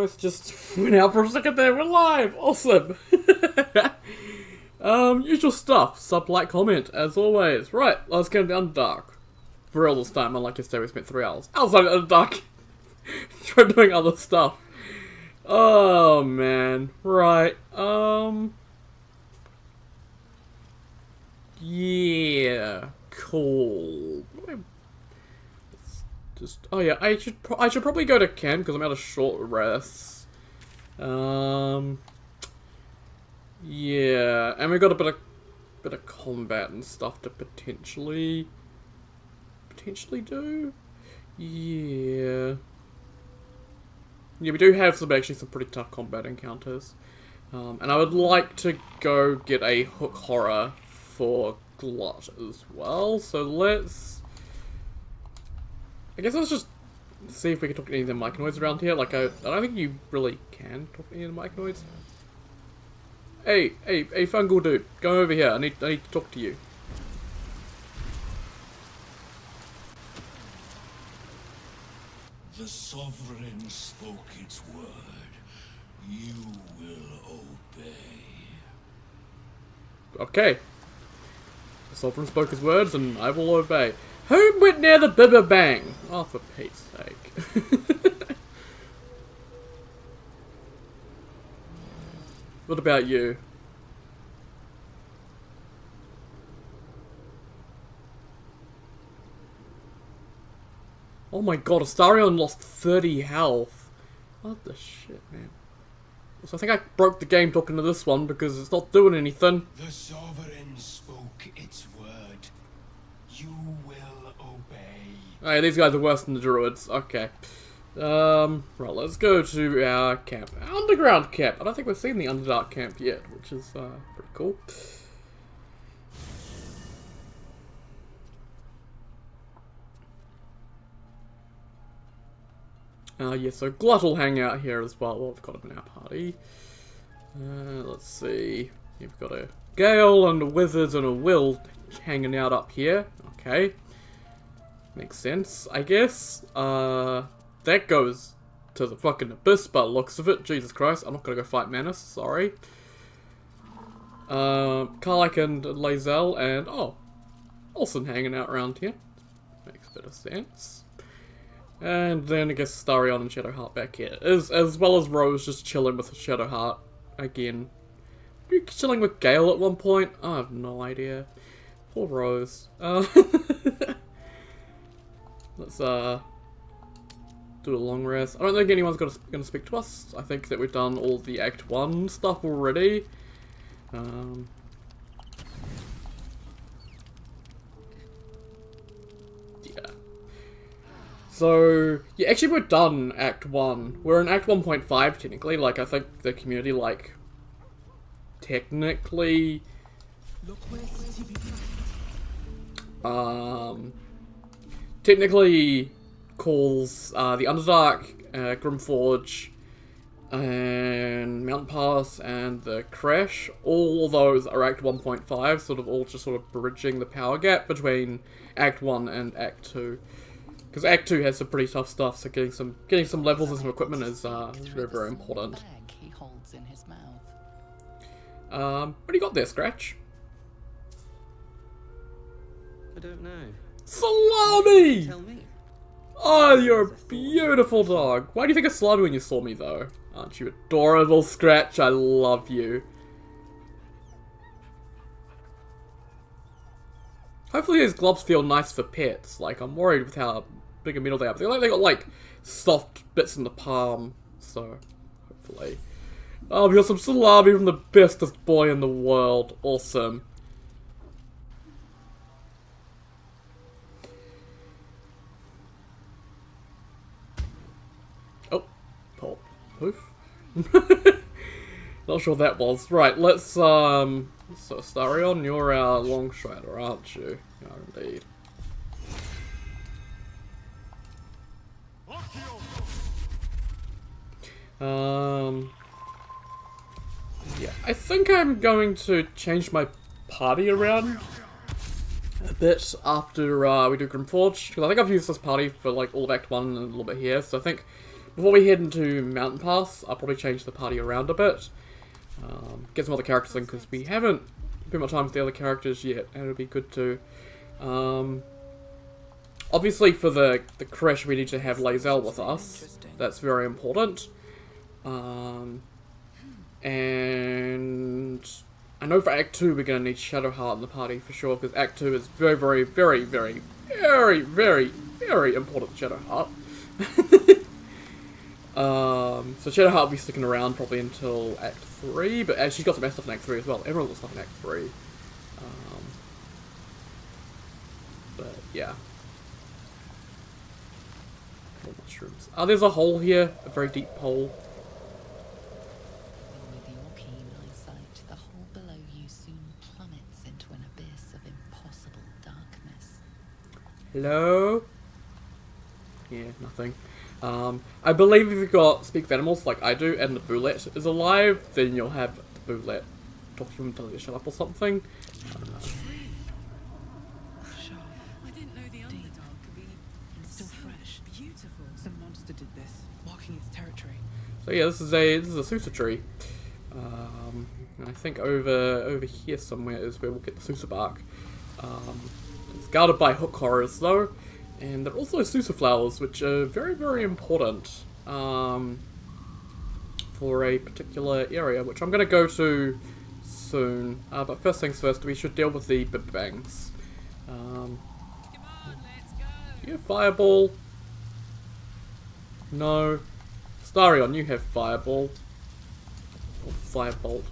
voice just went out for a second there. We're live! Awesome! Usual stuff. Sub, like, comment, as always. Right, let's get into Underdark. For real this time, unlike yesterday we spent 3 hours. Outside of Underdark! Try doing other stuff. Oh, man. Right, yeah. Cool. Just, oh yeah, I should probably go to camp because I'm out of short rest. Yeah, and we got a bit of combat and stuff to potentially do. Yeah, we do have some pretty tough combat encounters. And I would like to go get a hook horror for Glut as well. So I guess let's just see if we can talk to any of the myconoids around here. Like, I don't think you really can talk to any of the myconoids. Hey, fungal dude, go over here. I need to talk to you. The Sovereign spoke its word. You will obey. Okay. The Sovereign spoke his words, and I will obey. Who went near the Bibba Bang? Oh, for Pete's sake. What about you? Oh my god, Astarion lost 30 health. What the shit, man? So I think I broke the game talking to this one because it's not doing anything. The Sovereign spoke its word. You will obey. Hey, these guys are worse than the druids. Okay. Right, let's go to our camp. Our underground camp. I don't think we've seen the Underdark camp yet, which is pretty cool. Yeah, so Glut will hang out here as well. Well, we've got him in our party. Let's see. You've got a Gale and a Wizard and a Will hanging out up here. Okay. Makes sense, I guess. That goes to the fucking abyss by the looks of it. Jesus Christ, I'm not gonna go fight Manus, sorry. Karlak and Lae'zel and, oh, Olsen hanging out around here. Makes a bit of sense. And then I guess Astarion and Shadowheart back here. As well as Rose just chilling with Shadowheart again. Were you chilling with Gale at one point? I have no idea. Poor Rose. Let's do a long rest. I don't think anyone's gonna speak to us. I think that we've done all the Act 1 stuff already. Yeah. So, yeah, actually we're done Act 1. We're in Act 1.5 technically. Like, I think the community, like, technically calls the Underdark, Grimforge, and Mountain Pass, and the Crash. All of those are Act 1.5, sort of bridging the power gap between Act 1 and Act 2. Because Act 2 has some pretty tough stuff, so getting some levels and some equipment is very, very important. What do you got there, Scratch? I don't know. Salami! Tell me. Oh, you're a beautiful dog. Why do you think of Salami when you saw me, though? Aren't you adorable, Scratch? I love you. Hopefully these gloves feel nice for pets. Like, I'm worried with how big a metal they are. They got, like, soft bits in the palm. So, hopefully. Oh, we got some salami from the bestest boy in the world. Awesome. Oh. Pop. Poof. Not sure what that was. Right, let's, so Astarion, you're our long strider, aren't you? You are indeed. Yeah, I think I'm going to change my party around a bit after we do Grimforge, because I think I've used this party for like all of Act 1 and a little bit here, so I think before we head into Mountain Pass, I'll probably change the party around a bit. Get some other characters in, because we haven't spent much time with the other characters yet, and it'll be good to... obviously for the crash we need to have Lae'zel with us. That's very important. And I know for Act 2 we're going to need Shadowheart in the party for sure, because Act 2 is very, very, very, very, very, very, very important to Shadowheart. So Shadowheart will be sticking around probably until Act 3, but she's got some stuff in Act 3 as well. Everyone got stuff in Act 3. But yeah. More mushrooms. There's a hole here, a very deep hole. With your keen eyesight, the hole below you soon plummets into an abyss of impossible darkness. Hello? Yeah, nothing. I believe if you've got Speak of Animals like I do, and the Bullet is alive, then you'll have the Bullet talk to him until you shut up or something. I don't know. I didn't know the Underdark could be Still fresh. beautiful. Some monster did this, marking its territory. So yeah, this is a Susa tree. And I think over here somewhere is where we'll get the Susa bark. It's guarded by hook horrors though, and there are also Susa flowers, which are very, very important for a particular area, which I'm going to go to soon. But first things first, we should deal with the Bib-Bangs. Come on, let's go. You have Fireball? No. Starion, you have Fireball. Or Firebolt.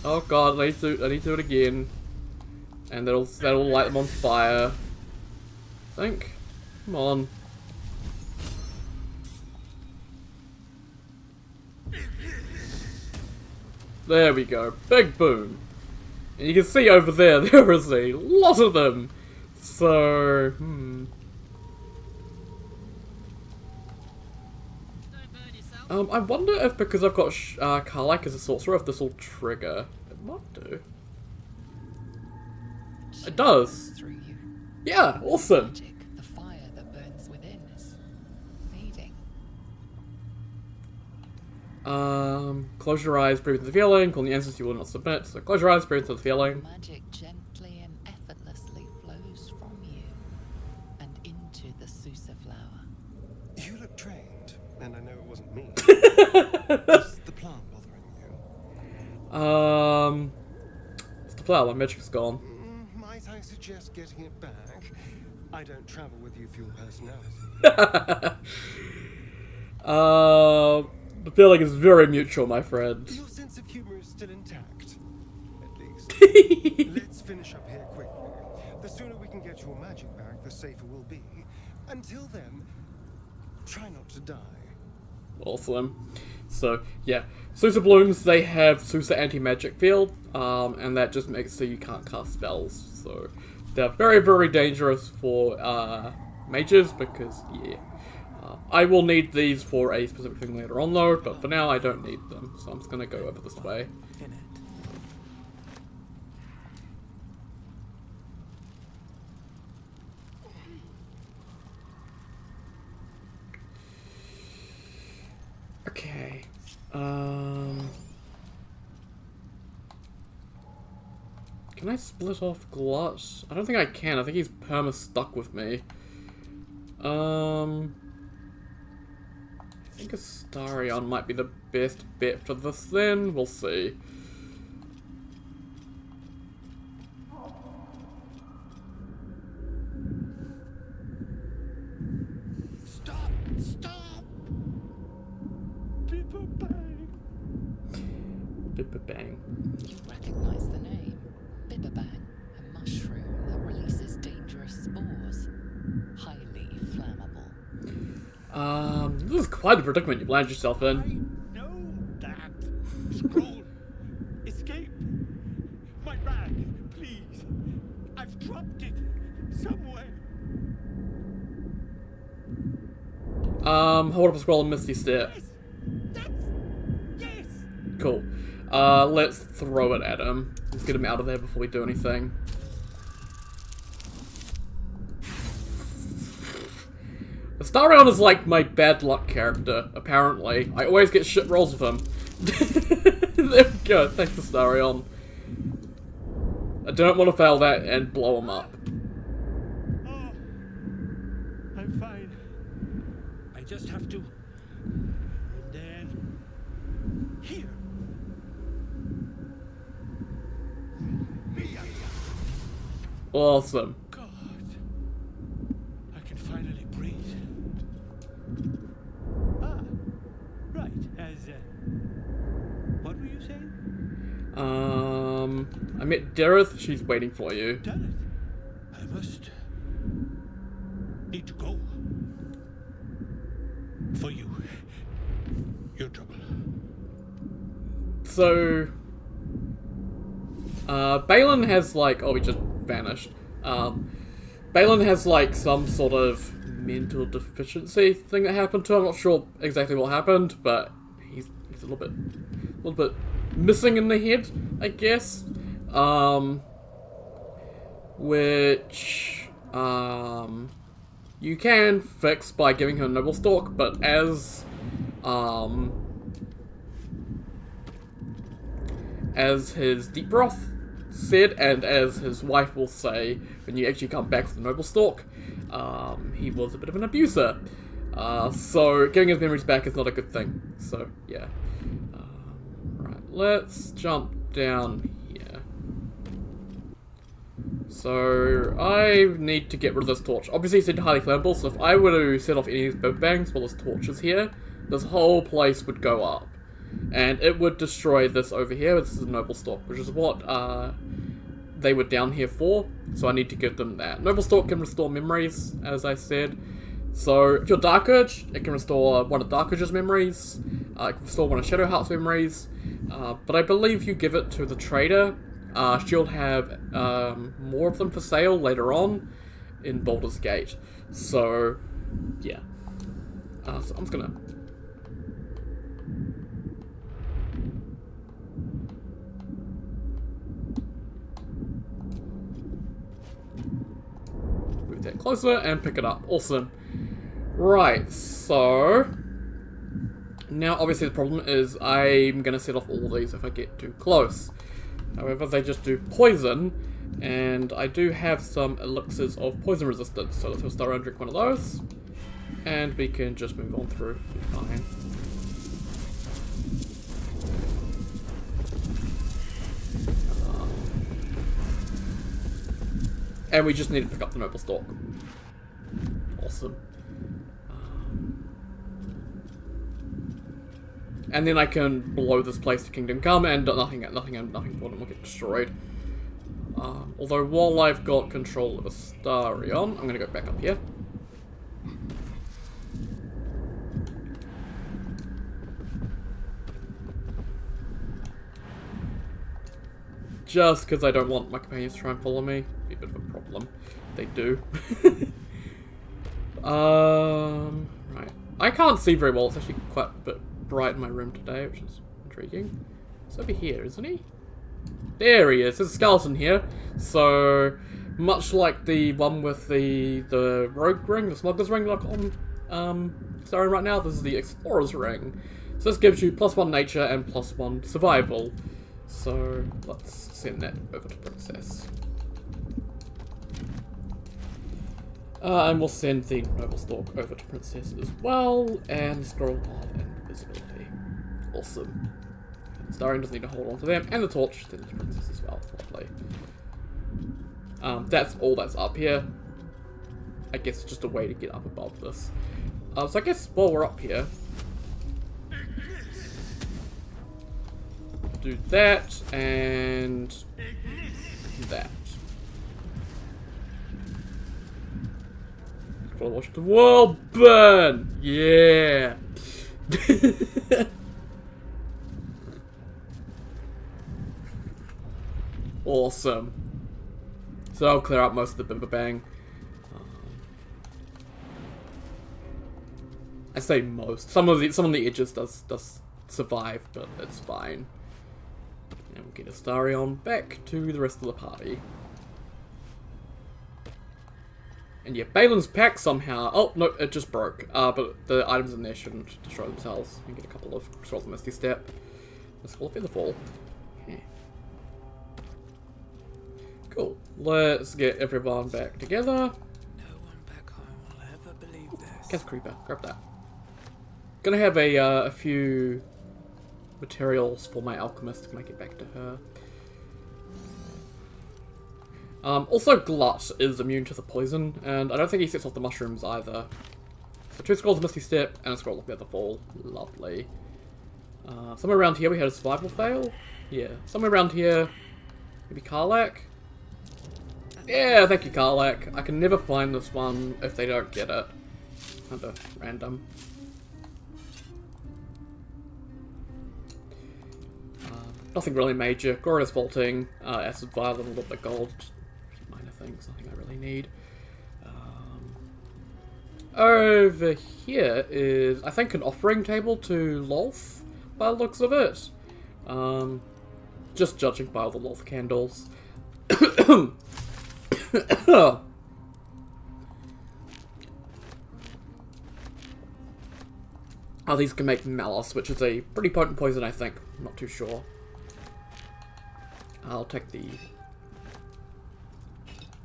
Oh god, I need to do it again. And that'll light them on fire. I think. Come on. There we go. Big boom. And you can see over there, there is a lot of them. So, Don't burn yourself. I wonder if because I've got Karlak as a sorcerer, if this will trigger. It might do. It does. Through you. Yeah, awesome. Magic, the fire that burns within is fading. Close your eyes, breathe into the feeling. Call the answers you will not submit. So close your eyes, breathe into the feeling. Magic gently and effortlessly flows from you and into the Susa flower. You look trained, and I know it wasn't me. Is the plant bothering you? It's the flower. My magic's gone. Might I suggest getting it back? I don't travel with you for your personality. The feeling is very mutual, my friend. Your sense of humor is still intact. At least. Let's finish up here quickly. The sooner we can get your magic back, the safer we'll be. Until then, try not to die. Awesome. So, yeah. Susa Blooms, they have Susa anti-magic field, and that just makes so you can't cast spells. So, they're very, very dangerous for mages, because, yeah. I will need these for a specific thing later on, though, but for now I don't need them, so I'm just gonna go over this way. In it. Okay. Can I split off Glut? I don't think I can. I think he's perma stuck with me. I think Astarion might be the best bet for this then. We'll see. Stop! Stop! Bang. Bib-Bang. You recognize the name. Bibberbang, a mushroom that releases dangerous spores. Highly flammable. This is quite the predicament you've landed yourself in. I know that. Scroll. Escape. My bag, please. I've dropped it somewhere. Hold up a scroll and Misty Step. Yes. That's. Yes. Cool. Let's throw it at him. Let's get him out of there before we do anything. Astarion is like my bad luck character, apparently. I always get shit rolls with him. There we go, thanks Astarion. I don't want to fail that and blow him up. Oh, I'm fine. I just have to. And then. Here. Awesome. God. I can finally breathe. Ah, right. What were you saying? I met Dareth, she's waiting for you. Damn it. I must. Need to go. For you. Your trouble. So, Balin has like, oh, he just vanished. Balin has like some sort of mental deficiency thing that happened to him. I'm not sure exactly what happened, but he's a little bit missing in the head, I guess. Which you can fix by giving him a noble stalk, but as his Deep Broth said, and as his wife will say when you actually come back with the noble stalk, he was a bit of an abuser. So giving his memories back is not a good thing. So yeah. Right, let's jump down here. So I need to get rid of this torch. Obviously it's highly flammable, so if I were to set off any of these big bangs while this torch is here, this whole place would go up. And it would destroy this over here. This is a noble stalk, which is what they were down here for. So I need to give them that. Noble stalk can restore memories, as I said. So if you're Dark Urge, it can restore one of Dark Urge's memories. It can restore one of Shadowheart's memories. But I believe you give it to the trader. She'll have more of them for sale later on in Baldur's Gate. So yeah. So I'm just gonna. Move that closer and pick it up. Awesome. Right, so now obviously the problem is I'm gonna set off all these if I get too close. However, they just do poison, and I do have some elixirs of poison resistance, so let's start and drink one of those, and we can just move on through. Be fine. And we just need to pick up the noble stalk. Awesome. And then I can blow this place to Kingdom Come, and nothing important will get destroyed. Although while I've got control of Astarion, I'm gonna go back up here. Just because I don't want my companions to try and follow me. Be a bit of a problem. They do. Right. I can't see very well. It's actually quite a bit bright in my room today, which is intriguing. He's over here, isn't he? There he is. There's a skeleton here. So, much like the one with the rogue ring, the smuggler's ring like on Astarion right now, this is the explorer's ring. So this gives you +1 nature and +1 survival. So let's send that over to Princess. And we'll send the Noble Stalk over to Princess as well, and Scroll of Invisibility. Awesome. Astarion doesn't need to hold on to them, and the torch sends to Princess as well. Lovely. That's all that's up here. I guess it's just a way to get up above this. So I guess while we're up here, do that and that. Gotta watch the world burn! Yeah! Awesome. So I'll clear up most of the Bang. I say most. Some of the edges does survive, but it's fine. And we'll get Astarion back to the rest of the party. And yeah, Balin's pack somehow... Oh, no, it just broke. But the items in there shouldn't destroy themselves. You can get a couple of Scrolls of Misty Step. The Skull of Featherfall. Yeah. Cool. Let's get everyone back together. No one back home will ever believe this. Gas Creeper, grab that. Gonna have a few materials for my alchemist when I get back to her. Also, Glut is immune to the poison, and I don't think he sets off the mushrooms either. So 2 Scrolls of Misty Step and a Scroll of Featherfall. Lovely. Somewhere around here we had a survival fail. Yeah, somewhere around here. Maybe Karlak? Yeah, thank you, Karlak. I can never find this one if they don't get it. Kind of random. Nothing really major. Glorious Vaulting, Acid Vial, and a little bit of gold. Just minor things, nothing I really need. Over here is, I think, an offering table to Lolth, by the looks of it. Just judging by all the Lolth candles. Oh, these can make Malice, which is a pretty potent poison, I think. I'm not too sure. I'll take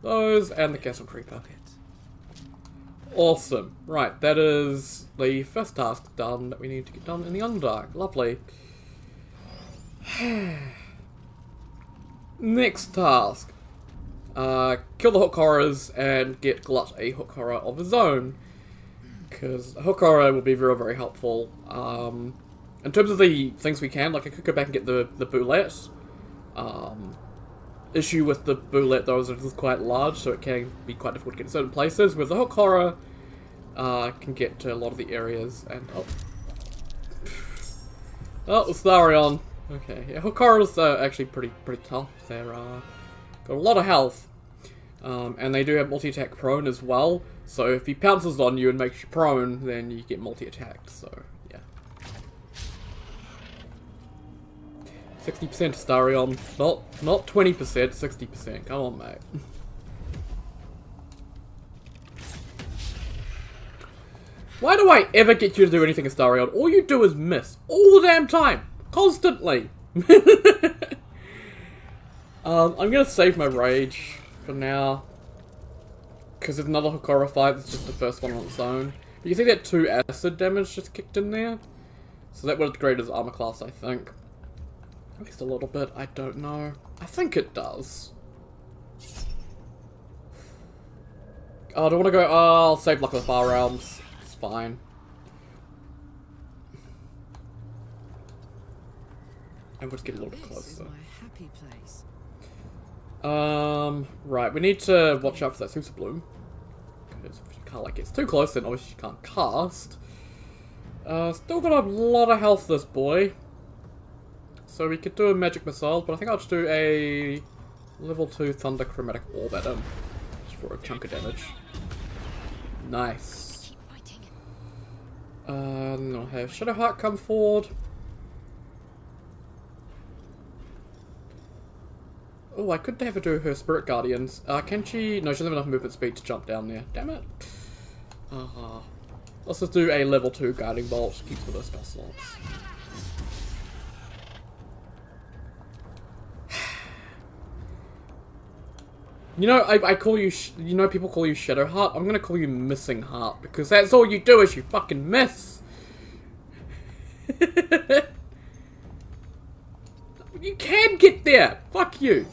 those and the Castle Creeper. Awesome. Right, that is the first task done that we need to get done in the Underdark. Lovely. Next task. Kill the Hook Horrors and get Glut a Hook Horror of his own. Because a Hook Horror will be very, very helpful. In terms of the things we can, like I could go back and get the Boulette. Issue with the Boulette though is it is quite large, so it can be quite difficult to get in certain places. With the Hook Horror, can get to a lot of the areas. And oh, Starion. Okay, yeah, Hook Horrors are actually pretty tough. They're got a lot of health, and they do have multi-attack prone as well. So if he pounces on you and makes you prone, then you get multi-attacked. So yeah. 60% Starion, not 20%, 60%. Come on, mate. Why do I ever get you to do anything, Starion? All you do is miss all the damn time, constantly. I'm gonna save my rage for now, because there's another Hokora fight. That's just the first one on its own. But you can see that 2 acid damage just kicked in there, so that would upgrade his armor class, I think. At least a little bit, I don't know. I think it does. Oh, do I want to go? Oh, I'll save Luck of the Far Realms. It's fine. And we'll just get a little bit closer. Happy place. Right, we need to watch out for that Super Bloom. Because if you can't, like, it's too close, then obviously you can't cast. Still got a lot of health, this boy. So we could do a Magic Missile, but I think I'll just do a level 2 Thunder Chromatic Orb at him. Just for a chunk of damage. Nice. Then I'll have Shadowheart come forward. Oh, I could have her do her Spirit Guardians. Can she? No, she doesn't have enough movement speed to jump down there. Damn it. Let's just do a level 2 Guiding Bolt. Keeps with her spell slots. You know, I call you, you know, people call you Shadowheart. I'm gonna call you Missing Heart, because that's all you do is you fucking miss. You can get there. Fuck you.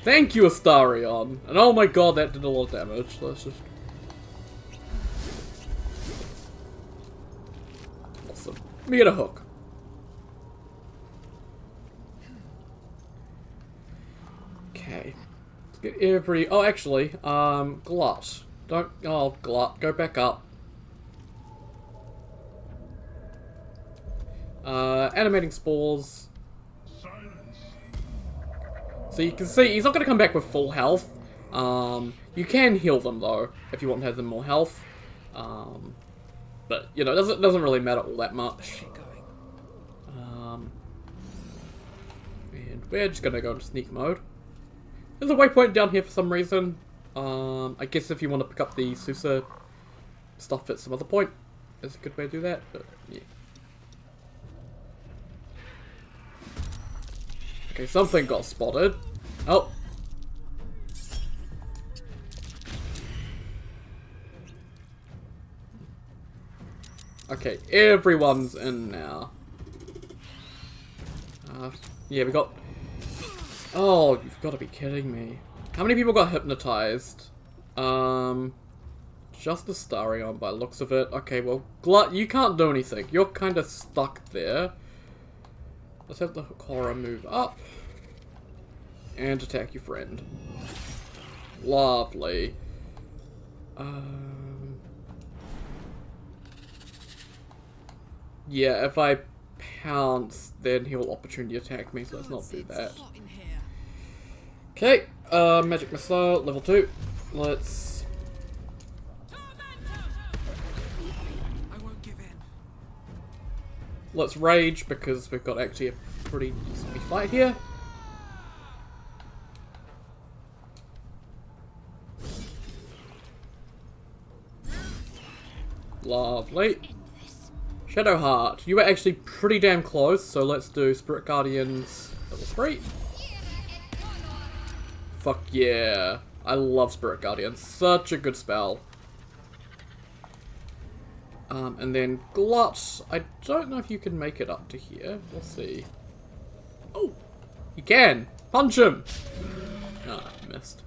Thank you, Astarion. And oh my god, that did a lot of damage. Let's just... Awesome. Let me get a hook. Okay. Let's get every... Oh, actually, Glut. Don't... Oh, Glut. Go back up. Animating Spores. So you can see, he's not going to come back with full health. You can heal them, though, if you want to have them more health. But, you know, it doesn't really matter all that much. Keep going. And we're just gonna go into sneak mode. There's a waypoint down here for some reason. I guess if you want to pick up the Sousa stuff at some other point, is a good way to do that, but yeah. Okay, something got spotted. Oh. Okay, everyone's in now. Yeah, we got... Oh, you've got to be kidding me. How many people got hypnotized? Just Astarion by the looks of it. Okay, well, Glut, you can't do anything. You're kind of stuck there. Let's have the Hokora move up. And attack your friend. Lovely. Yeah, if I pounce, then he'll opportunity attack me, so let's not do that. Hot in here. Okay, magic missile, level 2. Let's... I won't give in. Let's rage, because we've got actually a pretty easy fight here. Lovely. Shadowheart, you were actually pretty damn close, so let's do Spirit Guardians level 3. Fuck yeah. I love Spirit Guardians. Such a good spell. And then Glut. I don't know if you can make it up to here. We'll see. Oh! You can! Punch him! Ah, missed.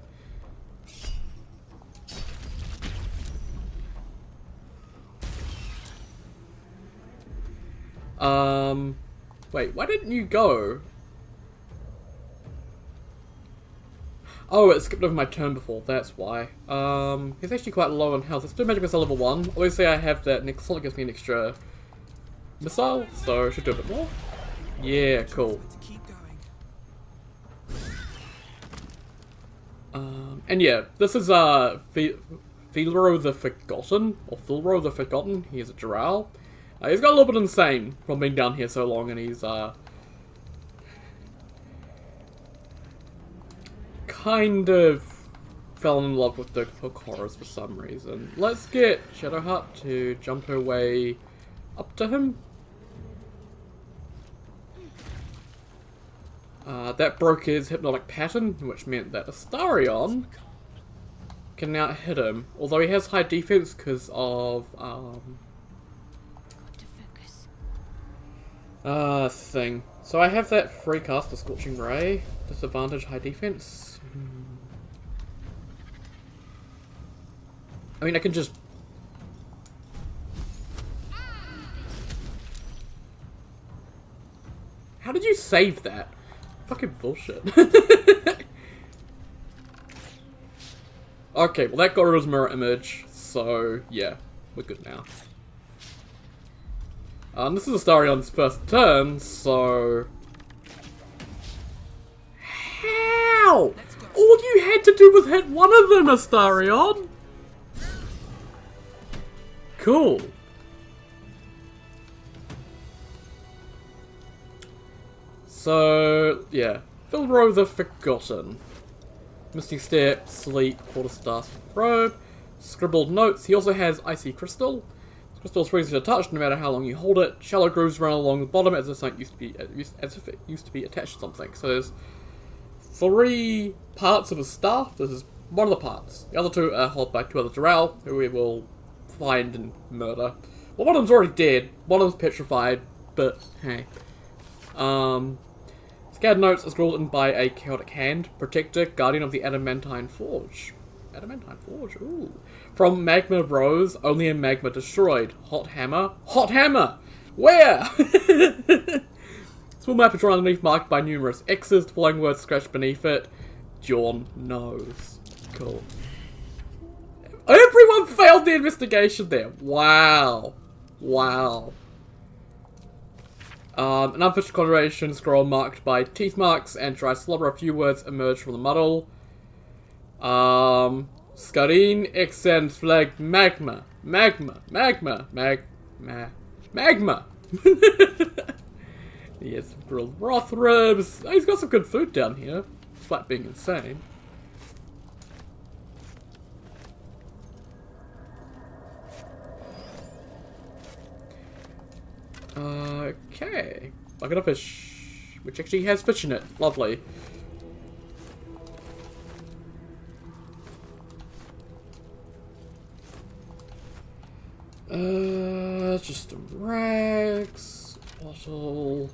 Wait, why didn't you go? Oh, it skipped over my turn before, that's why. He's actually quite low on health. Let's do Magic Missile level 1. Obviously I have that next slot, gives me an extra missile, so I should do a bit more. Yeah, cool. Keep going. And yeah, this is, Filro the Forgotten, or Filro the Forgotten. He is a Drow. He's got a little bit insane from being down here so long, and he's, kind of fell in love with the Hokoras for some reason. Let's get Shadowheart to jump her way up to him. That broke his hypnotic pattern, which meant that Astarion can now hit him. Although he has high defense because of, thing. So I have that free cast of Scorching Ray. Disadvantage, high defense. I mean, I can just... How did you save that? Fucking bullshit. Okay, well that got rid of his mirror image, so yeah, we're good now. This is Astarion's first turn, so... How? All you had to do was hit one of them, Astarion! Cool. So, yeah. Filro the Forgotten. Misty Step, Sleep, Quarterstaff, Robe, Scribbled Notes. He also has Icy Crystal. Crystal is freezing to touch no matter how long you hold it. Shallow grooves run along the bottom as if it used to be attached to something. So there's 3 parts of a staff. This is one of the parts. The other 2 are held by 2 other Drow, who we will find and murder. Well, one of them's already dead. One of them's petrified, but hey. Scattered Notes is scrawled in by a chaotic hand. Protector, Guardian of the Adamantine Forge. Adamantine Forge, ooh. From Magma Rose, only in Magma Destroyed. Hot Hammer. Hot Hammer! Where? Small map is drawn underneath, marked by numerous X's. The following words scratched beneath it. John knows. Cool. Everyone failed the investigation there. Wow. Wow. An unfinished conjuration scroll marked by teeth marks and dry slobber. A few words emerge from the muddle. Scarin extends flag magma. Magma. He has some grilled broth ribs. Oh, he's got some good food down here, despite being insane. Okay. Bucket of fish, which actually has fish in it. Lovely. Just rags, bottle,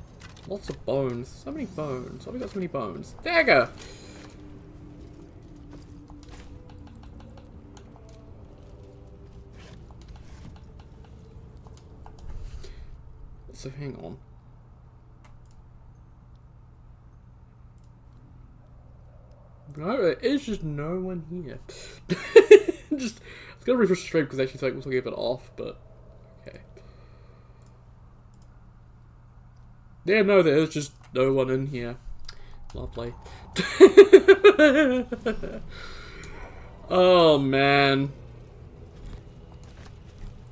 lots of bones. So many bones. Why have we got so many bones? Dagger! So hang on. No, there is just no one here. Just, I was gonna refresh the stream because actually something was looking a bit off, but okay. Yeah, no, there is just no one in here. Lovely. Oh man.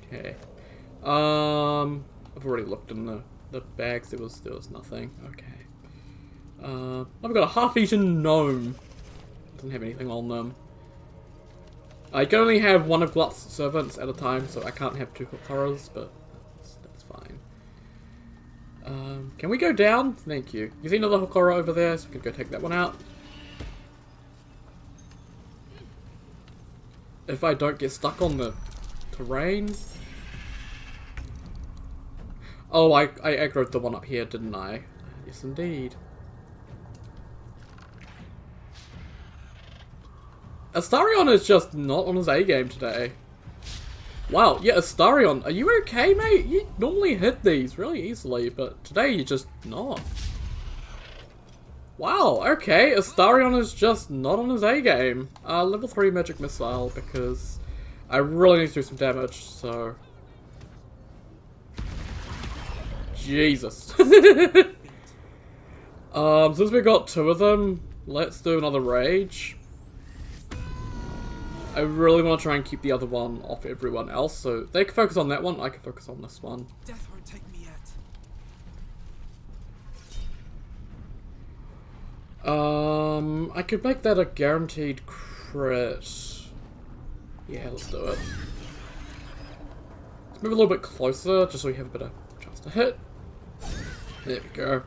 Okay. I've already looked in the bags. There was nothing. Okay. I've got a half-eaten gnome. Doesn't have anything on them. I can only have one of Glut's servants at a time, so I can't have two horrors, but that's fine. Can we go down? Thank you. You see another horror over there, so we can go take that one out. If I don't get stuck on the terrain. Oh, I aggroed the one up here, didn't I? Yes, indeed. Astarion is just not on his A game today. Wow, yeah, Astarion, are you okay, mate? You normally hit these really easily, but today you're just not. Wow, okay, Astarion is just not on his A game. Level 3 magic missile, because I really need to do some damage, so... Jesus. Since we got two of them, let's do another rage. I really want to try and keep the other one off everyone else, so they can focus on that one, I can focus on this one. Death won't take me yet. I could make that a guaranteed crit. Yeah, let's do it. Let's move a little bit closer, just so we have a bit of chance to hit. There we go.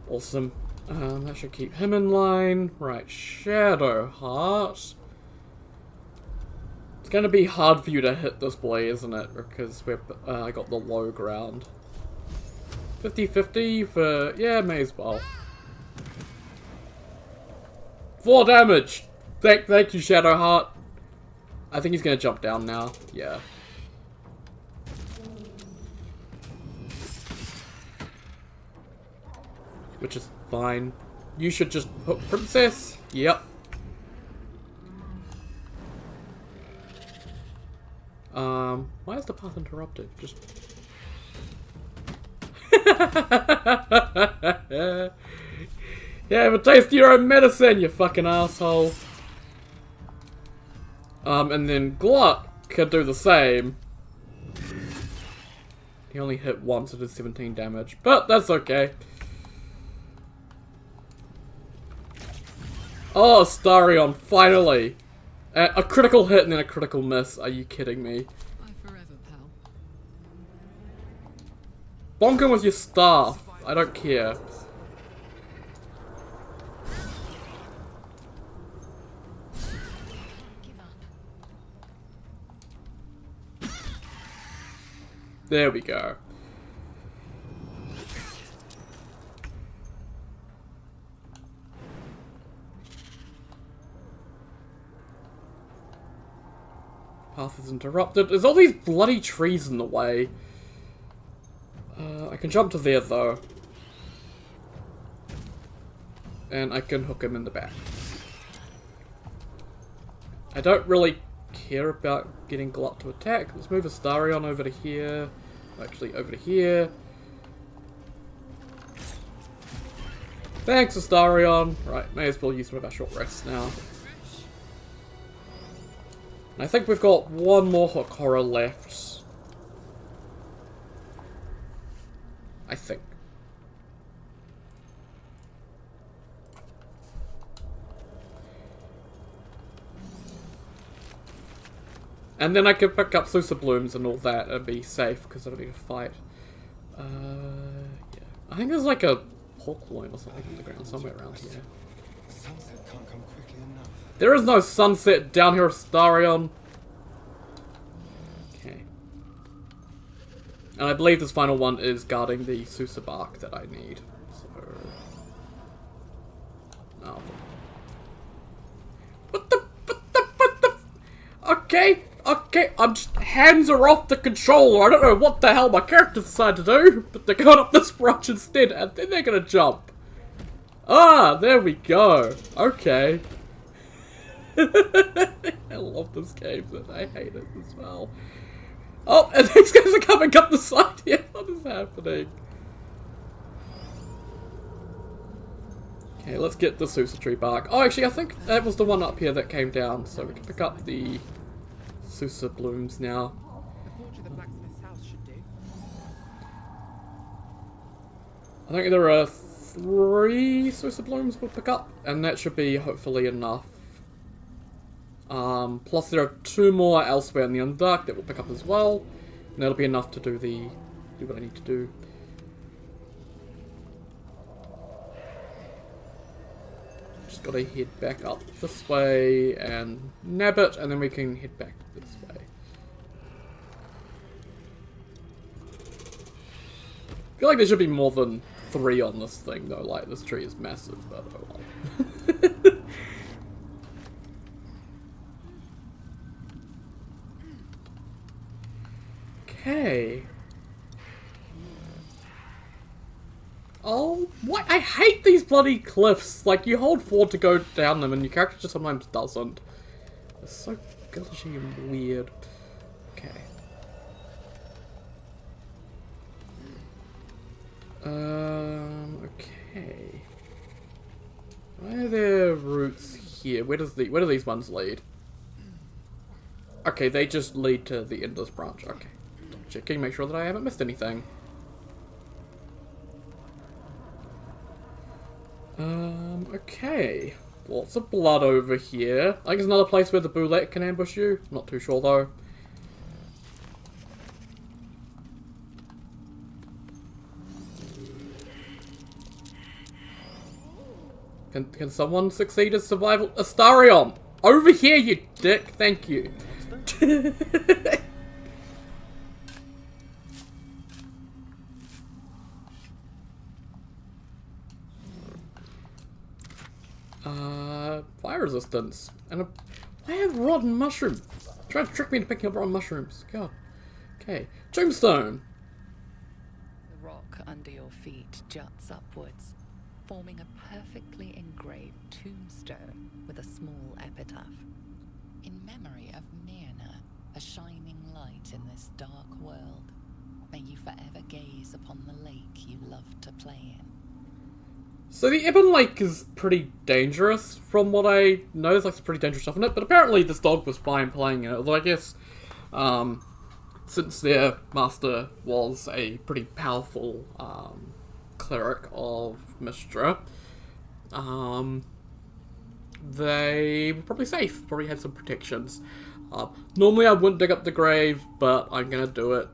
Awesome. That should keep him in line. Right, Shadow Heart. It's gonna be hard for you to hit this boy, isn't it? Because we're, I got the low ground. 50-50 for... yeah, may as well. 4 damage! Thank you, Shadow Heart. I think he's gonna jump down now. Yeah. Which is fine. You should just hook Princess. Yep. Why is the path interrupted? Just... yeah, but taste your own medicine, you fucking asshole. And then Glut could do the same. He only hit once, it did 17 damage, but that's okay. Oh, Astarion, finally! A critical hit and then a critical miss. Are you kidding me? Bye forever, pal. Bonk him with your staff. I don't care. There we go. Path is interrupted. There's all these bloody trees in the way. I can jump to there though. And I can hook him in the back. I don't really care about getting Glut to attack. Let's move Astarion over to here. Actually, over to here. Thanks, Astarion. Right, may as well use one of our short rests now. I think we've got one more hook horror left. I think. And then I could pick up Sousa Blooms and all that and be safe, because I don't need to fight. Yeah. I think there's like a pork loin or something on the ground somewhere around here. The sunset can't come quickly enough. There is no sunset down here, Astarion. Okay. And I believe this final one is guarding the Sousa bark that I need. So... Oh. What the... Okay, I'm just... Hands are off the controller. I don't know what the hell my character decided to do, but they're going up this branch instead, and then they're gonna jump. Ah, there we go. Okay. I love this game, but I hate it as well. Oh, and these guys are coming up the side here. What is happening? Okay, let's get the Sousa tree bark. Oh, actually, I think that was the one up here that came down, so we can pick up the Sousa blooms now. I think there are 3 Sousa blooms we'll pick up, and that should be hopefully enough. Plus there are 2 more elsewhere in the Underdark that we'll pick up as well, and that'll be enough to do what I need to do. Just gotta head back up this way and nab it, and then we can head back this way. I feel like there should be more than 3 on this thing though, like this tree is massive, but oh well. Okay. Oh, what? I hate these bloody cliffs. Like, you hold forward to go down them and your character just sometimes doesn't. It's so glitchy and weird. Okay. Okay. Why are there roots here? Where do these ones lead? Okay, they just lead to the end of this branch. Okay. Checking, make sure that I haven't missed anything. Okay. Lots of blood over here. I think there's another place where the boulette can ambush you. Not too sure though. Can someone succeed as survival? Astarion! Over here, you dick! Thank you. Fire resistance. And why a rotten mushroom? Trying to trick me into picking up rotten mushrooms. God. Okay. Tombstone. The rock under your feet juts upwards, forming a perfectly engraved tombstone with a small epitaph. In memory of Myrna, a shining light in this dark world, may you forever gaze upon the lake you loved to play in. So the Ebon Lake is pretty dangerous, from what I know. There's like some pretty dangerous stuff in it, but apparently this dog was fine playing it. Although I guess, since their master was a pretty powerful cleric of Mystra, they were probably safe. Probably had some protections. Normally I wouldn't dig up the grave, but I'm gonna do it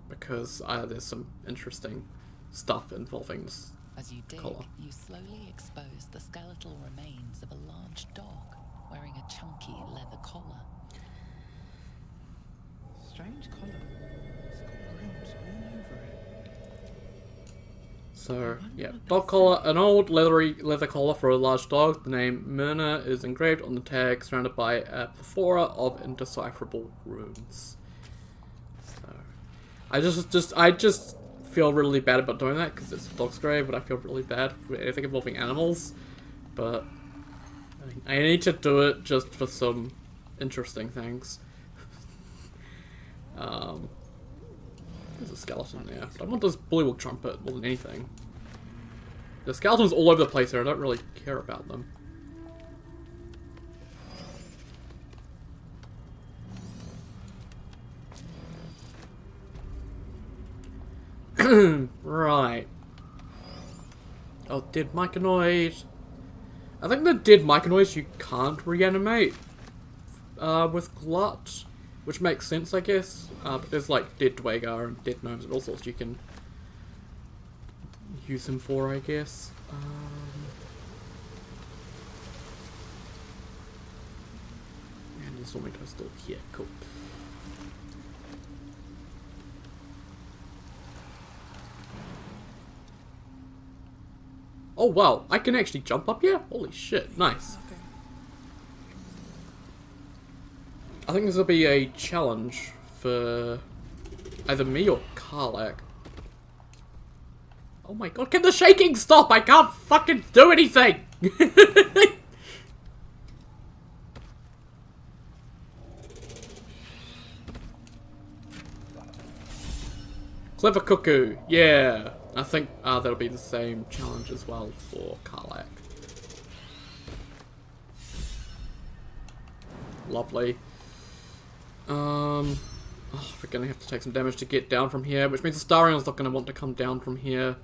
because there's some interesting stuff involving this. As you dig, you slowly expose the skeletal remains of a large dog wearing a chunky leather collar. Strange collar. It's got grooms all over it. So, yeah, dog collar, an old leather collar for a large dog. The name Myrna is engraved on the tag, surrounded by a plethora of indecipherable runes. So, I just feel really bad about doing that because it's a dog's grave, but I feel really bad for anything involving animals. But I need to do it just for some interesting things. There's a skeleton there, but I want this bullywug trumpet more than anything. The skeletons all over the place here, I don't really care about them. Right. Oh, dead myconoid. I think the dead myconoids you can't reanimate with Glut, which makes sense, I guess. But there's like dead Dwagar and dead gnomes and all sorts you can use him for, I guess. And there's something still here. Cool. Oh wow, I can actually jump up here? Holy shit, nice. I think this will be a challenge for either me or Karlak. Oh my god, can the shaking stop? I can't fucking do anything! Clever Cuckoo, yeah. I think that'll be the same challenge as well for Karlak. Lovely. Oh, we're gonna have to take some damage to get down from here, which means Astarion's not gonna want to come down from here.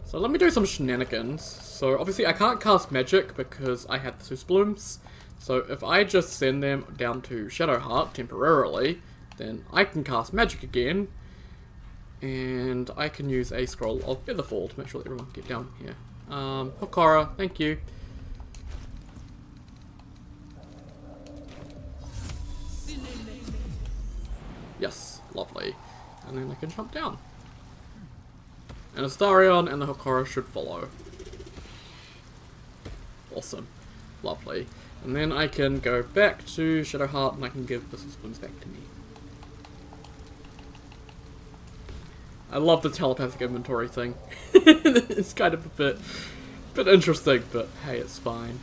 So let me do some shenanigans. So obviously I can't cast magic because I have the Seuss Blooms. So if I just send them down to Shadowheart temporarily, then I can cast magic again. And I can use a scroll of Featherfall to make sure that everyone can get down here. Hokora, thank you. Yes, lovely. And then I can jump down. And Astarion and the Hokora should follow. Awesome. Lovely. And then I can go back to Shadowheart and I can give the Spoons back to me. I love the telepathic inventory thing. It's kind of a bit interesting, but hey, it's fine.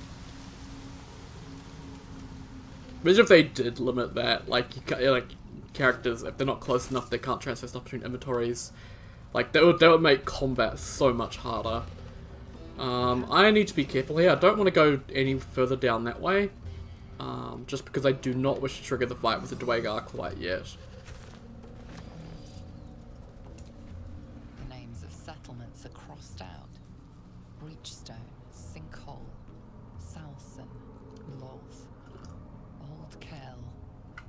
Imagine if they did limit that, like characters, if they're not close enough, they can't transfer stuff between inventories. Like that would make combat so much harder. I need to be careful here. I don't want to go any further down that way, just because I do not wish to trigger the fight with the Dwagar quite yet. Settlements are crossed out. Breachstone, Sinkhole, Salson, Loth, Old Kell,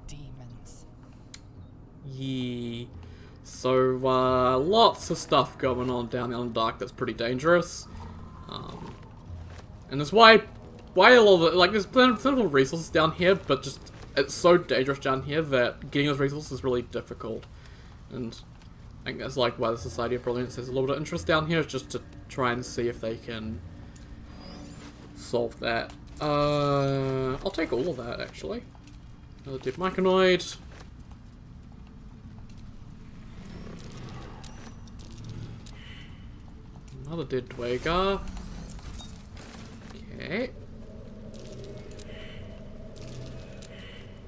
Demons. Yeah. So, lots of stuff going on down the Underdark that's pretty dangerous. And that's why a lot of it, like, there's plentiful resources down here, but just, it's so dangerous down here that getting those resources is really difficult. And I think that's like why the Society of Brilliance has a little bit of interest down here, just to try and see if they can solve that. I'll take all of that, actually. Another dead myconoid. Another dead Dwagar. Okay.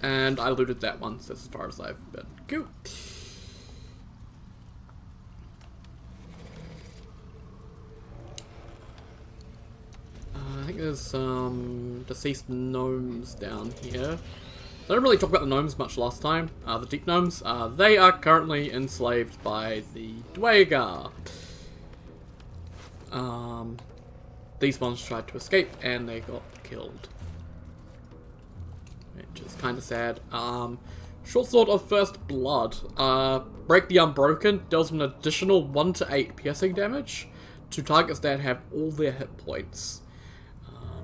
And I looted that one, so that's as far as I've been. Cool. I think there's some deceased gnomes down here. I didn't really talk about the gnomes much last time. The deep gnomes, they are currently enslaved by the Dwagar. These ones tried to escape and they got killed, which is kind of sad. Short Sword of First Blood. Break the Unbroken deals an additional 1 to 8 piercing damage to targets that have all their hit points.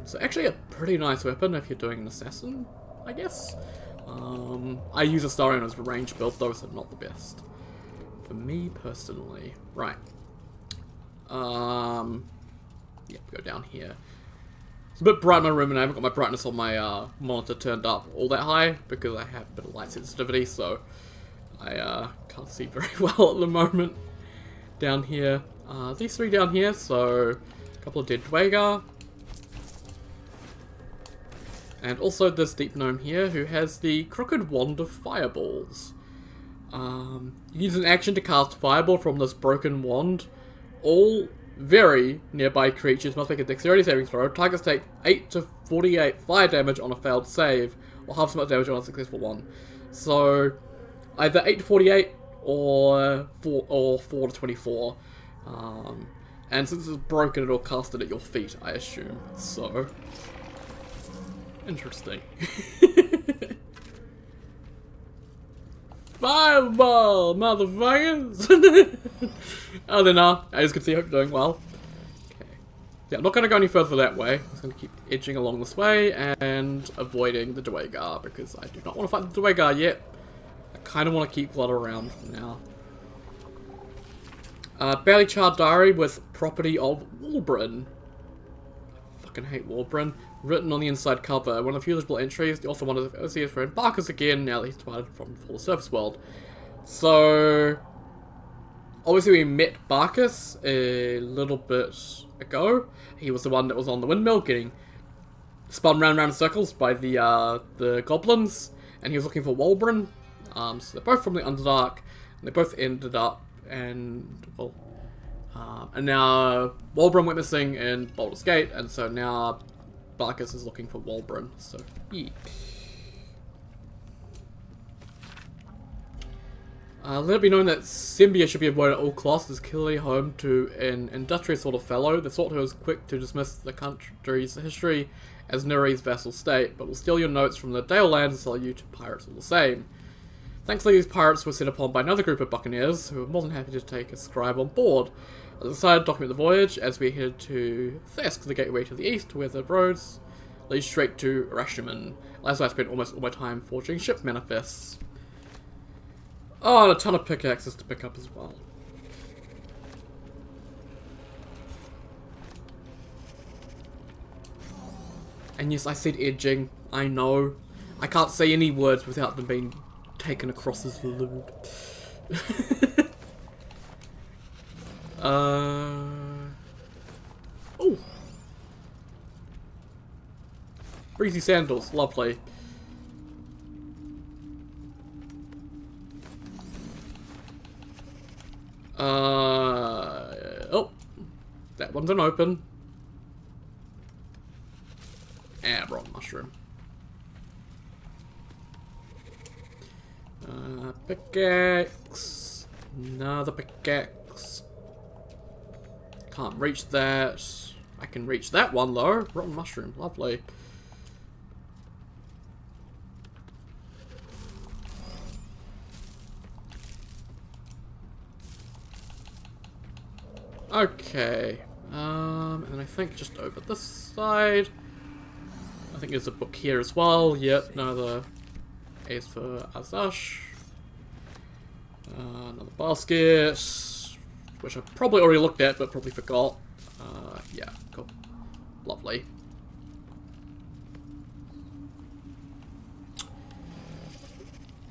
So actually a pretty nice weapon if you're doing an assassin, I guess. I use Astarion as a range build, those are not the best for me personally. Right. Yep, go down here. It's a bit bright in my room and I haven't got my brightness on my monitor turned up all that high because I have a bit of light sensitivity, so I can't see very well at the moment down here. These three down here, so a couple of dead Dwagar. And also this deep gnome here who has the Crooked Wand of Fireballs. You use an action to cast Fireball from this broken wand. All very nearby creatures must make a dexterity saving throw. Targets take 8 to 48 fire damage on a failed save, or half as much damage on a successful one. So either 8 to 48 or 4 to 24. And since it's broken, it'll cast it at your feet, I assume. So, interesting. Fireball, motherfuckers! Other than that, as you can see, I hope you're doing well. Okay. Yeah, I'm not going to go any further that way. I'm just going to keep edging along this way and avoiding the Dwegar because I do not want to fight the Dwegar yet. I kind of want to keep Blood around for now. Barely Charred Diary with property of Walbrin. I fucking hate Walbrin. Written on the inside cover. One of the few legible entries. The author wanted to see his friend Barkus again now that he's departed from the surface world. So, obviously we met Barkus a little bit ago. He was the one that was on the windmill getting spun round and round in circles by the goblins. And he was looking for Walbrin. So they're both from the Underdark. And they both ended up and now Walbrin went missing in Baldur's Gate, and so now Barkus is looking for Walbrin. So yeah. Let it be known that Symbia should be avoided at all costs, as clearly home to an industrious sort of fellow, the sort who is quick to dismiss the country's history as Neri's vassal state, but will steal your notes from the Dale lands and sell you to pirates all the same. Thankfully, these pirates were set upon by another group of buccaneers, who were more than happy to take a scribe on board. I decided to document the voyage as we headed to Thesk, the gateway to the east, where the roads lead straight to Rashiman. Last night I spent almost all my time forging ship manifests. Oh, and a ton of pickaxes to pick up as well. And yes, I said edging. I know. I can't say any words without them being taken across as lewd. Oh! Breezy sandals, lovely. Oh! That one's an open. Ah, wrong mushroom. Pickaxe. Another pickaxe. Can't reach that. I can reach that one though. Rotten mushroom. Lovely. Okay. And then I think just over this side. I think there's a book here as well. Yep, another A's for Azash. Another basket, which I probably already looked at, but probably forgot. Yeah, cool. Lovely.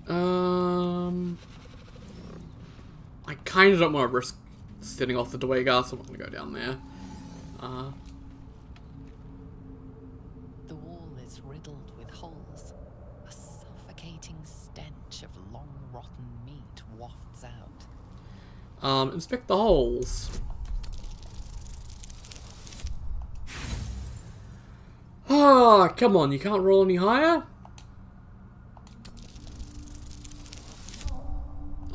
I kind of don't want to risk setting off the Dwegar, so I'm not going to go down there. The wall is riddled with holes. A suffocating stench of long rotten meat wafts out. Inspect the holes. Ah, come on, you can't roll any higher?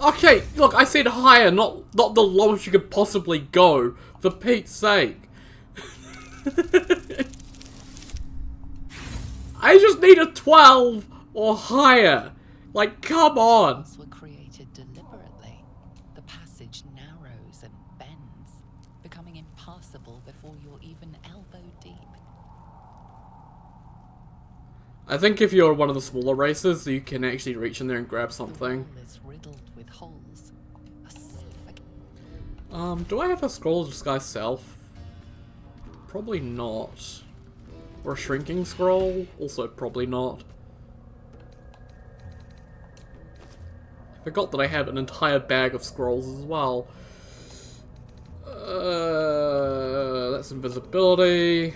Okay, look, I said higher, not the lowest you could possibly go, for Pete's sake. I just need a 12 or higher. Like, come on. Were created deliberately. The passage narrows and bends, becoming impassable before you're even elbow deep. I think if you're one of the smaller races, you can actually reach in there and grab something. The wall is riddled with holes. Do I have a scroll of disguise self? Probably not. Or a shrinking scroll? Also probably not. I forgot that I have an entire bag of scrolls as well. That's invisibility.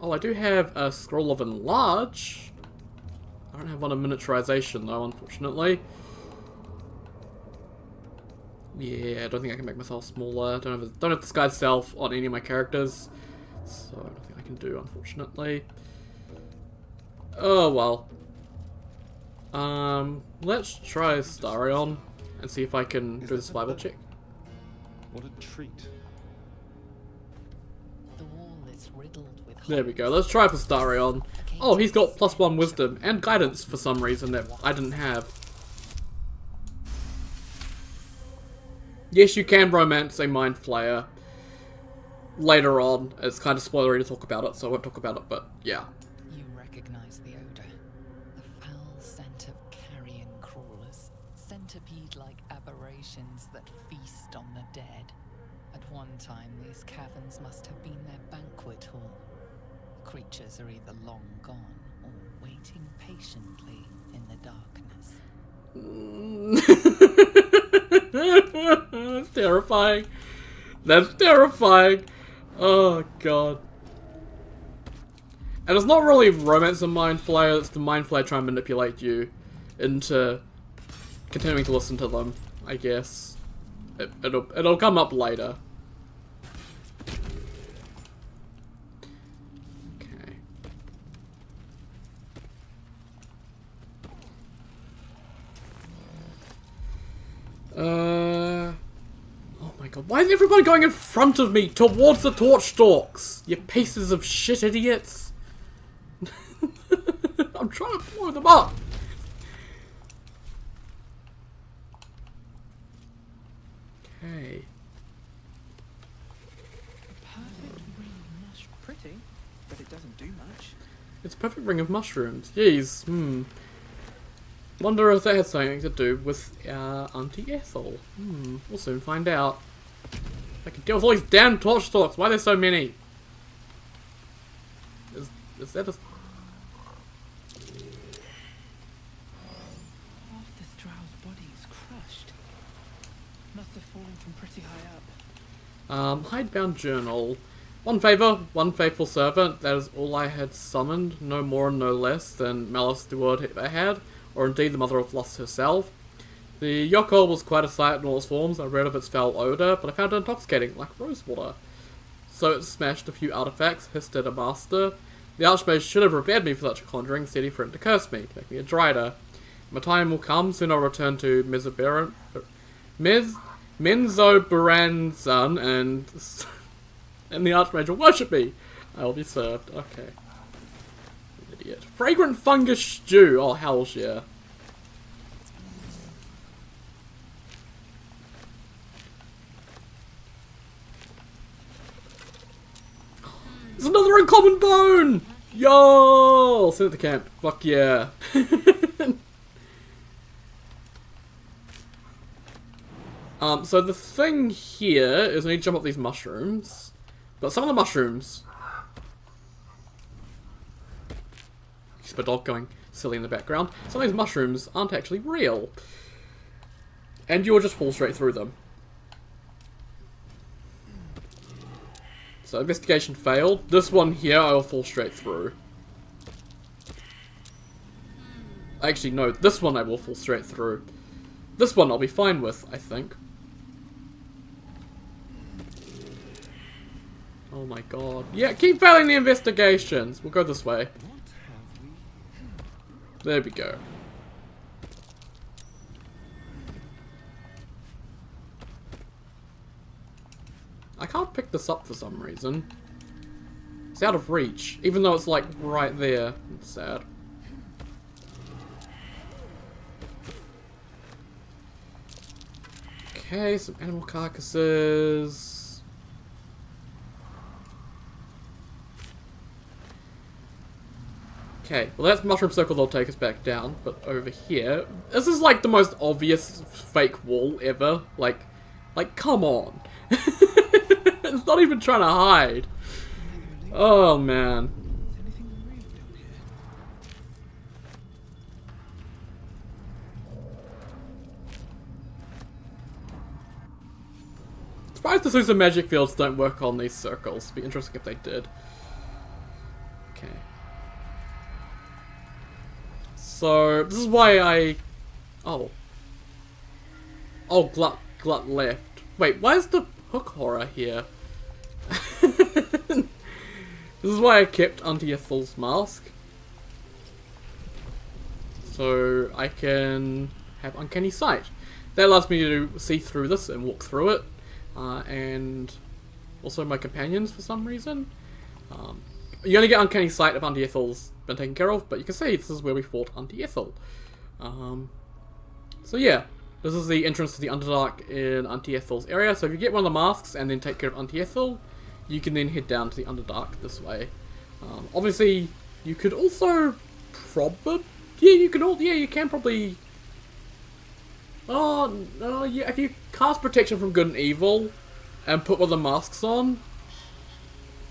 Oh, I do have a scroll of enlarge. I don't have one of miniaturization though, unfortunately. Yeah, I don't think I can make myself smaller. Don't have disguise self on any of my characters, so I don't think I can do, unfortunately. Oh well. Let's try Starion and see if I can do the survival check. What a treat. The wall is riddled with There we go. Let's try for Starion. Oh, he's got +1 wisdom and guidance for some reason that I didn't have. Yes, you can romance a mind flayer. Later on, it's kind of spoilery to talk about it, so I won't talk about it, but yeah. You recognize the odor. The foul scent of carrion crawlers. Centipede-like aberrations that feast on the dead. At one time, these caverns must have been their banquet hall. Creatures are either long gone or waiting patiently in the darkness. That's terrifying. That's terrifying. Oh god. And it's not really romance and mind flayer, it's the mind flayer trying to manipulate you into continuing to listen to them, I guess. It'll come up later. Okay. Oh my god, why is everybody going in front of me towards the torch stalks? You pieces of shit idiots. I'm trying to blow them up. Okay. Perfect ring of mush. Pretty, but it doesn't do much. It's a perfect ring of mushrooms. Jeez, Wonder if that has something to do with Auntie Ethel. We'll soon find out. I can deal with all these damn torch stalks. Why are there so many? Is that a... Half this drow's body is crushed. Must have fallen from pretty high up. Hidebound journal. One favor, one faithful servant. That is all I had summoned. No more and no less than Malice the Word ever had, or indeed the Mother of Lost herself. The Yoko was quite a sight in all its forms. I read of its foul odour, but I found it intoxicating, like rosewater. So it smashed a few artifacts, hissed at a master. The Archmage should have prepared me for such a conjuring, steady for it to curse me, to make me a Drider. My time will come, soon I'll return to Menzoberranzan, and the Archmage will worship me. I will be served. Okay. Idiot. Fragrant fungus stew. Oh, hells yeah. There's another uncommon bone! Yo! Send it to camp. Fuck yeah. So the thing here is I need to jump up these mushrooms. But some of the mushrooms... Keeps my dog going silly in the background. Some of these mushrooms aren't actually real. And you'll just fall straight through them. So investigation failed. This one here I will fall straight through. Actually no, this one I will fall straight through. This one I'll be fine with, I think. Oh my god. Yeah, keep failing the investigations. We'll go this way. There we go. I can't pick this up for some reason. It's out of reach, even though it's like right there. It's sad. Okay, some animal carcasses. Okay, well that's mushroom circle that'll take us back down, but over here, this is like the most obvious fake wall ever. Like come on. It's not even trying to hide. Oh man. Surprised the Susan magic fields don't work on these circles. It'd be interesting if they did. Okay. So this is why I... Oh, Glut left. Wait, why is the hook horror here? This is why I kept Anti-Ethel's mask. So I can have Uncanny Sight. That allows me to see through this and walk through it. And also my companions for some reason. You only get Uncanny Sight if Anti-Ethel's been taken care of, but you can see this is where we fought Anti-Ethel. So yeah, this is the entrance to the Underdark in Anti-Ethel's area. So if you get one of the masks and then take care of Anti-Ethel, you can then head down to the Underdark this way. Obviously, you could also probably... Yeah, you can probably... Oh, no, yeah, if you cast Protection from Good and Evil and put one of the masks on,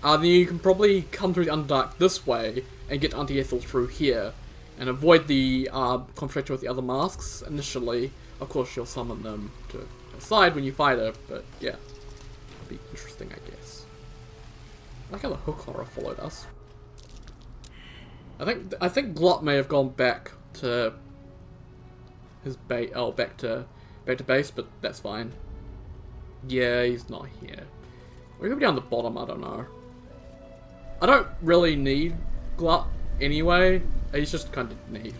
then you can probably come through the Underdark this way and get Anti-Ethel through here and avoid the confrontation with the other masks initially. Of course, you'll summon them to the side when you fight her, but yeah, it'll be interesting, I guess. I like how the hook horror followed us. I think Glut may have gone back to his base. Oh, back to base, but that's fine. Yeah, he's not here. Or he could be down the bottom. I don't know. I don't really need Glut anyway. He's just kind of neat.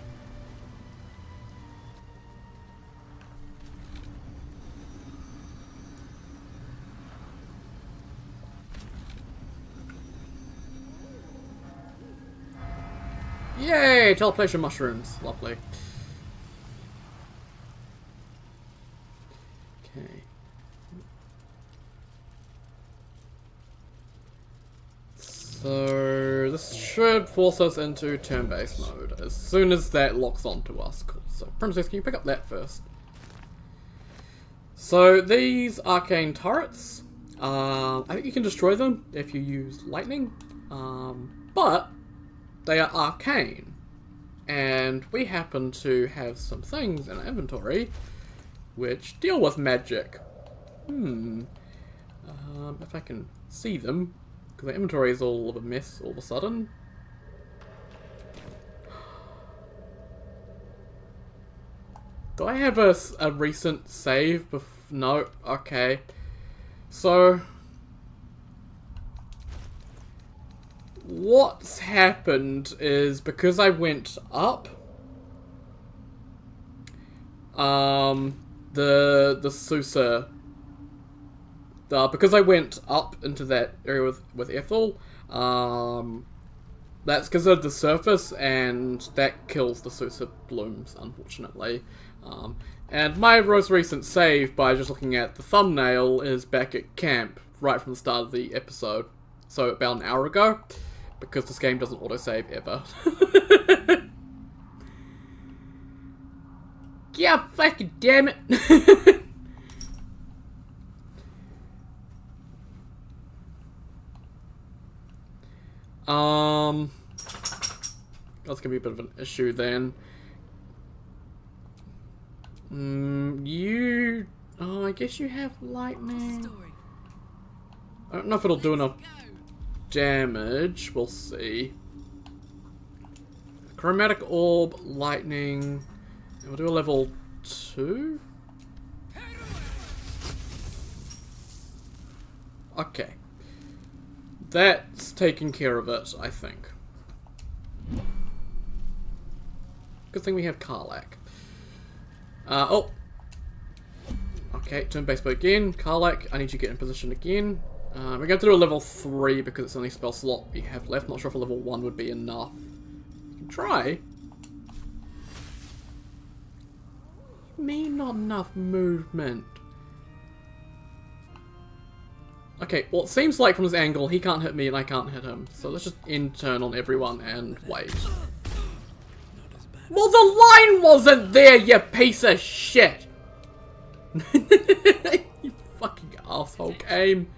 Yay! Teleportation mushrooms. Lovely. Okay. So this should force us into turn-based mode as soon as that locks onto us. Cool. So Princess, can you pick up that first? So these arcane turrets, I think you can destroy them if you use lightning, but they are arcane, and we happen to have some things in our inventory which deal with magic. If I can see them, because the inventory is all of a mess all of a sudden. Do I have a recent save? No. Okay. So what's happened is because I went up, the Susa, because I went up into that area with Ethel, that's considered the surface, and that kills the Susa blooms, unfortunately. And my most recent save, by just looking at the thumbnail, is back at camp, right from the start of the episode. So about an hour ago, because this game doesn't autosave ever. Yeah, fucking damn it. That's gonna be a bit of an issue then. Oh, I guess you have lightning. I don't know if it'll do enough damage. We'll see. Chromatic orb, lightning. And we'll do a level 2. Okay. That's taking care of it, I think. Good thing we have Karlach. Oh. Okay, turn-based mode again. Karlach, I need you to get in position again. We're going to do a level 3 because it's the only spell slot we have left. Not sure if a level 1 would be enough. You can try. Me, not enough movement. Okay, well it seems like from this angle he can't hit me and I can't hit him. So let's just end turn on everyone and wait. Well, the line wasn't there, you piece of shit! You fucking asshole game.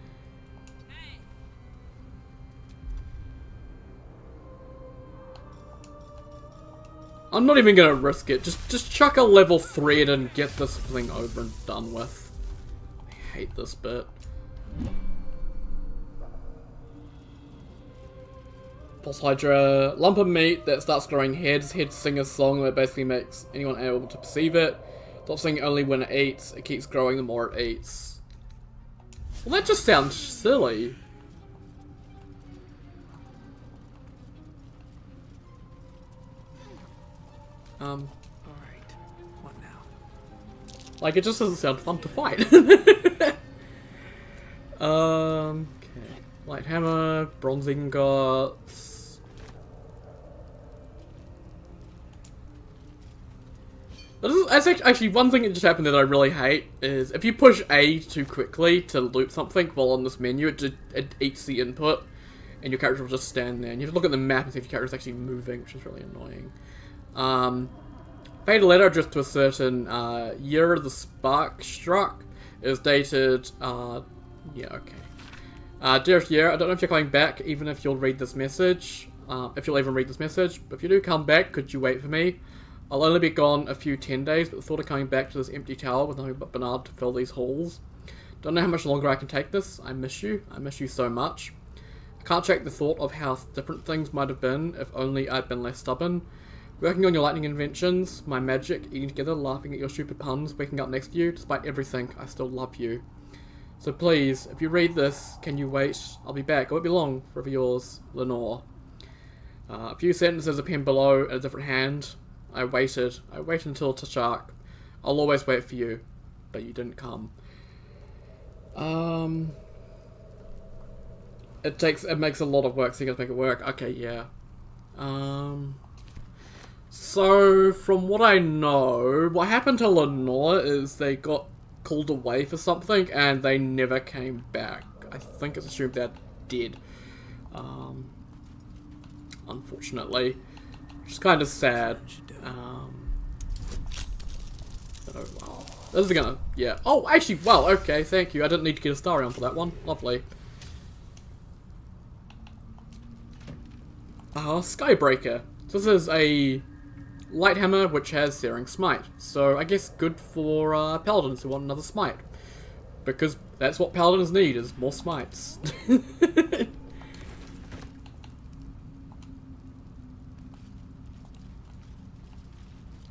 I'm not even gonna risk it. Just chuck a level 3 and get this thing over and done with. I hate this bit. Pulse Hydra, lump of meat that starts growing heads. Heads sing a song that basically makes anyone able to perceive it. Stops singing only when it eats. It keeps growing the more it eats. Well, that just sounds silly. Alright, what now? Like, it just doesn't sound fun to fight. Okay. Light hammer, bronze ingots. That's actually one thing that just happened that I really hate is if you push A too quickly to loot something while on this menu, it eats the input, and your character will just stand there. And you have to look at the map and see if your character is actually moving, which is really annoying. Fatal letter addressed to a certain year the spark struck is dated. Yeah, okay. Dearest Year, I don't know if you're coming back, even if you'll read this message. If you'll even read this message. But if you do come back, could you wait for me? I'll only be gone a few 10 days, but the thought of coming back to this empty tower with nothing but Bernard to fill these halls. Don't know how much longer I can take this. I miss you. I miss you so much. I can't shake the thought of how different things might have been if only I'd been less stubborn. Working on your lightning inventions, my magic, eating together, laughing at your stupid puns, waking up next to you, despite everything, I still love you. So please, if you read this, can you wait? I'll be back. It won't be long. Forever yours, Lenore. A few sentences appear below in a different hand. I waited until Tashak. I'll always wait for you, but you didn't come. It makes a lot of work, so you gotta make it work. Okay, yeah. So, from what I know, what happened to Lenore is they got called away for something and they never came back. I think it's assumed they're dead. Unfortunately. Which is kind of sad. But oh well. This is gonna, yeah. Oh, actually, well, okay, thank you. I didn't need to get a star on for that one. Lovely. Skybreaker. So this is a light hammer which has Searing Smite. So I guess good for paladins who want another smite. Because that's what paladins need, is more smites.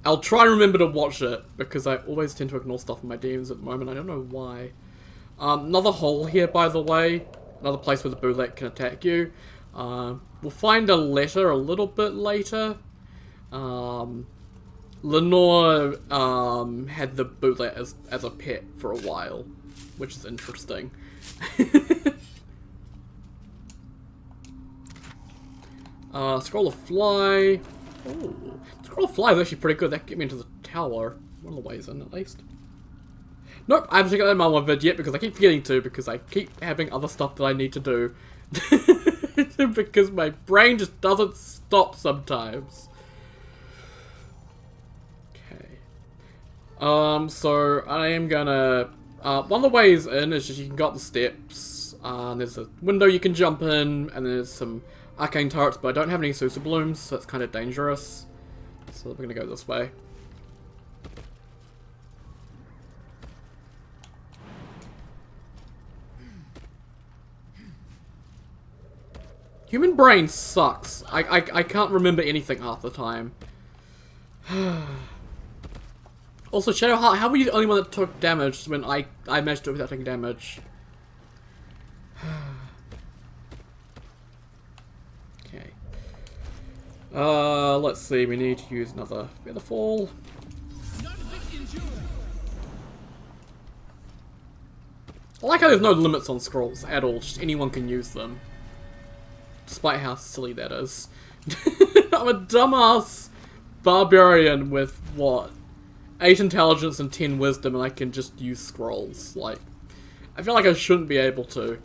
I'll try and remember to watch it, because I always tend to ignore stuff in my DMs at the moment. I don't know why. Another hole here, by the way. Another place where the bullet can attack you. We'll find a letter a little bit later. Lenore had the bootlet as a pet for a while, which is interesting. Scroll of Fly. Ooh. Scroll of Fly is actually pretty good. That can get me into the tower. One of the ways in, at least. Nope, I haven't checked out my one vid yet because I keep forgetting to, because I keep having other stuff that I need to do. Because my brain just doesn't stop sometimes. Okay. So I am gonna... one of the ways in is just you can go up the steps. There's a window you can jump in, and there's some arcane turrets, but I don't have any Sousa Blooms, so it's kind of dangerous. So we're gonna go this way. Human brain sucks. I can't remember anything half the time. Also, Shadowheart, how were you the only one that took damage when I managed to do it without taking damage? Okay. Let's see, we need to use another Featherfall. I like how there's no limits on scrolls at all, just anyone can use them. Despite how silly that is. I'm a dumbass barbarian with, what? 8 intelligence and 10 wisdom, and I can just use scrolls. Like, I feel like I shouldn't be able to.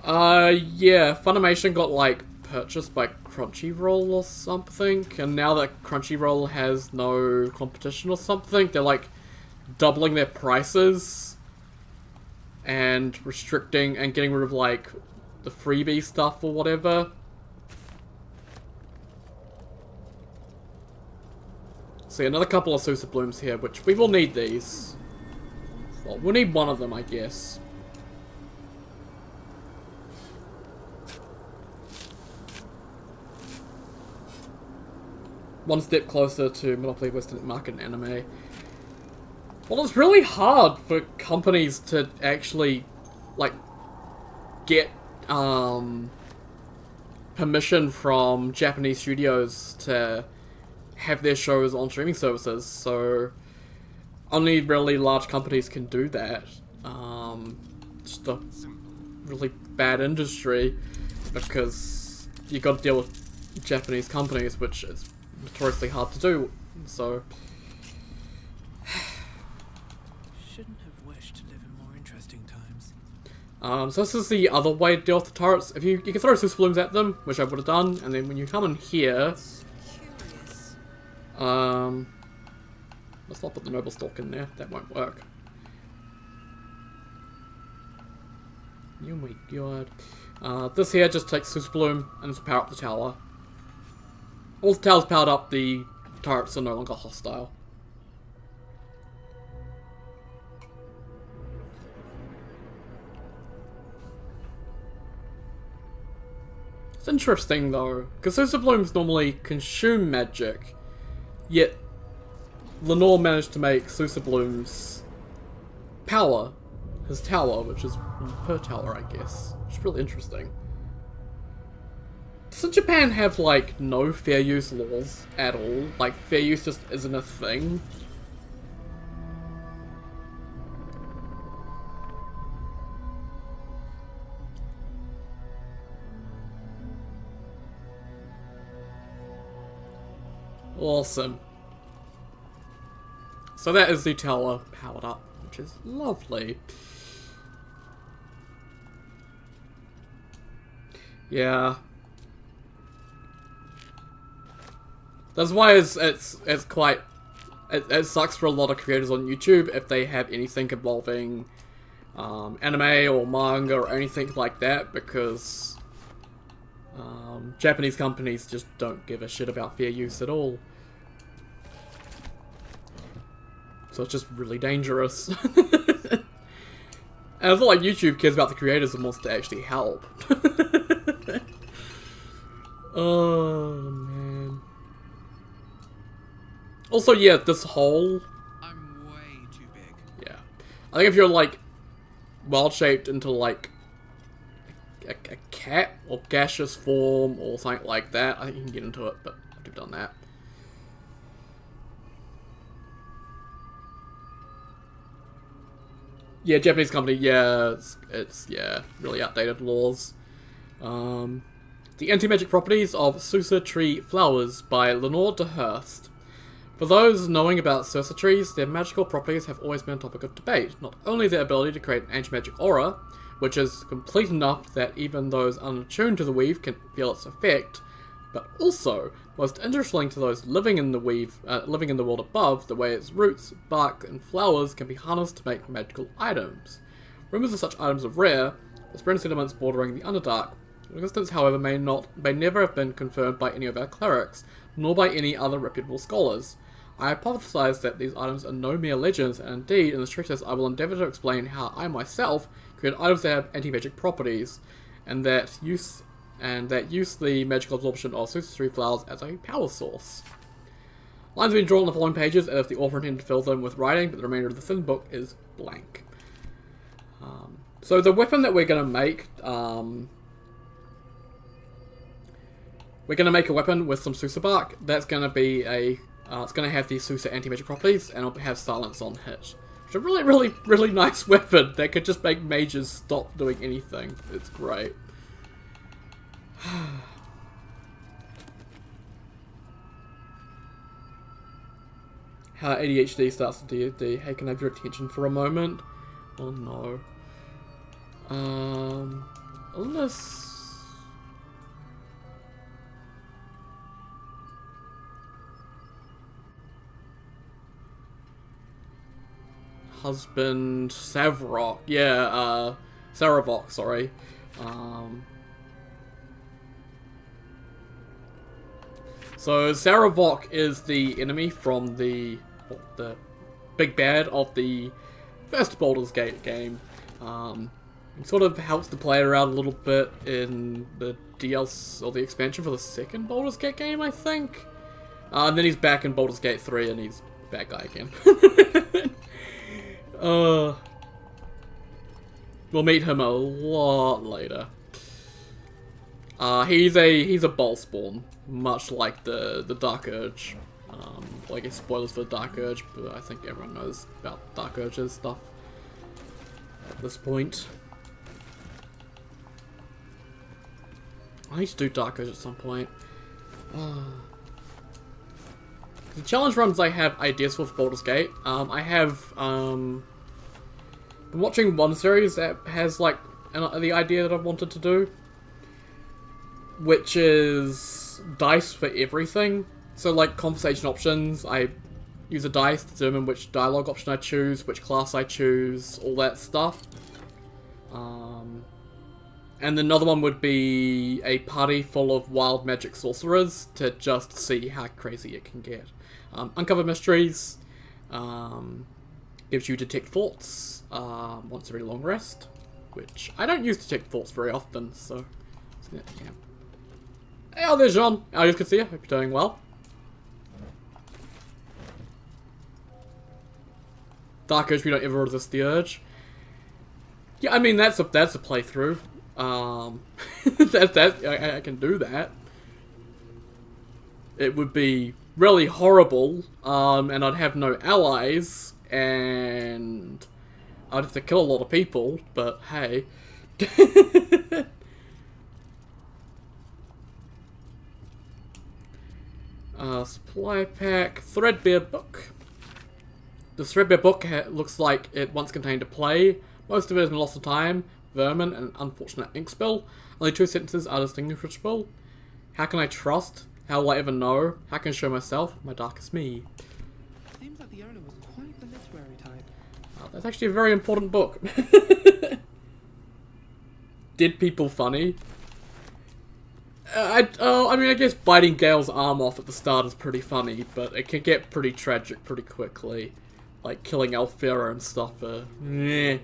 Yeah, Funimation got, like, purchased by Crunchyroll or something, and now that Crunchyroll has no competition or something, they're, like, doubling their prices and restricting and getting rid of, like, the freebie stuff or whatever. See, another couple of Sousa Blooms here, which we will need these. Well, we'll need one of them, I guess. One step closer to Monopoly Western Market and Anime. Well, it's really hard for companies to actually, like, get, permission from Japanese studios to have their shows on streaming services, so only really large companies can do that. Just a really bad industry because you got to deal with Japanese companies, which is notoriously hard to do. So Shouldn't have wished to live in more interesting times. so this is the other way to deal with the turrets. If you can throw super balloons at them, which I would have done, and then when you come in here, Curious. let's not put the noble stalk in there. That won't work. Oh my god. This here just takes super bloom and just power up the tower. Once the tower's powered up, the turrets are no longer hostile. It's interesting though, because super blooms normally consume magic, yet Lenore managed to make Susa Bloom's power his tower, which is per tower, I guess. Which is really interesting. Doesn't Japan have, like, no fair use laws at all? Like, fair use just isn't a thing? Awesome. So that is the tower powered up, which is lovely. Yeah. That's why it's quite... It sucks for a lot of creators on YouTube if they have anything involving anime or manga or anything like that, because Japanese companies just don't give a shit about fair use at all. So it's just really dangerous. And I feel like YouTube cares about the creators and wants to actually help. Oh, man. Also, yeah, this hole... I'm way too big. Yeah. I think if you're, like, wild-shaped into, like, a cat or gaseous form or something like that, I think you can get into it, but I've done that. Yeah, Japanese company, yeah, it's yeah, really outdated laws. The Anti-Magic Properties of Susa Tree Flowers by Lenore de Hurst. For those knowing about Susa trees, their magical properties have always been a topic of debate. Not only their ability to create an anti-magic aura, which is complete enough that even those unattuned to the weave can feel its effect, but also, most interesting to those living in the weave, living in the world above, the way its roots, bark, and flowers can be harnessed to make magical items. Rumors of such items are rare, with spreading settlements bordering the Underdark. Their existence, however, may never have been confirmed by any of our clerics, nor by any other reputable scholars. I hypothesize that these items are no mere legends, and indeed, in this treatise I will endeavour to explain how I myself create items that have anti-magic properties, and that use the magical absorption of Susa Tree Flowers as a power source. Lines have been drawn on the following pages, as if the author intended to fill them with writing, but the remainder of the thin book is blank. So the weapon that we're going to make, we're going to make a weapon with some Susa bark. That's going to be a, it's going to have the Susa anti-magic properties, and it'll have silence on hit. Which is a really, really, really nice weapon that could just make mages stop doing anything. It's great. How ADHD starts to D&D. Hey, can I have your attention for a moment? Oh no. Unless... Husband Savrok. Yeah, Saravok, sorry. So Saravok is the enemy from the big bad of the first Baldur's Gate game. It sort of helps the player out a little bit in the DLC or the expansion for the second Baldur's Gate game, I think. And then he's back in Baldur's Gate 3 and he's a bad guy again. We'll meet him a lot later. He's a Ballspawn, much like the Dark Urge. Well, I guess spoilers for the Dark Urge, but I think everyone knows about Dark Urge's stuff at this point. I need to do Dark Urge at some point. The challenge runs I have ideas for Baldur's Gate. I have been watching one series that has like the idea that I've wanted to do, which is dice for everything. So like conversation options, I use a dice to determine which dialogue option I choose, which class I choose, all that stuff. And another one would be a party full of wild magic sorcerers to just see how crazy it can get. Uncover mysteries, gives you detect thoughts once every long rest, which I don't use detect thoughts very often, so yeah. Hey, oh, there's Jean. I just could see you. Hope you're doing well. Dark Urge, we don't ever resist the urge. Yeah, I mean that's a playthrough. I can do that. It would be really horrible, and I'd have no allies, and I'd have to kill a lot of people. But hey. Supply pack, Threadbare book. The Threadbare book looks like it once contained a play. Most of it has been lost to time, vermin, and an unfortunate ink spill. Only 2 sentences are distinguishable. How can I trust? How will I ever know? How can I show myself? My darkest me. Seems like the owner was quite the literary type. That's actually a very important book. Did people funny? I mean, I guess biting Gale's arm off at the start is pretty funny, but it can get pretty tragic pretty quickly. Like killing Alfera and stuff. Meh.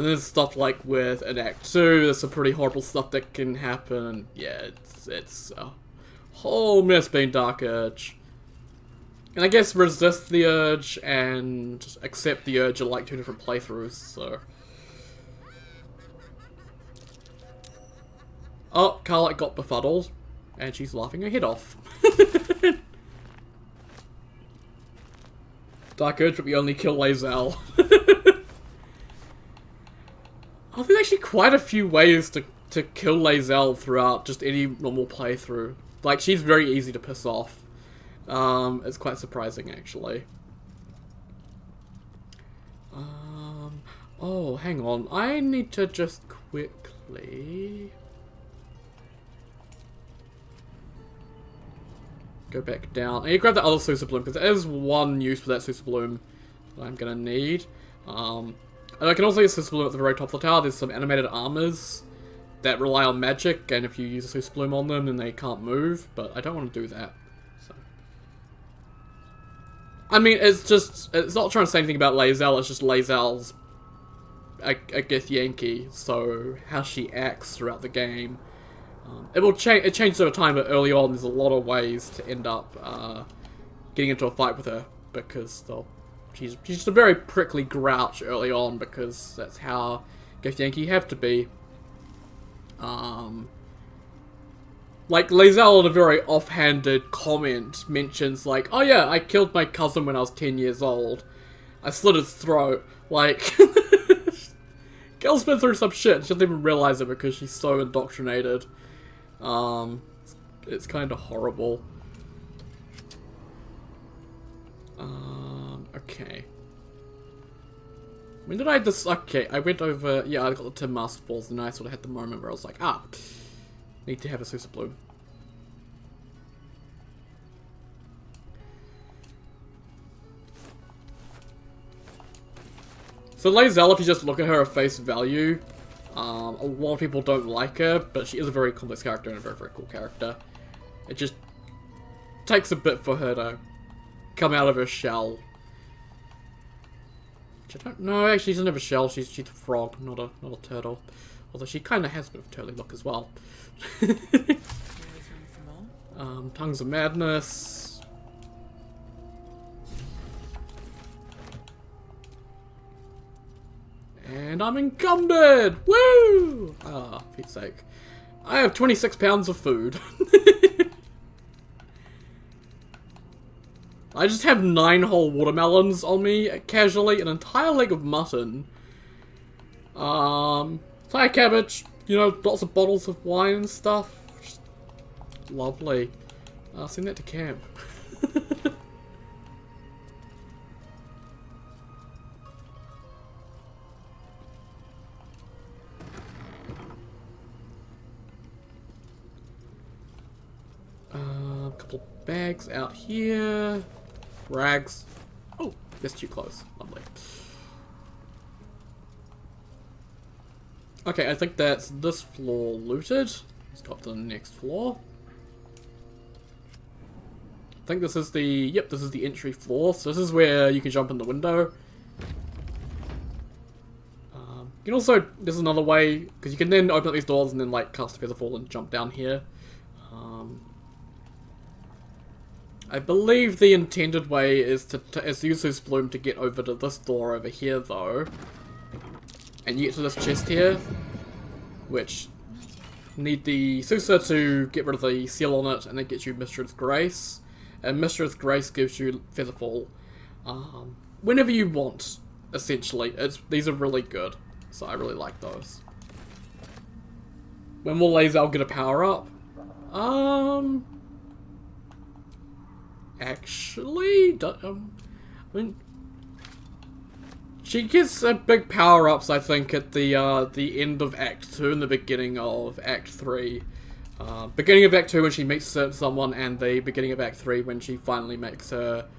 There's stuff like with an Act 2, there's some pretty horrible stuff that can happen, and yeah, it's a whole mess being Dark Urge. And I guess resist the urge and accept the urge are like 2 different playthroughs, so. Oh, Carla got befuddled, and she's laughing her head off. Dark Urge, but we only kill Lae'zel. Oh, there's actually quite a few ways to kill Lae'zel throughout just any normal playthrough. Like, she's very easy to piss off. It's quite surprising, actually. Oh, hang on. I need to just quickly go back down. I need to grab the other Sousa Bloom, because there is one use for that Sousa Bloom that I'm gonna need. And I can also use Sousa Bloom at the very top of the tower. There's some animated armors that rely on magic, and if you use a Sousa Bloom on them, then they can't move, but I don't want to do that. So. I mean, it's not trying to say anything about Lae'zel, it's just Lae'zel's a Githyanki, so how she acts throughout the game. It changes over time, but early on there's a lot of ways to end up getting into a fight with her, because she's just a very prickly grouch early on, because that's how Githyanki have to be. Like, Lae'zel in a very offhanded comment mentions, like, oh yeah, I killed my cousin when I was 10 years old. I slit his throat. Like, Gale's been through some shit. She doesn't even realize it because she's so indoctrinated. It's kind of horrible. Okay. When did I okay, I went over, yeah, I got the 10 Master Balls, and I sort of had the moment where I was like, need to have a Sousa Bloom. So Lae'zel, if you just look at her at face value, a lot of people don't like her, but she is a very complex character and a very, very cool character. It just takes a bit for her to come out of her shell. Which I don't know, actually she doesn't have a shell, she's a frog, not a turtle. Although she kind of has a bit of a turtly look as well. Tongues of Madness. And I'm encumbered! Woo! Ah, for Pete's sake. I have 26 pounds of food. I just have 9 whole watermelons on me, casually, an entire leg of mutton. Entire cabbage, you know, lots of bottles of wine and stuff. Just lovely. Send that to camp. A couple bags out here. Rags. Oh, that's too close. Lovely. Okay, I think that's this floor looted. Let's go up to the next floor. I think this is the... Yep, this is the entry floor. So this is where you can jump in the window. You can also... This is another way, because you can then open up these doors and then, like, cast a Featherfall and jump down here. I believe the intended way is to use this bloom to get over to this door over here, though. And you get to this chest here, which need the Susa to get rid of the seal on it, and it gets you Mistress Grace. And Mistress Grace gives you Featherfall whenever you want, essentially. These are really good, so I really like those. When will Lae'zel get a power-up? Actually, I mean, she gets a big power-ups, I think, at the end of Act 2 and the beginning of Act 3. Beginning of Act 2 when she meets someone, and the beginning of Act 3 when she finally makes her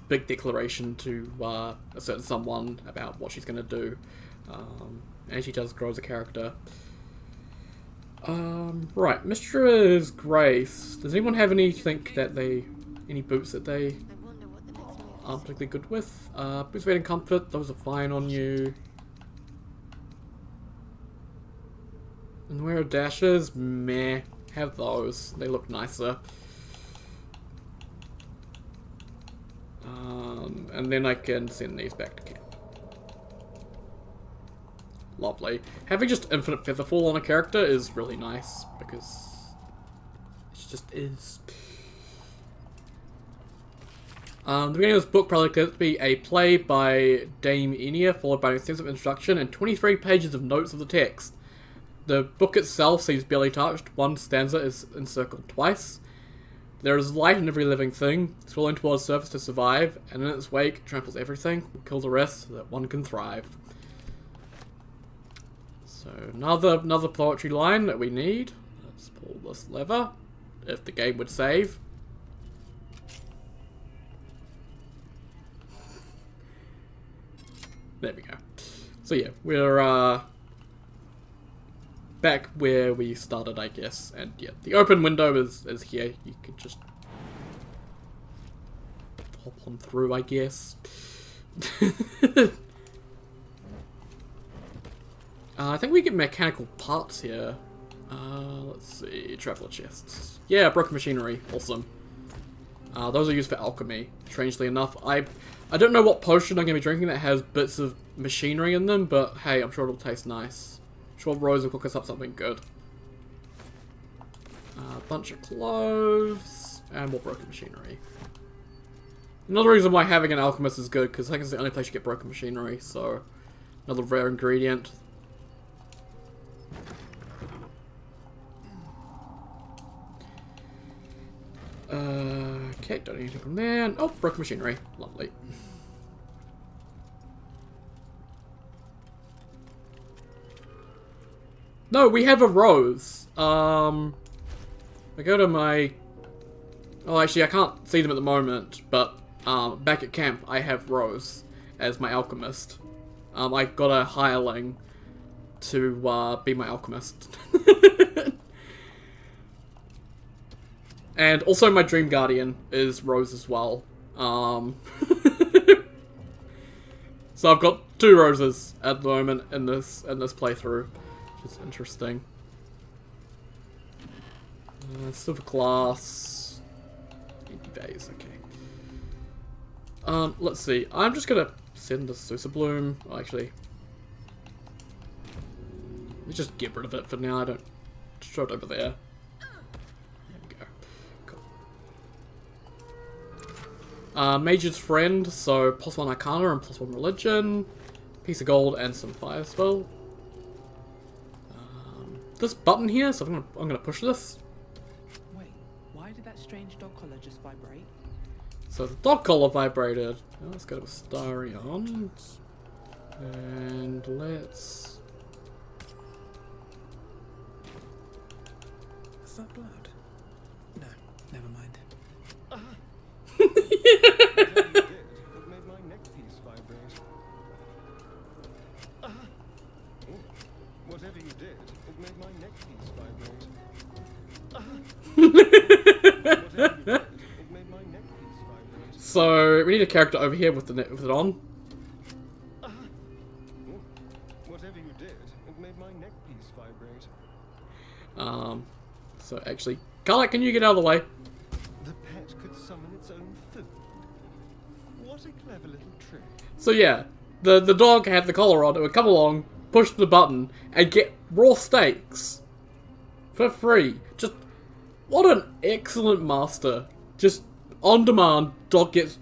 big declaration to a certain someone about what she's going to do. And she does grow as a character. Right, Mistress Grace. Does anyone have any boots that they aren't particularly good with? Boots, weight, and comfort, those are fine on you. And wear dashes, meh. Have those, they look nicer. And then I can send these back to camp. Lovely. Having just infinite Featherfall on a character is really nice, because it just is. The beginning of this book probably could be a play by Dame Enya, followed by an extensive introduction and 23 pages of notes of the text. The book itself seems barely touched. One stanza is encircled twice. There is light in every living thing, swirling towards the surface to survive, and in its wake tramples everything, will kill the rest so that one can thrive. So another poetry line that we need. Let's pull this lever, if the game would save. There we go. So yeah, we're back where we started, I guess. And yeah, the open window is here. You can just hop on through, I guess. I think we get mechanical parts here. Let's see, traveler chests. Yeah, broken machinery, awesome. Those are used for alchemy, strangely enough. I don't know what potion I'm going to be drinking that has bits of machinery in them, but hey, I'm sure it'll taste nice. I'm sure Rose will cook us up something good. A bunch of cloves, and more broken machinery. Another reason why having an alchemist is good, because I think it's the only place you get broken machinery, so another rare ingredient. Okay, don't need anything from there. Oh, broken machinery. Lovely. No, we have a rose. I go to my... Oh, actually, I can't see them at the moment, but back at camp, I have Rose as my alchemist. I got a hireling to be my alchemist. And also my Dream Guardian is Rose as well. So I've got 2 roses at the moment in this playthrough, which is interesting. Silver glass, vase, okay. Let's see. I'm just gonna send the Susa Bloom. Oh, actually, Let's just get rid of it for now. I don't show it over there. There we go. Cool. Mage's Friend, so +1 Arcana and +1 Religion. Piece of gold and some fire spell. This button here, so I'm gonna push this. Wait, why did that strange dog collar just vibrate? So the dog collar vibrated. Now let's go to Starion. And let's... Is that blood? No, never mind. It made my neck piece vibrate. Whatever you did, it made my neck piece vibrate. Whatever you did, it made my neck piece vibrate. So we need a character over here with it on. Whatever you did, it made my neck piece vibrate. So actually, Carla, can you get out of the way? The pet could summon its own food. What a clever little trick. So yeah, the dog had the collar on. It would come along, push the button, and get raw steaks for free. Just what an excellent master! Just on demand, dog gets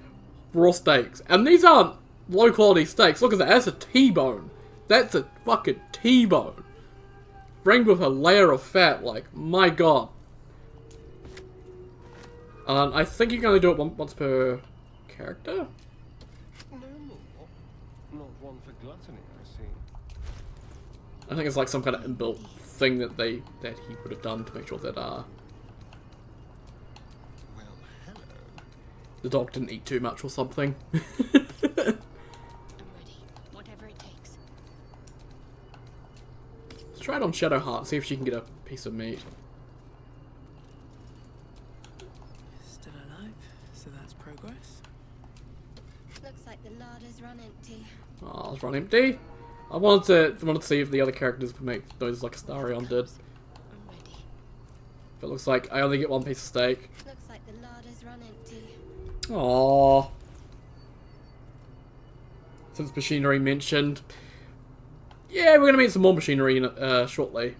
raw steaks, and these aren't low quality steaks. Look at that. That's a T-bone. That's a fucking T-bone. Ringed with a layer of fat. Like my god. I think you can only do it once per character. No more. Not one for gluttony, I see. I think it's like some kind of inbuilt thing that he would have done to make sure that Well, hello. the dog didn't eat too much or something. I'm ready. Whatever it takes. Let's try it on Shadowheart, see if she can get a piece of meat. Still alive, so that's progress. Looks like the larder's run empty. Oh, it's run empty. I wanted to see if the other characters would make those like Astarion did. I'm ready. But it looks like I only get one piece of steak. Looks like the larder's run empty. Aww. Since machinery mentioned. Yeah, we're gonna meet some more machinery shortly.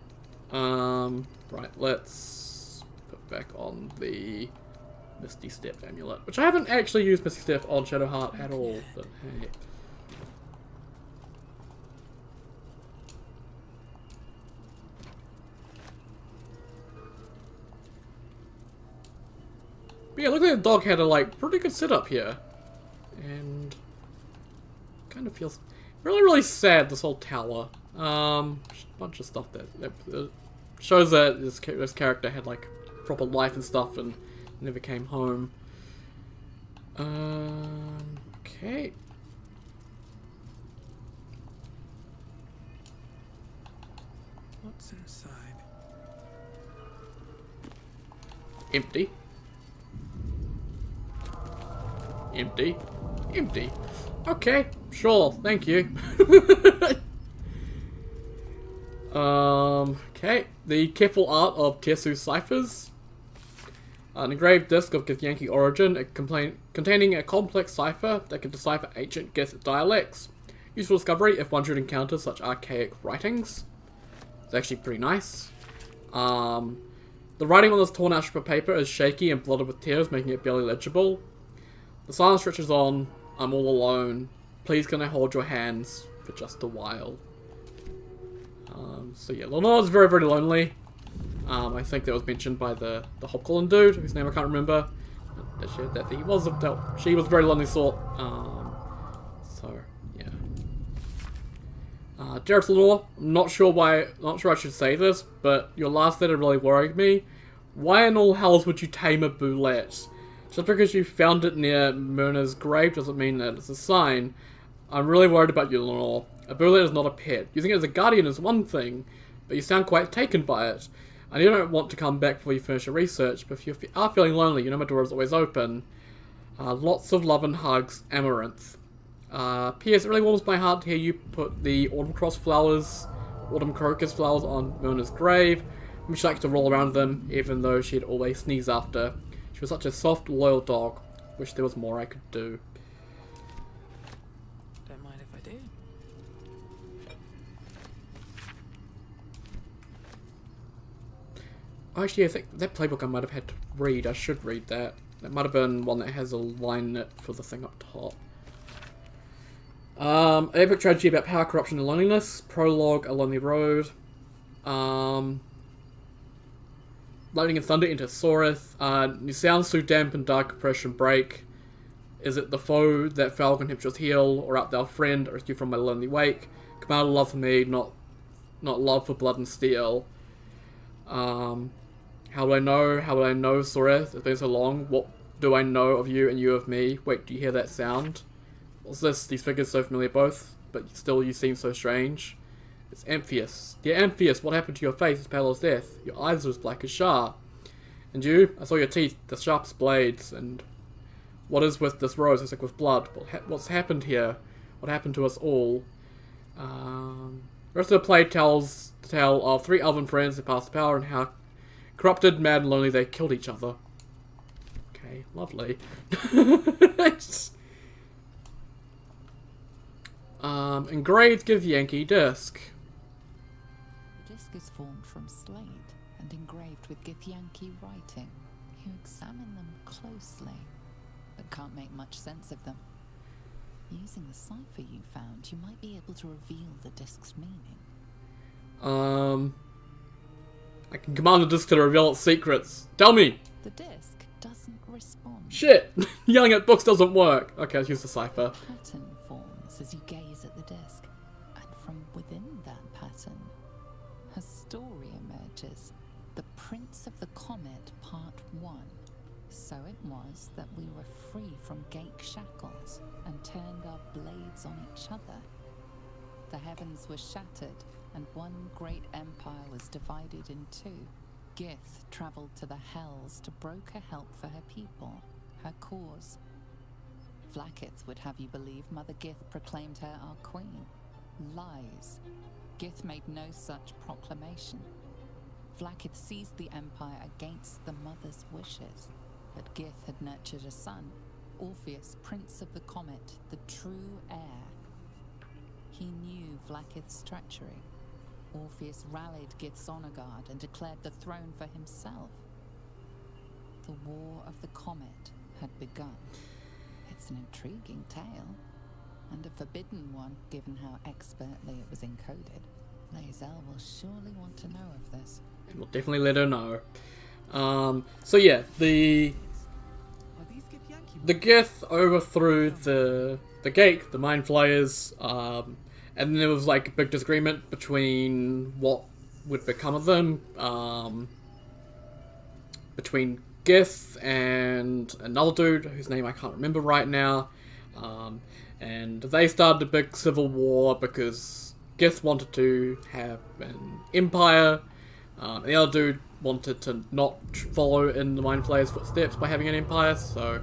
Right, let's put back on the Misty Step amulet, which I haven't actually used Misty Step on Shadowheart at all, but hey. But yeah, look like the dog had a like pretty good setup here, and kind of feels really sad. This whole tower, just a bunch of stuff that shows that this character had like proper life and stuff, and never came home. Okay. What's inside? Empty. Empty. Empty. Okay, sure, thank you. Okay, the careful art of Tesu ciphers. An engraved disc of Githyanki origin, containing a complex cipher that can decipher ancient Gith dialects. Useful discovery if one should encounter such archaic writings. It's actually pretty nice. The writing on this torn out strip of paper is shaky and blotted with tears, making it barely legible. The silence stretches on. I'm all alone. Please can I hold your hands for just a while? So yeah, Lenore's very, very lonely. I think that was mentioned by the Hobgoblin dude, whose name I can't remember. That she was a very lonely sort. So yeah. Dearest Lenore, I'm not sure I should say this, but your last letter really worried me. Why in all hells would you tame a boulette? Just because you found it near Myrna's grave doesn't mean that it's a sign. I'm really worried about you, Lenore. A boulette is not a pet. Using it as a guardian is one thing, but you sound quite taken by it. I know you don't want to come back before you finish your research, but if you are feeling lonely, you know my door is always open. Lots of love and hugs, Amaranth. P.S. It really warms my heart to hear you put the autumn crocus flowers on Myrna's grave. She liked to roll around them, even though she'd always sneeze after. She was such a soft, loyal dog. Wish there was more I could do. Don't mind if I do. Actually, I think that playbook I might have had to read. I should read that. That might have been one that has a line in it for the thing up top. Epic tragedy about power, corruption, and loneliness. Prologue, A Lonely Road. Lightning and thunder into Soreth. You sound so damp and dark, oppression break. Is it the foe that Falcon Hipshaw's heel, or art thou friend, or rescue from my lonely wake? Command love for me, not love for blood and steel. How would I know? How would I know, Soreth? It's been so long. What do I know of you and you of me? Wait, do you hear that sound? What's this? These figures so familiar both, but still you seem so strange. It's Amphius. Dear Amphius, what happened to your face as pale as death? Your eyes are as black as Shar. And you? I saw your teeth, the sharpest blades, and what is with this rose as thick with blood? What's happened here? What happened to us all? The rest of the play tells the tale of 3 elven friends who passed the power and how corrupted, mad, and lonely they killed each other. Okay, lovely. Engraved Githyanki disc. The disc is formed from slate and engraved with Githyanki writing. You examine them closely, but can't make much sense of them. Using the cipher you found, you might be able to reveal the disc's meaning. I can command the disc to reveal its secrets. Tell me! The disc doesn't respond. Shit! Yelling at books doesn't work. Okay, let's use the cipher. A pattern forms as you gaze at the disc, and from within that pattern, a story emerges. The Prince of the Comet, Part 1. So it was that we were free from Gake shackles and turned our blades on each other. The heavens were shattered, and one great empire was divided in two. Gith travelled to the Hells to broker help for her people, her cause. Vlaakith would have you believe Mother Gith proclaimed her our queen. Lies. Gith made no such proclamation. Vlaakith seized the empire against the mother's wishes, but Gith had nurtured a son, Orpheus, Prince of the Comet, the true heir. He knew Vlaakith's treachery. Orpheus rallied Gith's honor guard and declared the throne for himself. The War of the Comet had begun. It's an intriguing tale, and a forbidden one, given how expertly it was encoded. Lae'zel will surely want to know of this. We'll definitely let her know. So yeah, the Gith overthrew the Gate, the Mind Flayers, and then there was like a big disagreement between what would become of them, between Gith and another dude whose name I can't remember right now, and they started a big civil war because Gith wanted to have an empire, and the other dude wanted to not follow in the Mind Flayer's footsteps by having an empire, so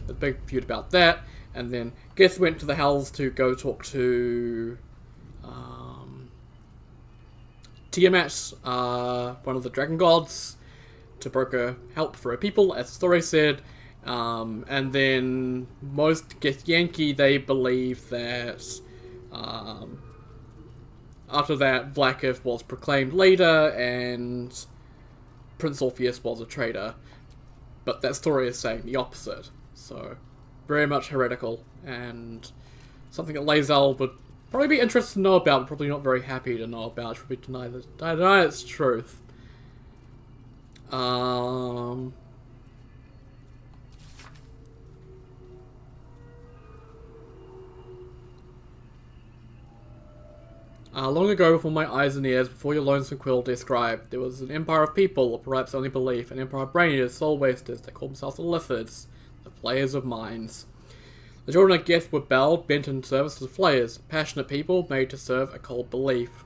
a big feud about that. And then Gith went to the Hells to go talk to Tiamat, one of the dragon gods, to broker help for her people, as the story said. And then most Githyanki, they believe that after that, Vlaakith was proclaimed leader and Prince Orpheus was a traitor. But that story is saying the opposite. So, very much heretical, and something that Lae'zel would probably be interested to know about, but probably not very happy to know about. Should probably deny its truth. Long ago, before my eyes and ears, before your lonesome quill described, there was an empire of people, or perhaps only belief, an empire of brain eaters, soul wasters, they called themselves the Lithids, the Flayers of Minds. The children of Gith were belled, bent in service as flayers, passionate people made to serve a cold belief.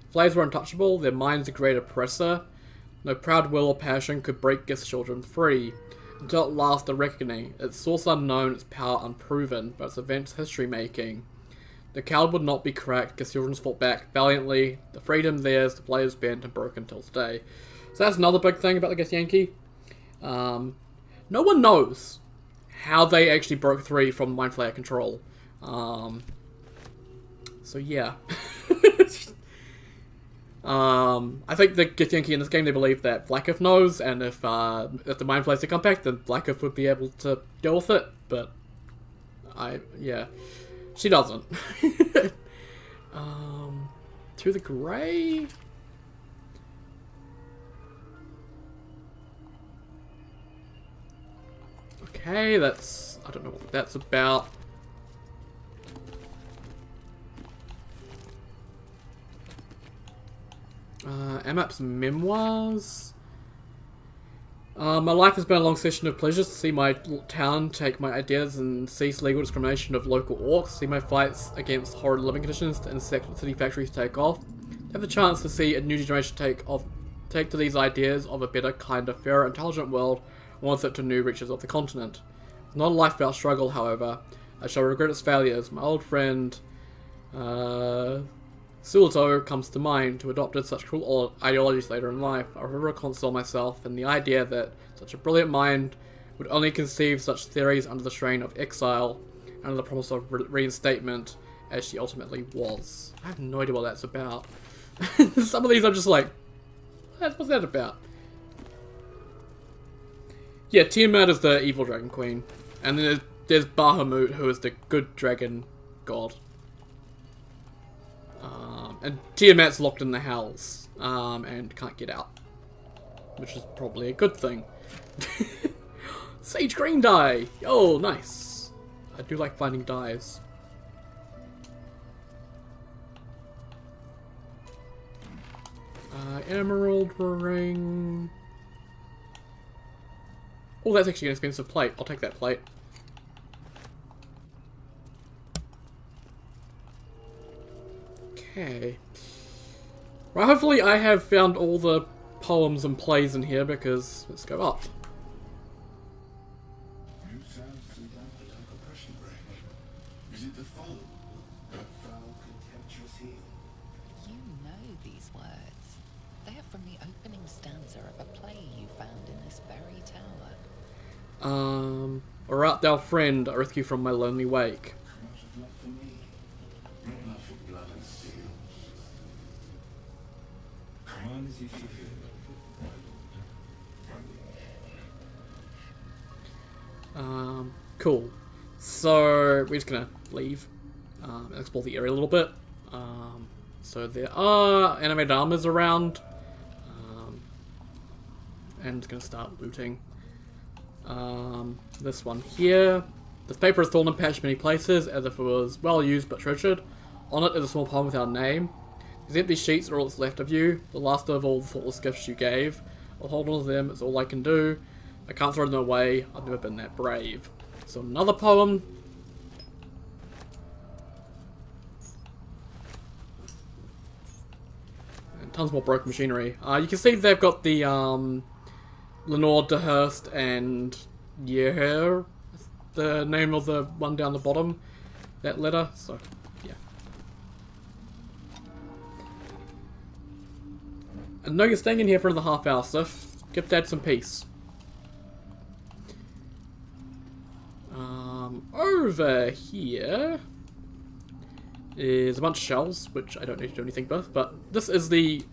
The flayers were untouchable, their minds a great oppressor. No proud will or passion could break Gith's children free. Until at last a reckoning, its source unknown, its power unproven, but its events history-making. The coward would not be cracked, Gith's children fought back valiantly, the freedom theirs, the flayers bent and broken till today. So that's another big thing about the Githyanki. No one knows how they actually broke free from Mind Flayer control. So yeah. I think the Githyanki in this game, they believe that Blackif knows, and if the Mind Flayers to come back, then Blackif would be able to deal with it, but yeah, she doesn't. To the grey? Okay, that's, I don't know what that's about. Amap's memoirs. My life has been a long session of pleasures to see my town take my ideas and cease legal discrimination of local orcs, see my fights against horrid living conditions and city factories take off, have the chance to see a new generation take to these ideas of a better, kinder, fairer, intelligent world and wants it to new reaches of the continent. It's not a life without struggle, however. I shall regret its failures. My old friend, Sulto comes to mind, who adopted such cruel ideologies later in life. I remember console myself in the idea that such a brilliant mind would only conceive such theories under the strain of exile and under the promise of reinstatement as she ultimately was. I have no idea what that's about. Some of these I'm just like, what's that about? Yeah, Tiamat is the evil dragon queen. And then there's Bahamut, who is the good dragon god. And Tiamat's locked in the hells, and can't get out. Which is probably a good thing. Sage green dye! Oh, nice. I do like finding dyes. Emerald ring. Oh, that's actually an expensive plate. I'll take that plate. Okay. Right, hopefully I have found all the poems and plays in here, because let's go up. Is it the foe? That foul, contemptuous heel? You know these words. They are from the opening stanza of a play you found in this very tower. Or art thou friend, I rescue from my lonely wake. Much of love for me. No love for blood and steel. Come on as you feel. Cool. So, we're just gonna leave and explore the area a little bit. So there are animated armors around. And just gonna start looting. This one here. This paper is torn and patched many places as if it was well used but treasured. On it is a small poem with our name. These empty sheets are all that's left of you, the last of all the thoughtless gifts you gave. I'll hold on to them, it's all I can do. I can't throw them away, I've never been that brave. So another poem. And tons more broken machinery. You can see they've got the Lenore Dehurst and Yeher, the name of the one down the bottom, that letter, so yeah. And no, you're staying in here for another half hour, Sif. Give Dad some peace. Over here is a bunch of shells, which I don't need to do anything with, but this is the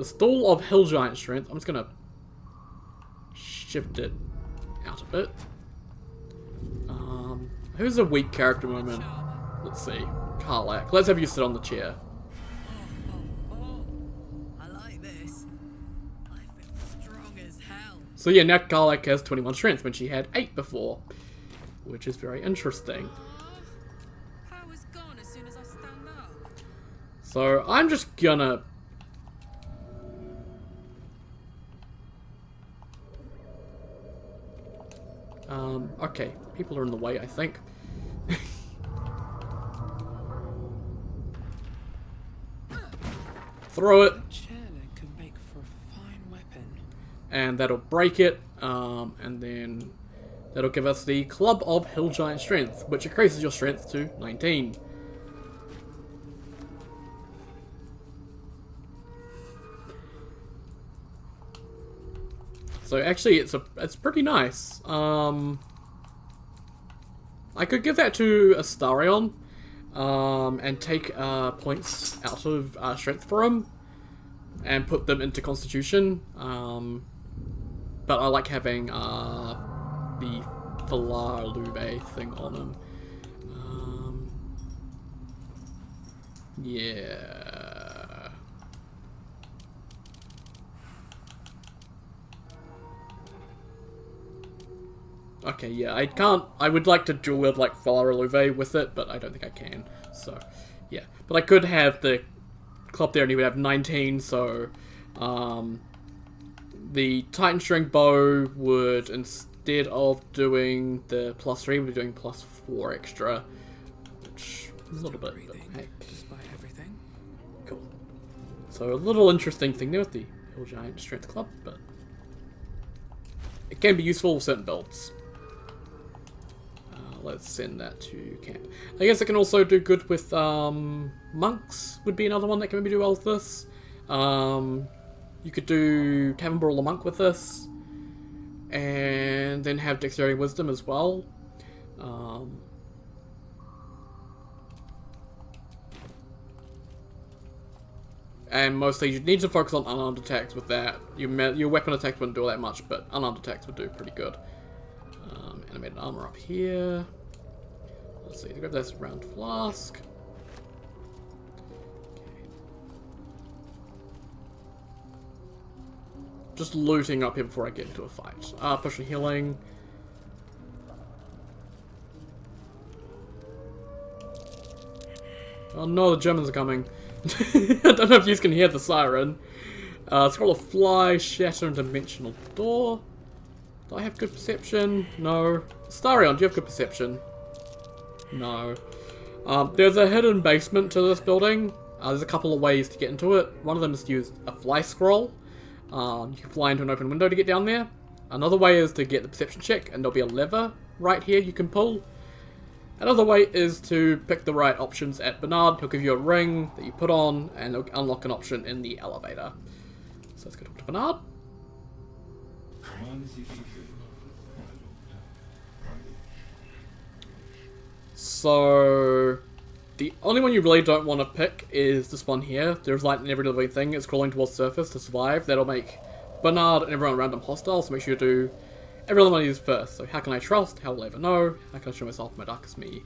Stall of Hill Giant Strength. I'm just gonna shift it out a bit. Who's a weak character moment? Let's see. Karlak. Let's have you sit on the chair. I like this. I feel strong as hell. So yeah, now Karlak has 21 strength when she had 8 before, which is very interesting. Power's gone as soon as I stand up. So I'm just gonna okay, people are in the way, I think. Throw it. A chairleg could make for a fine weapon. And that'll break it, and then that'll give us the Club of Hill Giant Strength, which increases your strength to 19. So actually, it's pretty nice. I could give that to Astarion, and take points out of strength for him and put them into Constitution. But I like having the Falaluve thing on him. Yeah. Okay, yeah, I can't. I would like to dual wield like Falaluve with it, but I don't think I can. So, yeah. But I could have the club there and he would have 19, so the Titan String Bow would, instead of doing the +3, would be doing +4 extra. Which is a little bit, but hey. Despite everything. Cool. So a little interesting thing there with the Hill Giant Strength Club, but it can be useful with certain builds. Let's send that to camp. I guess it can also do good with monks, would be another one that can maybe do well with this. You could do Tavern Brawler Monk with this, and then have Dexterity Wisdom as well. And mostly you need to focus on unarmed attacks with that. Your weapon attacks wouldn't do all that much, but unarmed attacks would do pretty good. Animated armor up here. Let's see, grab this round flask. Just looting up here before I get into a fight. Push and healing. Oh no, the Germans are coming. I don't know if you can hear the siren. Scroll of Fly, Shatter, and Dimensional Door. Do I have good perception? No. Starion, do you have good perception? No. There's a hidden basement to this building. There's a couple of ways to get into it. One of them is to use a fly scroll. You can fly into an open window to get down there. Another way is to get the perception check, and there'll be a lever right here you can pull. Another way is to pick the right options at Bernard. He'll give you a ring that you put on, and he'll unlock an option in the elevator. So let's go talk to Bernard. So, the only one you really don't want to pick is this one here. There's light in every living thing. It's crawling towards the surface to survive. That'll make Bernard and everyone around him hostile, so make sure you do every one of these first. So, how can I trust? How will I ever know? How can I show myself my darkest me?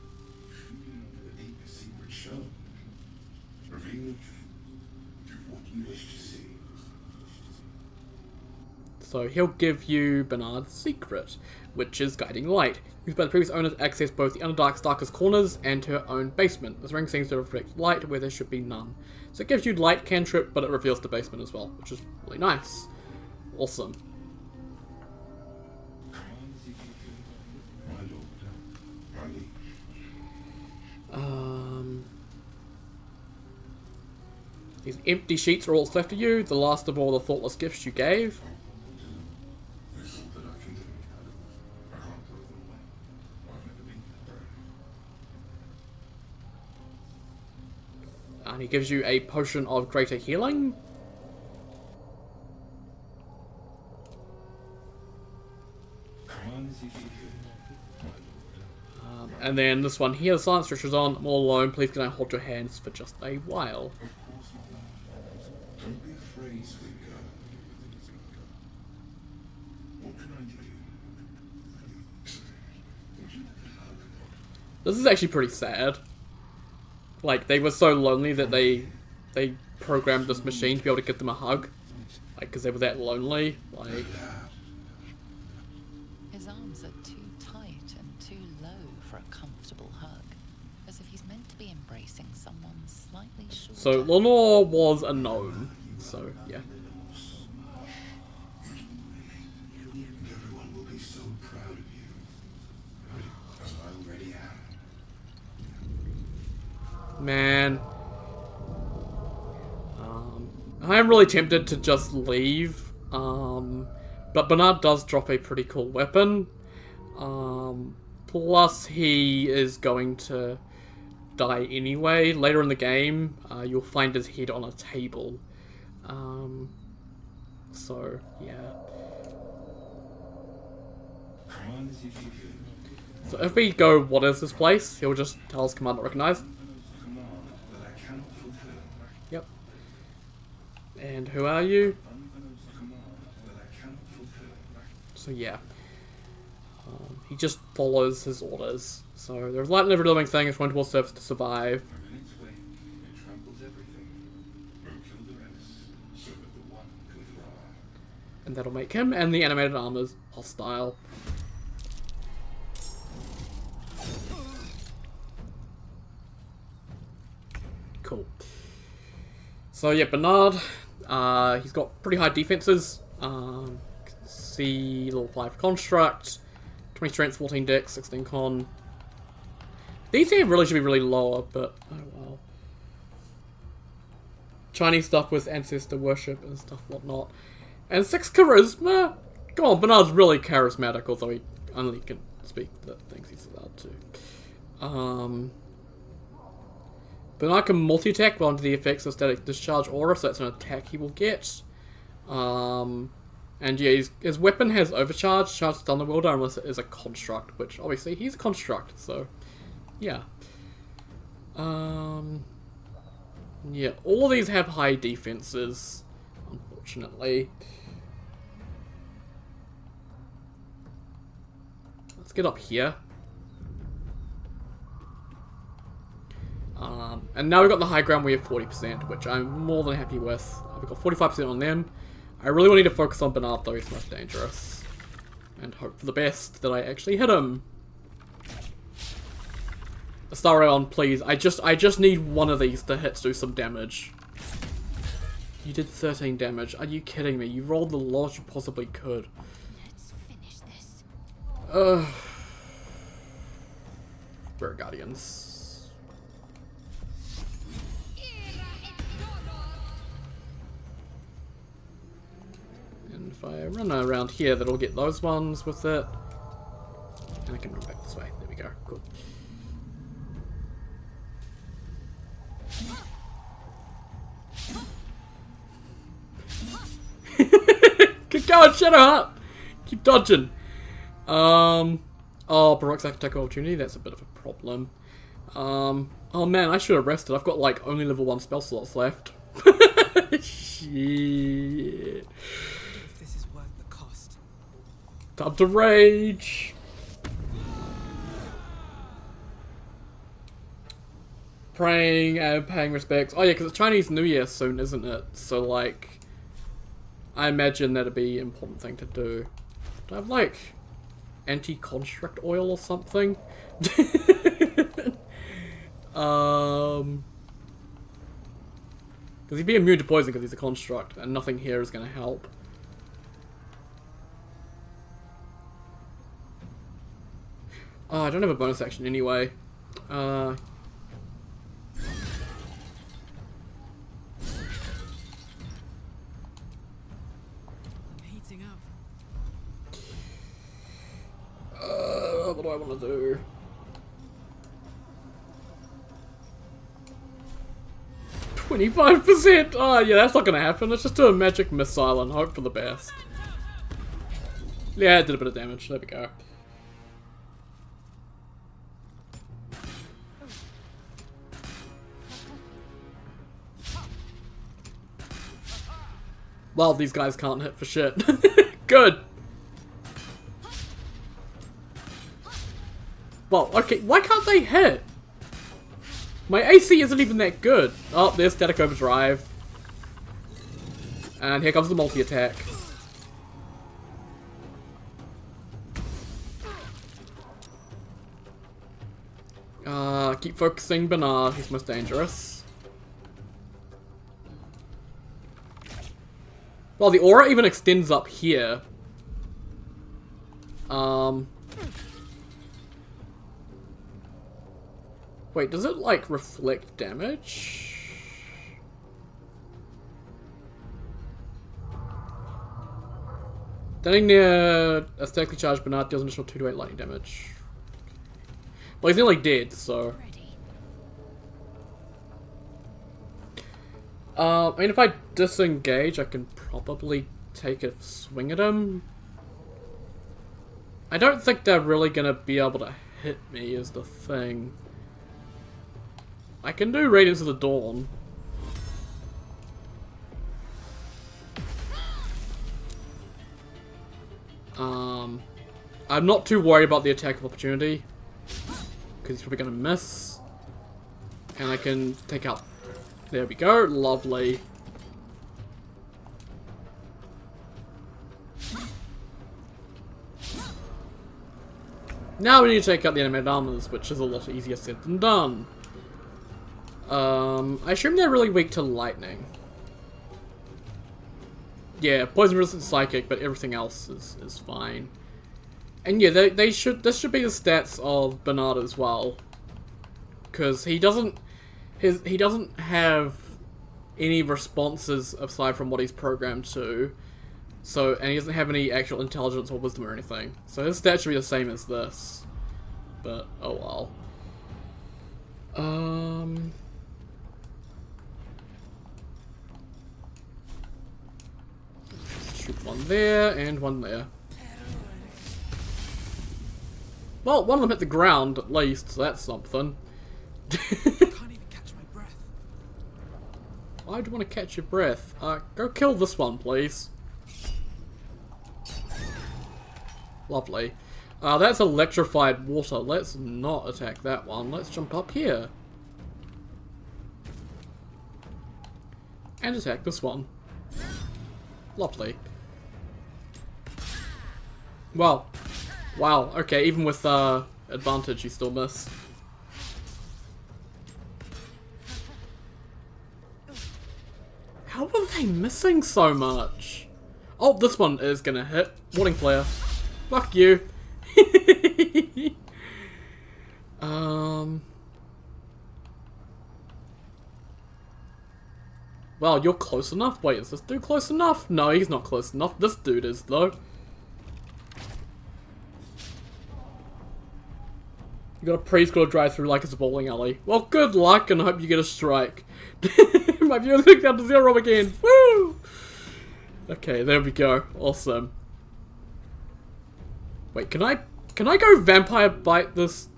So he'll give you Bernard's secret, which is Guiding Light. Used by the previous owner to access both the Underdark's darkest corners and her own basement. This ring seems to reflect light where there should be none. So it gives you light cantrip, but it reveals the basement as well, which is really nice. Awesome. These empty sheets are all that's left of you, the last of all the thoughtless gifts you gave. And he gives you a potion of greater healing. And then this one here, the silence stretches on. I'm all alone. Please can I hold your hands for just a while? Don't be afraid, sweet girl. What can I do? This is actually pretty sad. Like, they were so lonely that they programmed this machine to be able to give them a hug. Like, because they were that lonely. Like, His arms are too tight and too low for a comfortable hug, as if he's meant to be embracing someone slightly shorter. so Lenore was a gnome. So, yeah. Everyone will be so proud of you. As I already am. Man. I'm really tempted to just leave. But Bernard does drop a pretty cool weapon. Plus, he is going to die anyway. Later in the game, you'll find his head on a table. So, yeah. So if we go, what is this place? He'll just tell us command not recognized. And who are you? I'm under command that I cannot fulfill. So yeah. He just follows his orders. So there's light in every living thing, it's going towards surface to survive. I'm in its way. It tramples everything. We'll kill the rest, so that the one can thrive. And that'll make him and the animated armors hostile. Cool. So yeah, Bernard, he's got pretty high defenses. See level 5 construct, 20 strength, 14 dex, 16 con. These here really should be really lower, but oh well. Chinese stuff with ancestor worship and stuff whatnot. And 6 charisma. Go on, Bernard's really charismatic, although he only can speak the things he's allowed to. Bernard can multi-attack while under the effects of static discharge aura, so that's an attack he will get. And yeah, his weapon has overcharge, charge stun the wielder unless it is a construct, which obviously he's a construct, so yeah. Yeah, all of these have high defenses, unfortunately. Let's get up here. And now we've got the high ground, we have 40%, which I'm more than happy with. We've got 45% on them. I really want to need to focus on Bernard though, he's most dangerous. And hope for the best that I actually hit him. A star ray on, please. I just need one of these to hit to do some damage. You did 13 damage. Are you kidding me? You rolled the lowest you possibly could. Let's finish this. Spirit Guardians. And if I run around here, that'll get those ones with it. And I can run back this way. There we go. Cool. Keep going, shut up! Keep dodging. Oh, Baroque's attack opportunity, that's a bit of a problem. Oh man, I should have rested. I've got like only level 1 spell slots left. Shit. If this is worth the cost. Time to rage. Praying and paying respects. Oh yeah, because it's Chinese New Year soon, isn't it? So like, I imagine that'd be an important thing to do. Do I have like anti-construct oil or something? Because he'd be immune to poison because he's a construct, and nothing here is going to help. Oh, I don't have a bonus action anyway. Heating up. What do I want to do? $25%! Oh yeah, that's not gonna happen. Let's just do a magic missile and hope for the best. Yeah, it did a bit of damage. There we go. Well, these guys can't hit for shit. Good! Well, okay, why can't they hit? My AC isn't even that good. Oh, there's Static Overdrive. And here comes the multi-attack. Keep focusing Bernard, he's most dangerous. Well, the aura even extends up here. Wait, does it, like, reflect damage? Standing near a statically charged Bernard deals an additional 2 to 8 lightning damage. Well, he's nearly dead, so... I mean, if I disengage, I can probably take a swing at him. I don't think they're really gonna be able to hit me, is the thing. I can do Radiance of the Dawn. I'm not too worried about the attack of opportunity, because he's probably going to miss. And I can take out... There we go, lovely. Now we need to take out the animated armors, which is a lot easier said than done. I assume they're really weak to lightning. Yeah, poison resistant psychic, but everything else is fine. And yeah, this should be the stats of Bernard as well, because he doesn't have any responses aside from what he's programmed to. So, and he doesn't have any actual intelligence or wisdom or anything. So his stats should be the same as this. But oh well. Shoot one there and one there. Well, one of them hit the ground at least, so that's something. Can't even catch my breath. Why do you want to catch your breath? Go kill this one, please. Lovely. That's electrified water. Let's not attack that one. Let's jump up here. And attack this one. Lovely. Well. Wow, okay, even with advantage you still miss. How are they missing so much? Oh, this one is gonna hit. Warning flare. Fuck you. Well, you're close enough. Wait, is this dude close enough? No, he's not close enough. This dude is, though. You got a priest got to drive through like it's a bowling alley. Well, good luck, and I hope you get a strike. My viewers going down to 0 again. Woo! Okay, there we go. Awesome. Wait, can I go vampire bite this?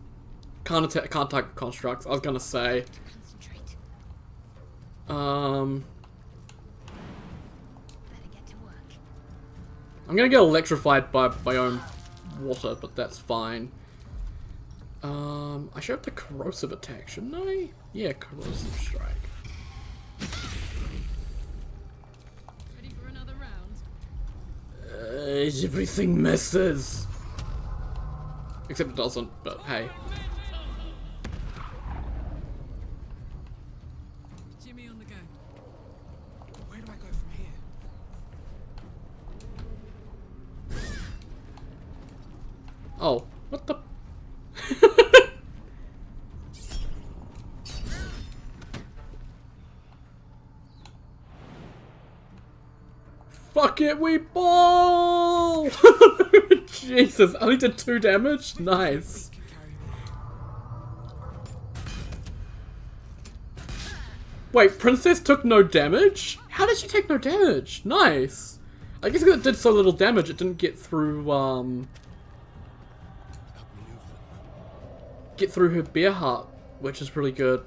Can't attack constructs. I was gonna say. Concentrate. I'm Better get to work. gonna get electrified by my own water, but that's fine. I should have the corrosive attack, shouldn't I? Yeah, corrosive strike. Ready for another round? Everything misses. Except it doesn't, but hey. Jimmy on the go. Where do I go from here? Oh, what the? Fuck it, we ball! Jesus, I only did 2 damage? Nice. Can carry me. Wait, Princess took no damage? How did she take no damage? Nice. I guess because it did so little damage, it didn't get through, her bear heart, which is really good.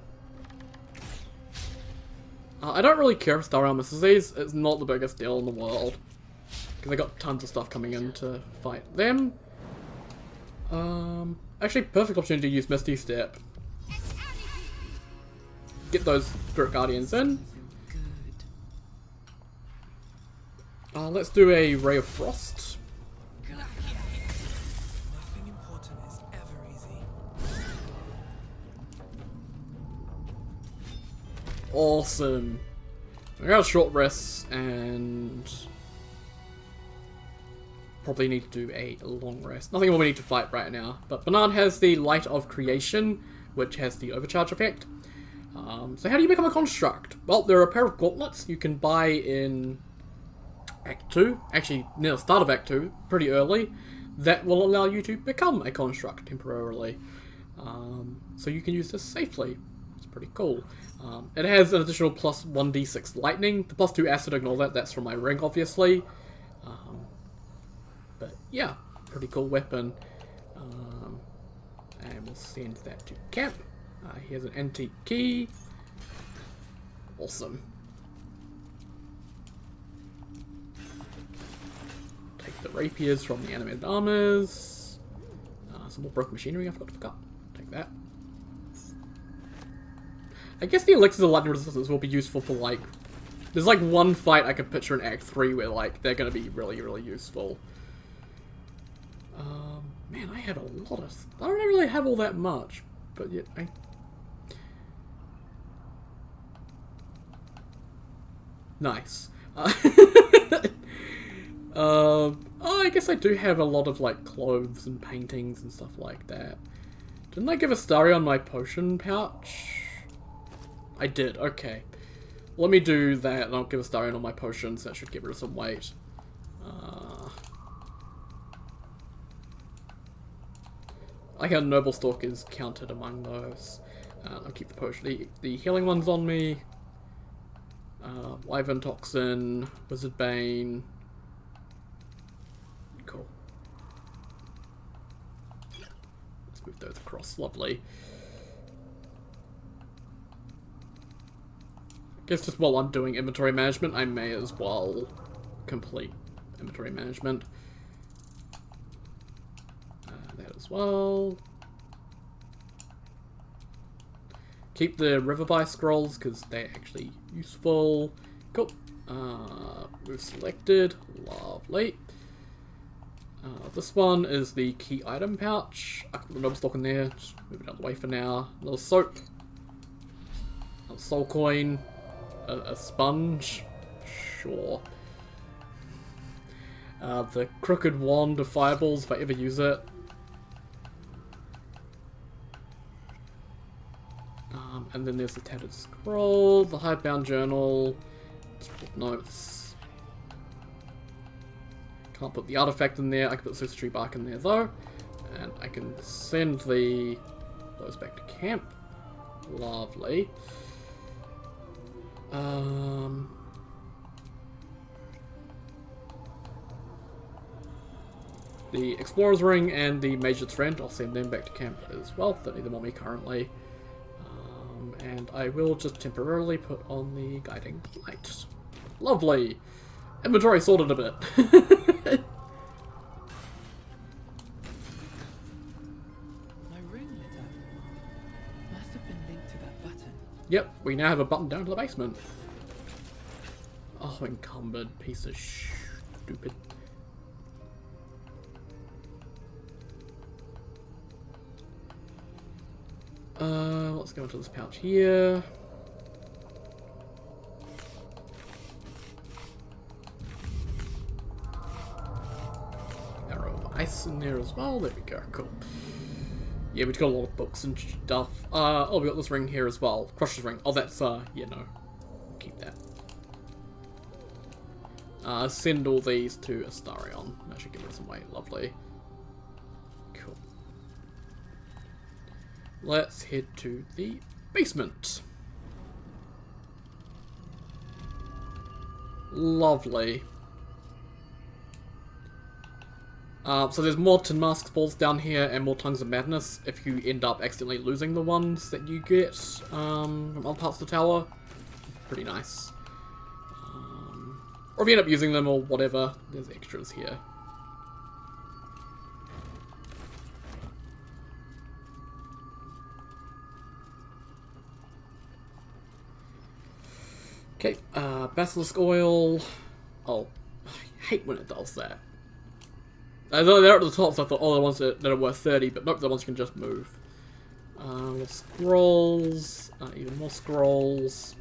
I don't really care if Star Realm misses these. It's not the biggest deal in the world. Because I got tons of stuff coming in to fight them. Actually, perfect opportunity to use Misty Step. Get those Spirit Guardians in. Let's do a Ray of Frost. Nothing important is ever easy. Awesome. I got a short rest and probably need to do a long rest. Nothing more we need to fight right now. But Bernard has the Light of Creation, which has the overcharge effect. So how do you become a construct? Well, there are a pair of gauntlets you can buy in Act 2, actually near the start of Act 2, pretty early, that will allow you to become a construct temporarily. So you can use this safely. It's pretty cool. It has an additional plus 1d6 lightning. The plus 2 acid, ignore that, that's from my ring obviously. But yeah, pretty cool weapon. And we'll send that to camp. Here's an antique key. Awesome. Take the rapiers from the animated armors. Some more broken machinery I forgot to pick up. Take that. I guess the elixirs of lightning resistance will be useful for, like... There's, like, one fight I could picture in Act 3 where, like, they're gonna be really, really useful. Man, I had a lot of... I don't really have all that much, but yet I... Nice. Oh, I guess I do have a lot of, like, clothes and paintings and stuff like that. Didn't I give a starry on my potion pouch? I did, okay. Let me do that, and I'll give a starry on my potions. That should get rid of some weight. I got Noble Stalk is counted among those. I'll keep the potion, the healing ones on me. Wyvern Toxin, Wizard Bane. Cool. Let's move those across. Lovely. I guess just while I'm doing inventory management, I may as well complete inventory management. That as well. Keep the Riverby scrolls because they're actually useful. Cool. We've selected. Lovely. This one is the key item pouch. I can put the Noble Stock in there. Just move it out of the way for now. Another soap. Another soul coin. A sponge. Sure. The crooked wand of fireballs if I ever use it. And then there's the tattered scroll, the hidebound journal, notes. Can't put the artifact in there. I can put the Sister Tree bark in there though, and I can send those back to camp. Lovely. The Explorer's Ring and the Major's Friend, I'll send them back to camp as well. Don't need them on me currently. And I will just temporarily put on the Guiding Light. Lovely! Inventory sorted a bit. My room lit up. Must have been linked to that button. Yep, we now have a button down to the basement. Oh, encumbered piece of stupid. Let's go into this pouch here. Arrow of ice in there as well. There we go. Cool. Yeah, we've got a lot of books and stuff. Oh, we got this ring here as well. Crusher's ring. Oh, that's, yeah, no. Keep that. Send all these to Astarion. That should give us some weight. Lovely. Cool. Let's head to the basement. Lovely. So there's more Tin Mask balls down here and more Tongues of Madness if you end up accidentally losing the ones that you get from other parts of the tower. Pretty nice. Or if you end up using them or whatever, there's extras here. Okay, Basilisk Oil. Oh, I hate when it does that. I know they're at the top, so I thought, oh, the ones that are worth 30, but nope, the ones you can just move. More scrolls, even more scrolls.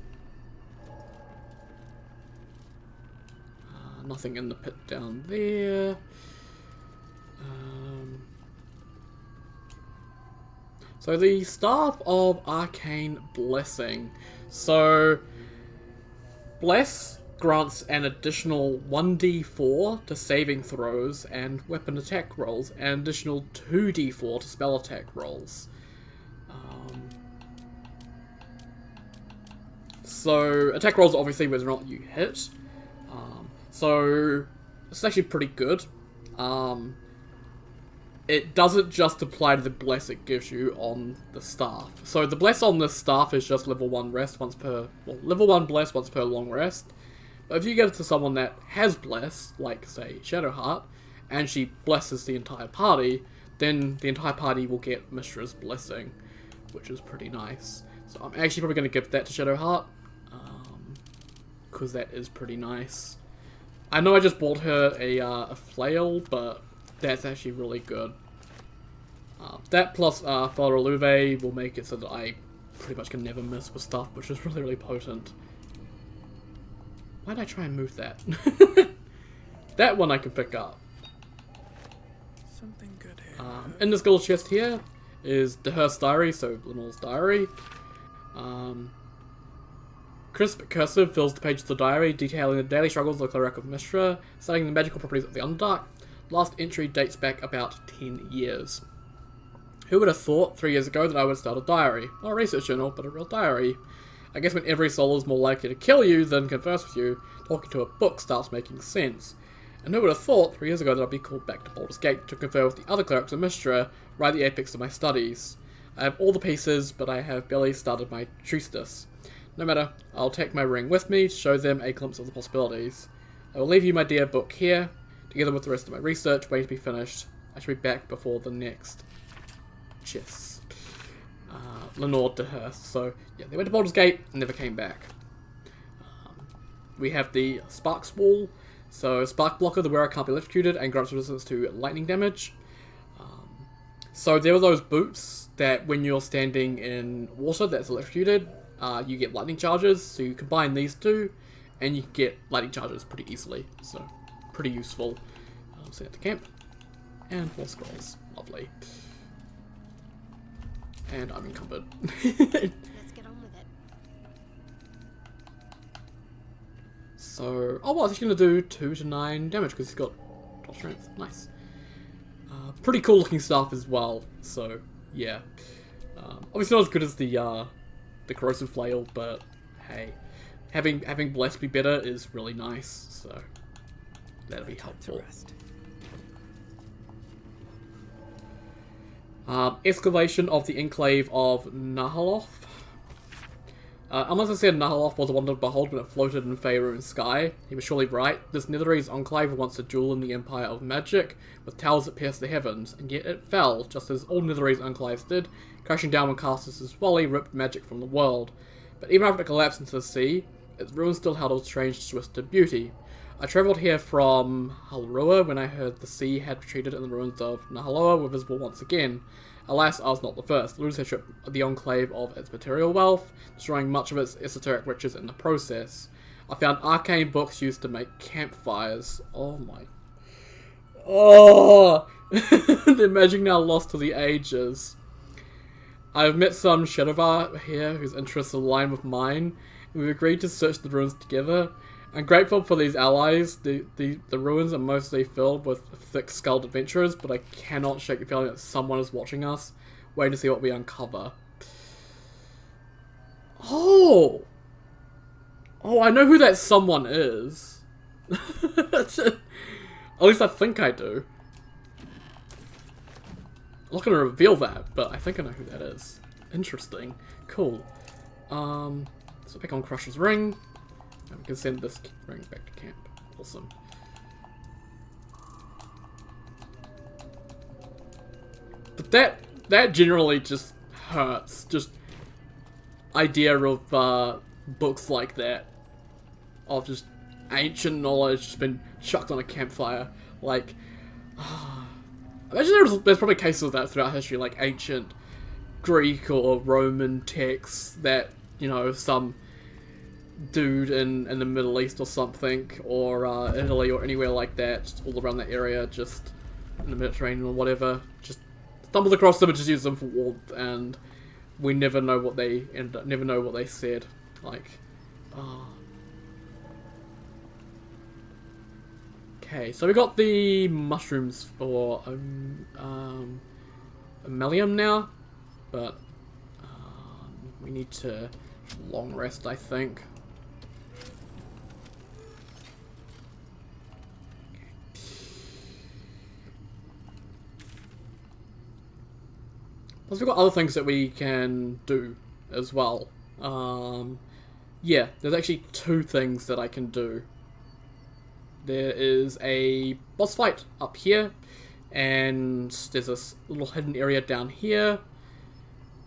Nothing in the pit down there. So the Staff of Arcane Blessing. So Bless grants an additional 1d4 to saving throws and weapon attack rolls, and additional 2d4 to spell attack rolls. So attack rolls are obviously whether or not you hit. So it's actually pretty good. It doesn't just apply to the bless it gives you on the staff. So the bless on the staff is just level 1 rest once per... Well, level 1 bless once per long rest. But if you give it to someone that has bless, like, say, Shadowheart, and she blesses the entire party, then the entire party will get Mistra's blessing, which is pretty nice. So I'm actually probably going to give that to Shadowheart, because that is pretty nice. I know I just bought her a flail, but that's actually really good. That plus Father Luve will make it so that I pretty much can never miss with stuff, which is really, really potent. Why did I try and move that? That one I can pick up. Something good here. In this gold chest here is Dehurst's diary, so Lenore's diary. Crisp cursive fills the pages of the diary, detailing the daily struggles of the cleric of Mystra, studying the magical properties of the Underdark. Last entry dates back about 10 years. Who would have thought 3 years ago that I would start a diary? Not a research journal, but a real diary. I guess when every soul is more likely to kill you than converse with you, talking to a book starts making sense. And who would have thought 3 years ago that I'd be called back to Baldur's Gate to confer with the other clerics of Mystra, right at the apex of my studies. I have all the pieces, but I have barely started my truce. No matter, I'll take my ring with me to show them a glimpse of the possibilities. I will leave you my dear book here, together with the rest of my research waiting to be finished. I shall be back before the next chess. Lenore Dehurst. So, yeah, they went to Baldur's Gate and never came back. We have the Sparks Wall. So, Spark Blocker, the wearer can't be electrocuted and grants resistance to lightning damage. So, there were those boots that when you're standing in water that's electrocuted, you get lightning charges. So, you combine these two and you can get lightning charges pretty easily. So, pretty useful. Send it to camp. And more scrolls. Lovely. And I'm encumbered. Let's get on with it. So, oh well, he's going to do 2 to 9 damage because he's got 12 strength. Nice. Pretty cool looking stuff as well. So, yeah. Obviously not as good as the corrosive flail, but hey, having blessed be better is really nice. So that'll be helpful. Excavation of the enclave of Nahaloth. Unless I said Nahaloth was a wonder to behold when it floated in Faerun's sky, he was surely right. This Netherese enclave was once a jewel in the empire of magic, with towers that pierced the heavens, and yet it fell, just as all Netherese enclaves did, crashing down when Castus's folly ripped magic from the world. But even after it collapsed into the sea, its ruins still held a strange twisted beauty. I travelled here from Halrua when I heard the sea had retreated and the ruins of Nahaloa were visible once again. Alas, I was not the first. The ruins had stripped the enclave of its material wealth, destroying much of its esoteric riches in the process. I found arcane books used to make campfires. Oh my... Oh! The magic now lost to the ages. I have met some Shadowvar here whose interests align with mine, and we've agreed to search the ruins together. I'm grateful for these allies. The ruins are mostly filled with thick-skulled adventurers, but I cannot shake the feeling that someone is watching us, waiting to see what we uncover. Oh! Oh, I know who that someone is. At least I think I do. I'm not going to reveal that, but I think I know who that is. Interesting. Cool. So pick on Crusher's Ring. And we can send this ring back to camp. Awesome. But that generally just hurts. Just idea of books like that. Of just ancient knowledge just been chucked on a campfire. Like, imagine there's probably cases of that throughout history, like ancient Greek or Roman texts that, you know, some dude in the Middle East or something, or Italy or anywhere like that, just all around that area, just in the Mediterranean or whatever, just stumbled across them and just used them for warmth, and we never know what they never know what they said. Like, okay, so we got the mushrooms for Ammelium now, but we need to long rest, I think. Plus we've got other things that we can do as well. Yeah, there's actually 2 things that I can do. there is a boss fight up here, and there's this little hidden area down here.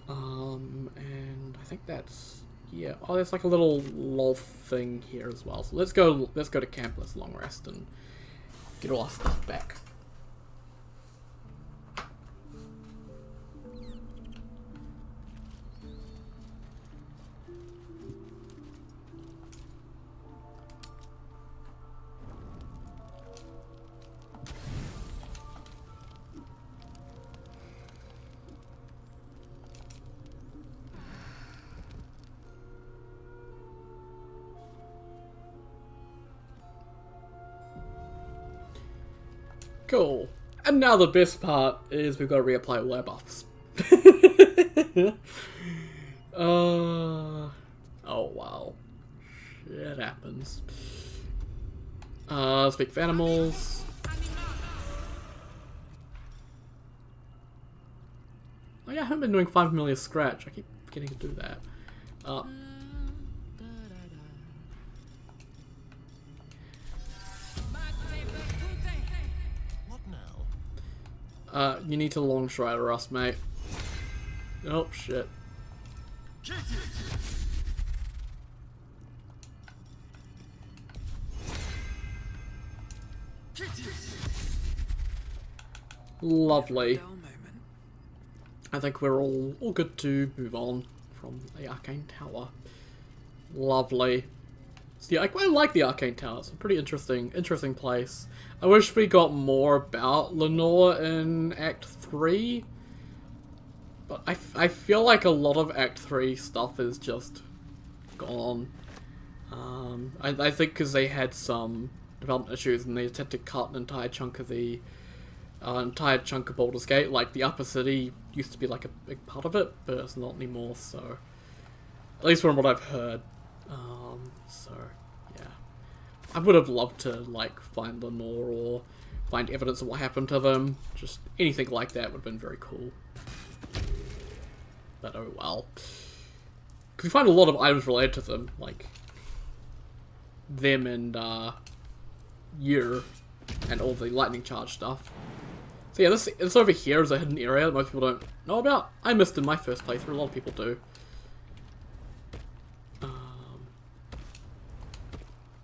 And I think that's, yeah. Oh, there's like a little lol thing here as well. So let's go to camp. Let's long rest and get all our stuff back. Cool. And now the best part is we've got to reapply all our buffs. Oh wow. Shit happens. Speak for animals. Oh yeah, I haven't been doing 5 million scratch. I keep forgetting to do that. You need to long strider us, mate. Oh, shit. Lovely. I think we're all good to move on from the Arcane Tower. Lovely. So yeah, I quite like the Arcane Tower. It's a pretty interesting place. I wish we got more about Lenore in Act 3. But I feel like a lot of Act 3 stuff is just gone. I think because they had some development issues and they had to cut an entire chunk of the Baldur's Gate. Like, the Upper City used to be like a big part of it, but it's not anymore, so... At least from what I've heard. So, yeah. I would have loved to, like, find Lenore or find evidence of what happened to them. Just anything like that would have been very cool. But oh well. Because we find a lot of items related to them, like them and Year and all the lightning charge stuff. So yeah, this over here is a hidden area that most people don't know about. I missed in my first playthrough, a lot of people do.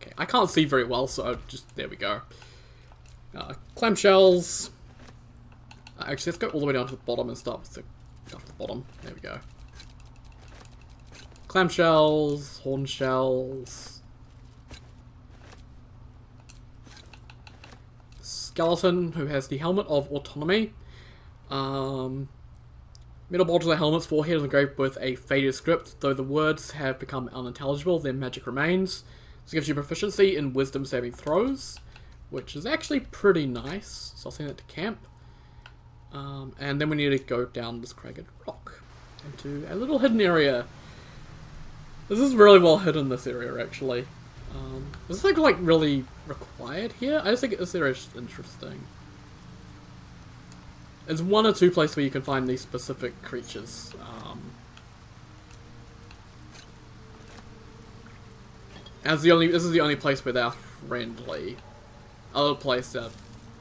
Okay, I can't see very well, so just, there we go. Clamshells. Actually, let's go all the way down to the bottom and start with the stuff at the bottom. There we go. Clamshells, horn shells. Skeleton, who has the Helmet of Autonomy. Metal bolts of the helmet's forehead is engraved with a faded script. Though the words have become unintelligible, their magic remains. This gives you proficiency in wisdom saving throws, which is actually pretty nice. So I'll send it to camp. And then we need to go down this cragged rock into a little hidden area. This is really well hidden, this area, actually. Is this like really required here? I just think this area is interesting. There's one or two places where you can find these specific creatures. And this is the only place where they're friendly. Other places they're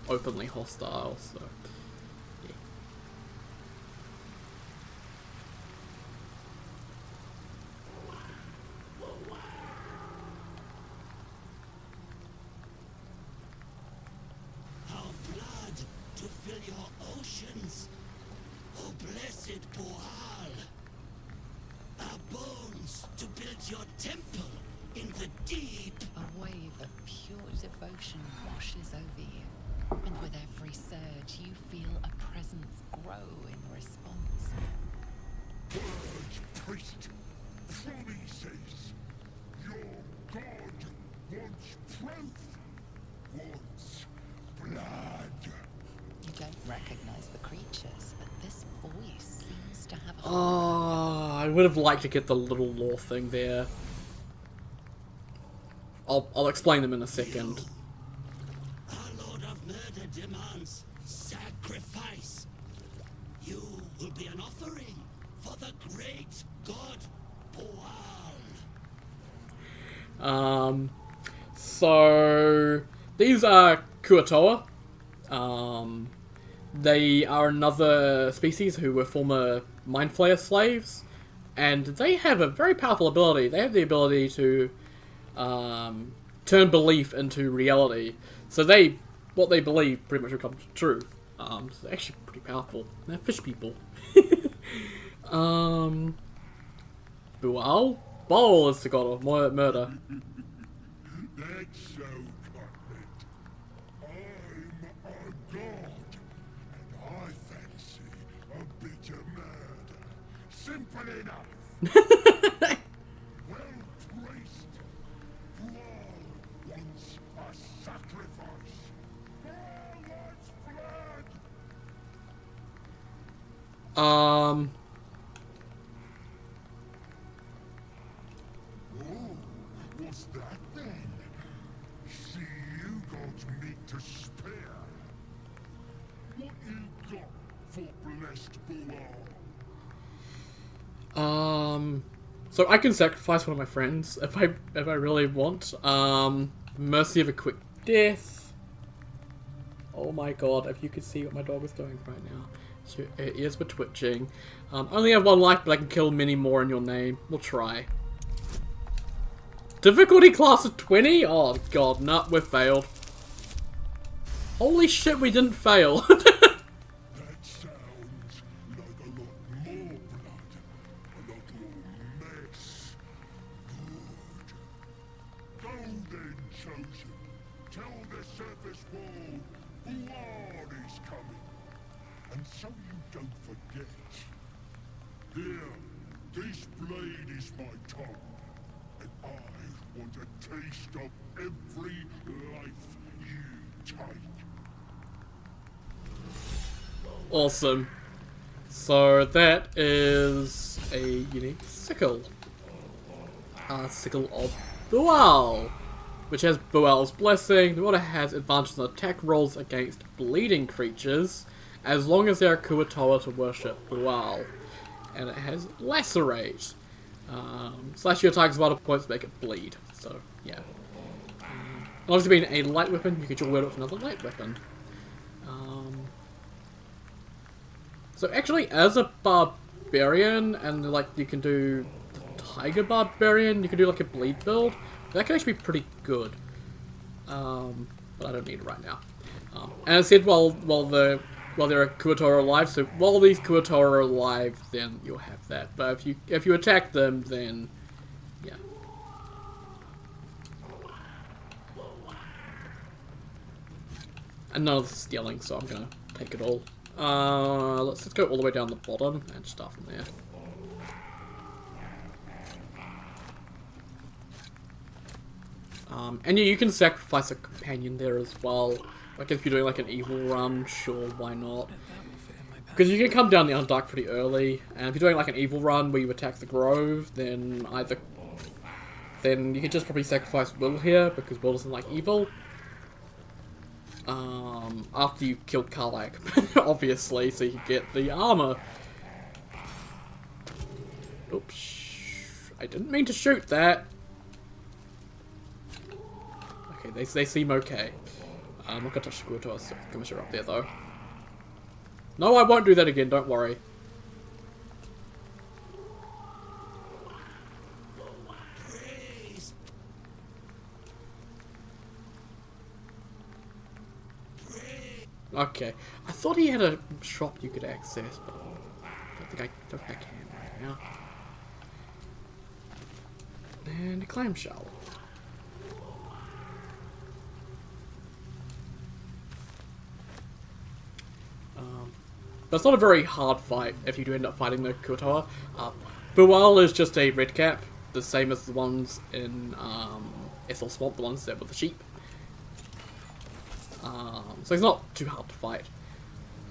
openly hostile, so... I would have liked to get the little lore thing there. I'll explain them in a second. Our Lord of Murder demands sacrifice. You will be an offering for the great god Boal. So these are Kuatoa. They are another species who were former Mind Flayer slaves, and they have a very powerful ability. They have the ability to turn belief into reality. So what they believe pretty much becomes true. So they're actually pretty powerful. They're fish people. Bual? Bol is the god of murder. That's so, Cutlet. I'm a god, and I fancy a bit of murder. Simple enough. Well placed. Thrall wants a sacrifice. For what's blood? Um, Oh, what's that then? See, you got meat to spare. What you got for blessed Bual? so I can sacrifice one of my friends if I really want. Mercy of a quick death. Oh my god, if you could see what my dog is doing right now. So her ears were twitching. Only have one life, but I can kill many more in your name. We'll try. Difficulty class of 20? Oh god, nah, we've failed. Holy shit, we didn't fail. That sounds like a lot more blood. A lot more mess. Good. Go then, Chosen. Tell the surface wall Bual is coming. And so you don't forget. Here, this blade is my tongue. And I want a taste of every life you take. Awesome. So that is a unique sickle. Sickle of Bual, which has Bual's blessing. The order has advantage on attack rolls against bleeding creatures, as long as they are Kuatoa to worship Bual. And it has Lacerate. Slash your target's vital points to make it bleed. So, yeah. Obviously being a light weapon, you could dual wield it with another light weapon. So actually, as a barbarian, and like you can do the tiger barbarian, you can do like a bleed build. That can actually be pretty good. But I don't need it right now. And as I said, while there are Kuatoa alive, so while these Kuatoa are alive, then you'll have that. But if you attack them, then yeah. And none of this is stealing, so I'm gonna take it all. Let's go all the way down the bottom and start from there. And you can sacrifice a companion there as well. Like if you're doing like an evil run, sure, why not? Because you can come down the Underdark pretty early, and if you're doing like an evil run where you attack the Grove, then you can just probably sacrifice Will here, because Will doesn't like evil. After you kill Karlak, obviously, so you can get the armor. Oops. I didn't mean to shoot that. Okay, they seem okay. I'm not gonna touch the Kuatoa Commissioner up there, though. No, I won't do that again, don't worry. Okay, I thought he had a shop you could access, but I don't think I can right now. And a clamshell. But it's not a very hard fight if you do end up fighting the Kuatoa. Bual is just a red cap, the same as the ones in Ethel Swamp, the ones there with the sheep. So he's not too hard to fight.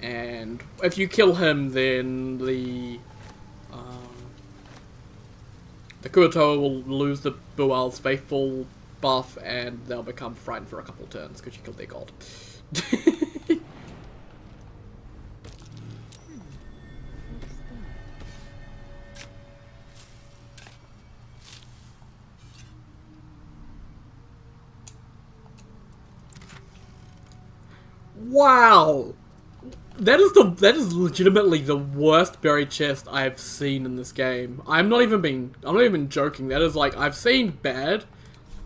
And if you kill him, then the Kuatoa will lose the Bual's faithful buff, and they'll become frightened for a couple turns because you killed their god. Wow! That is legitimately the worst buried chest I've seen in this game. I'm not even joking. That is like, I've seen bad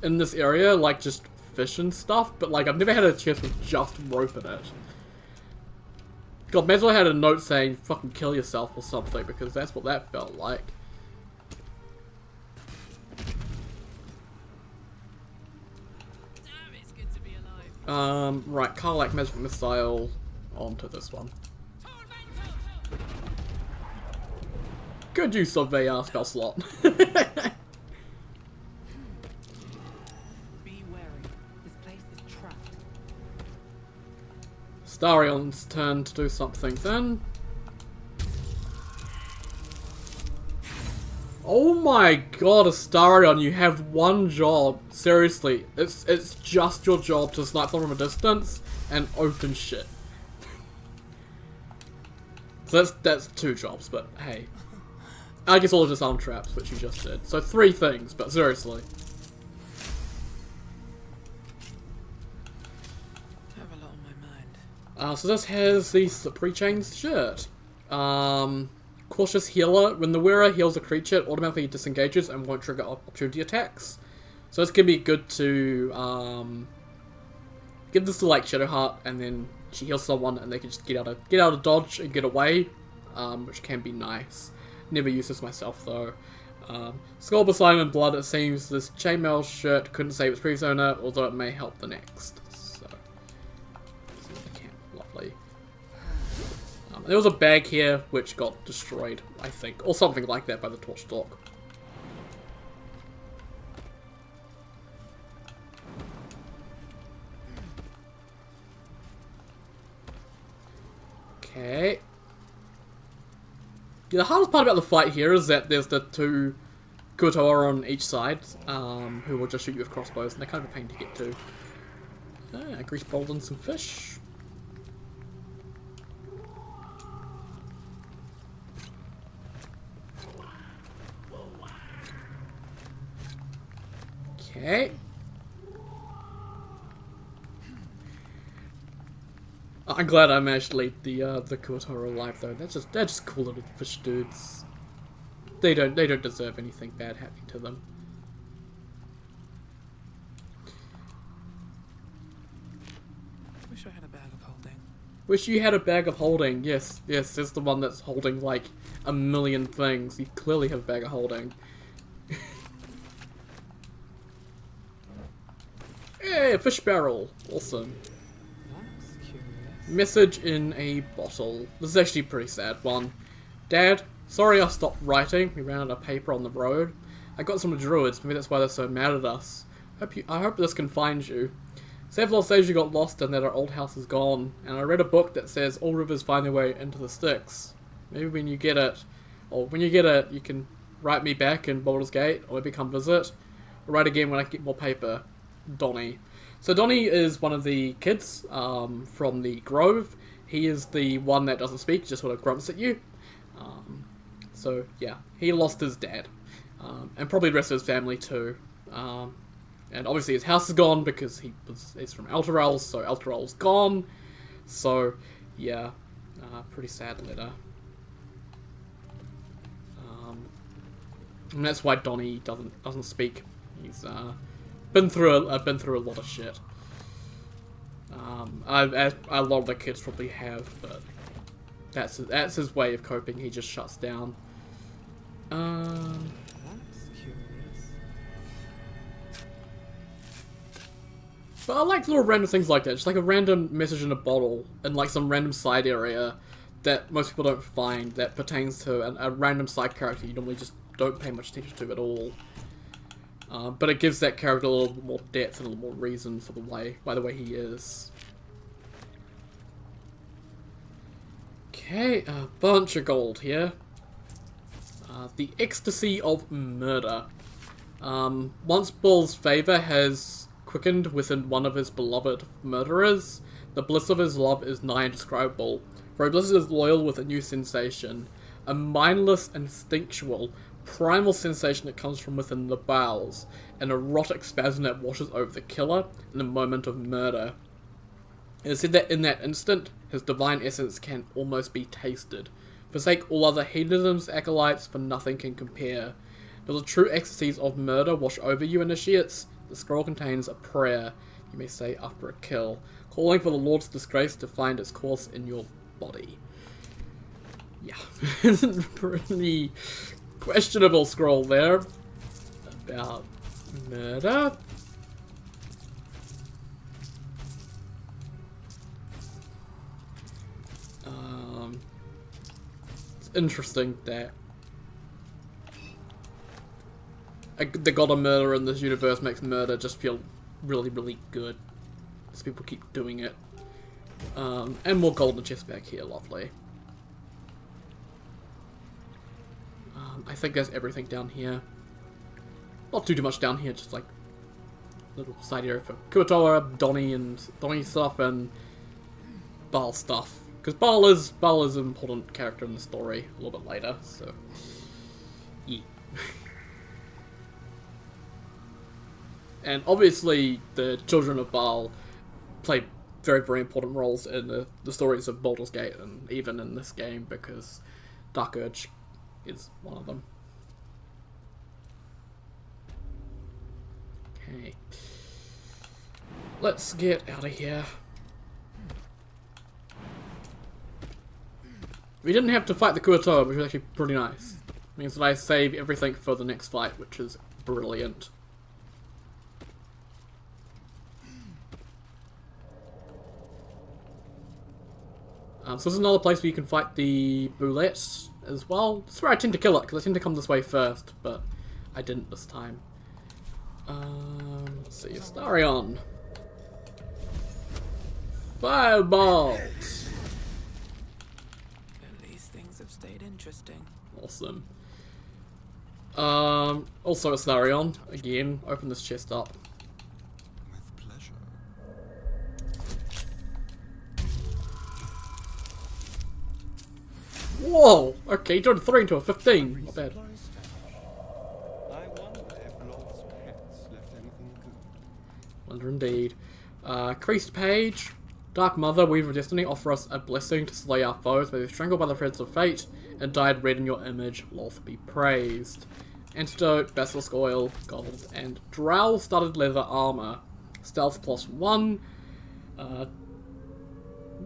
in this area, like just fish and stuff, but like I've never had a chest with just rope in it. God, may as well had a note saying fucking kill yourself or something, because that's what that felt like. Damn, it's good to be alive. Right, Karlak Magic Missile onto this one. Good use of a spell slot. Be wary. This place is trapped. Starion's turn to do something then. Oh my god, Astarion, you have one job. Seriously, it's just your job to snipe them from a distance and open shit. So that's 2 jobs, but hey. I guess all of just arm traps, which you just did. So 3 things, but seriously. I have a lot on my mind. So this has the pre-changed shirt. Cautious Healer. When the wearer heals a creature, it automatically disengages and won't trigger opportunity attacks. So this can be good to give this to like Shadowheart, and then she heals someone, and they can just get out of dodge and get away, which can be nice. Never used this myself though. Skull Beside in Blood. It seems this chainmail shirt couldn't save its previous owner, although it may help the next. So, lovely. There was a bag here which got destroyed, I think, or something like that by the torch stalk. Okay. The hardest part about the fight here is that there's the 2 Kuotoa on each side, who will just shoot you with crossbows, and they're kind of a pain to get to. Grease bowl and some fish. Okay. I'm glad I managed to lead the Kuotoa alive though. They're just cool little fish dudes. They don't deserve anything bad happening to them. Wish I had a bag of holding. Wish you had a bag of holding. Yes, there's the one that's holding like a million things. You clearly have a bag of holding. Hey, a fish barrel. Awesome. That's curious. Message in a bottle. This is actually a pretty sad one. Dad, sorry I stopped writing. We ran out of paper on the road. I got some druids. Maybe that's why they're so mad at us. I hope this can find you. Several says you got lost and that our old house is gone. And I read a book that says all rivers find their way into the Styx. Maybe when you get it, you can write me back in Baldur's Gate, or maybe come visit. Or write again when I get more paper. Donnie. So Donnie is one of the kids from the Grove. He is the one that doesn't speak, just sort of grunts at you. So yeah, he lost his dad. And probably the rest of his family too. And obviously his house is gone because he's from Elturel, so Elturel's gone. So yeah, pretty sad letter. And that's why Donnie doesn't speak. He's been through a lot of shit. A lot of the kids probably have, but that's his way of coping. He just shuts down. That's curious. But I like little random things like that. Just like a random message in a bottle in like some random side area that most people don't find that pertains to a random side character you normally just don't pay much attention to at all. But it gives that character a little bit more depth and a little more reason for the way he is. Okay, a bunch of gold here. The Ecstasy of Murder. Once Bull's favour has quickened within one of his beloved murderers, the bliss of his love is nigh indescribable, for bliss is loyal with a new sensation, a mindless, instinctual, primal sensation that comes from within the bowels, an erotic spasm that washes over the killer in a moment of murder. It is said that in that instant, his divine essence can almost be tasted. Forsake all other hedonisms, acolytes, for nothing can compare. Does the true ecstasies of murder wash over you, initiates? The scroll contains a prayer, you may say after a kill, calling for the Lord's disgrace to find its course in your body. Yeah, pretty questionable scroll there about murder. It's interesting that the god of murder in this universe makes murder just feel really, really good. Because people keep doing it. And more golden chests back here, lovely. I think there's everything down here. Not too much down here, just like little side area for Kuatoa, Donnie stuff, and Baal stuff. Because Baal is an important character in the story a little bit later, so yeah. And obviously the children of Baal played very, very important roles in the stories of Baldur's Gate and even in this game, because Dark Urge is one of them. Okay. Let's get out of here. We didn't have to fight the Kuatoa, which was actually pretty nice. It means that I save everything for the next fight, which is brilliant. So this is another place where you can fight the Boulette as well. This is where I tend to kill it, because I tend to come this way first, but I didn't this time. Let's see, Astarion. Firebolt! At least things have stayed interesting. Awesome. Also Astarion, again, open this chest up. With pleasure. Whoa! Okay, turned a 3 into a 15. Not bad. I wonder if Lolth's pets left anything good. Wonder indeed. Creased page. Dark Mother, Weaver of Destiny, offer us a blessing to slay our foes. May they be strangled by the threads of fate and dyed red in your image. Lolth be praised. Antidote, Basilisk Oil, Gold, and Drow studded leather armor. Stealth +1.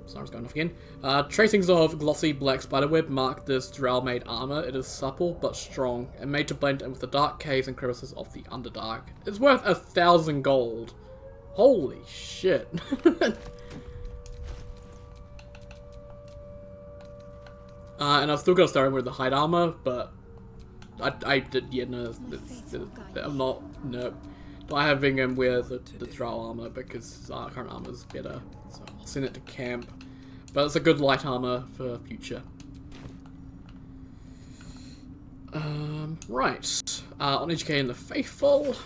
Sorry, I was going off again. Tracings of glossy black spiderweb mark this drow-made armor. It is supple but strong and made to blend in with the dark caves and crevices of the Underdark. It's worth 1,000 gold. Holy shit. And I've still got to start with the hide armor, but I did, yeah, no, I'm not, no. I have him wear the drow armor because current armor is better, so I'll send it to camp. But it's a good light armor for future. Right, on educating the faithful.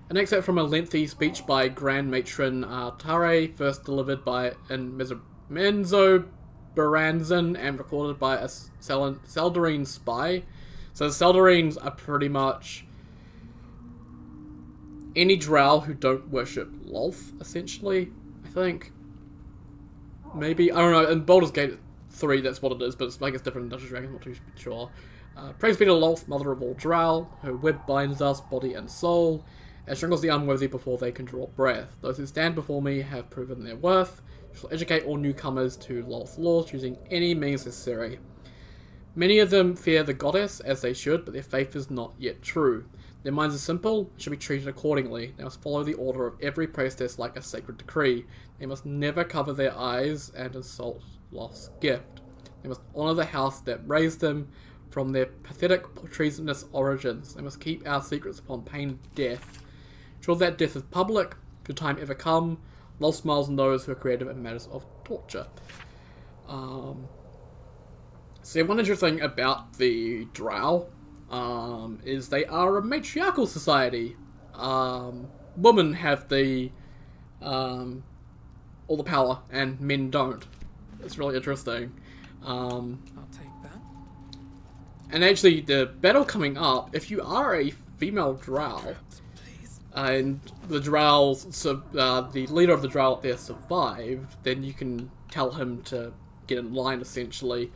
An excerpt from a lengthy speech by Grand Matron Tare, first delivered by Menzo Baranzan and recorded by a Seldarine spy. So the Seldarines are pretty much any drow who don't worship Lolth, essentially, I think. Maybe, I don't know, in Baldur's Gate 3 that's what it is, but it's like it's different in Dungeons & Dragons, I'm not too sure. Praise be to Lolth, mother of all drow, her web binds us, body and soul, and strangles the unworthy before they can draw breath. Those who stand before me have proven their worth. You shall educate all newcomers to Lolth's laws using any means necessary. Many of them fear the goddess, as they should, but their faith is not yet true. Their minds are simple, and should be treated accordingly. They must follow the order of every priestess like a sacred decree. They must never cover their eyes and insult Lolth's gift. They must honour the house that raised them from their pathetic, treasonous origins. They must keep our secrets upon pain of death. Sure that death is public, should time ever come. Lolth smiles on those who are creative in matters of torture. So one interesting thing about the drow is they are a matriarchal society. Women have the all the power and men don't. It's really interesting. I'll take that. And actually, the battle coming up, if you are a female drow, and the drow, the leader of the drow up there survived, then you can tell him to get in line, essentially.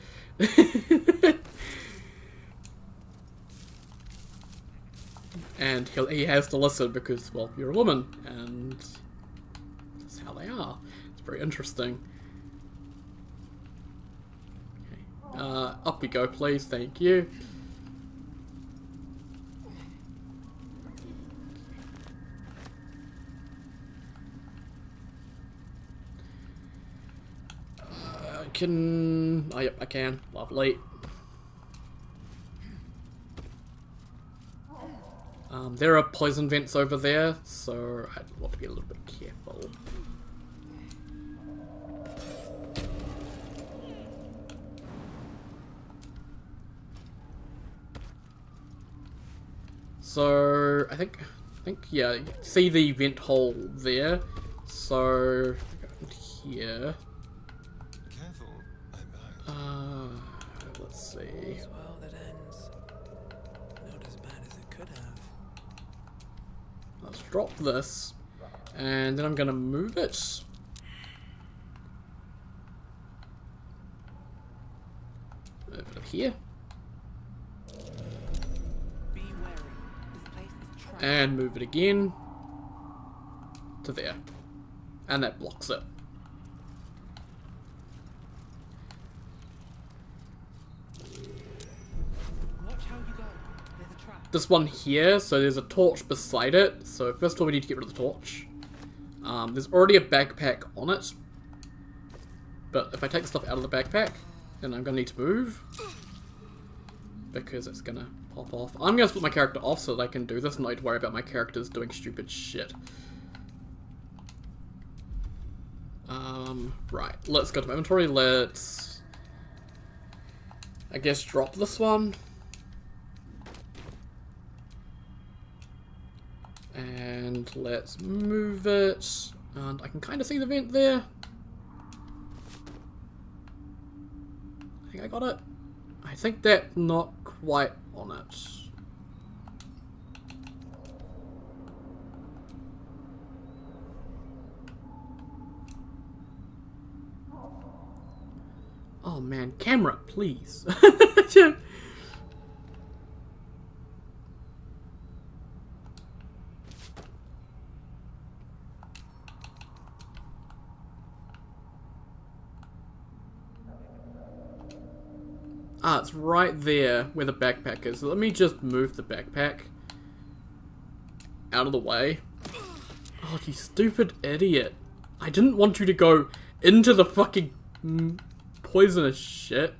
And he has to listen because, well, you're a woman, and that's how they are. It's very interesting. Okay. Up we go, please. Thank you. Oh, yep, I can. Lovely. There are poison vents over there, so I want to be a little bit careful. So I think yeah, you see the vent hole there. So here. Careful, Let's see. Well, that ends not as bad as it could have. Let's drop this, and then I'm gonna move it. Over to here. Be wary. This place is trapped. And move it again to there. And that blocks it. Watch how you go. There's a trap. This one here, so there's a torch beside it. So first of all we need to get rid of the torch. There's already a backpack on it. But if I take stuff out of the backpack, then I'm going to need to move. Because it's going to pop off. I'm going to split my character off so that I can do this and not need to worry about my characters doing stupid shit. Right, let's go to my inventory. Let's, I guess, drop this one. And let's move it. And I can kind of see the vent there. I think I got it. I think that's not quite on it. Oh man, camera, please. Ah, it's right there where the backpack is. So let me just move the backpack out of the way. Oh, you stupid idiot. I didn't want you to go into the fucking poisonous shit.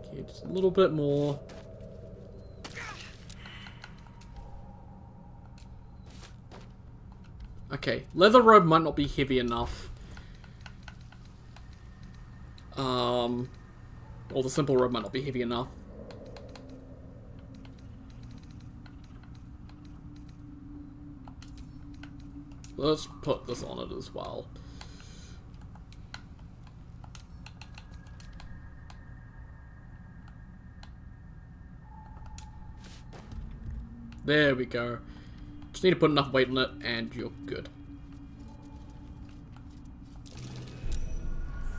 Okay, just a little bit more. Okay, leather robe might not be heavy enough. Or the simple robe might not be heavy enough. Let's put this on it as well. There we go. Just need to put enough weight on it and you're good.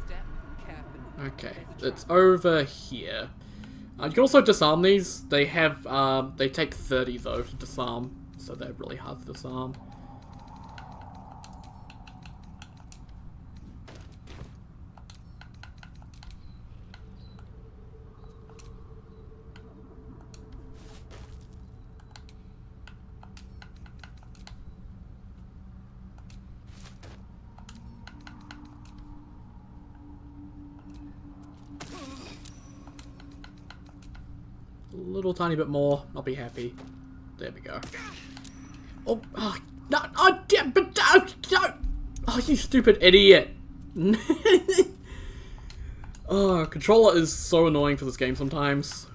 Step carefully. Okay, it's over here. You can also disarm these. They have, they take 30 though to disarm, so they're really hard to disarm. Little tiny bit more, I'll be happy. There we go. Oh, no, oh, damn, but no, oh, you stupid idiot. Oh, controller is so annoying for this game sometimes.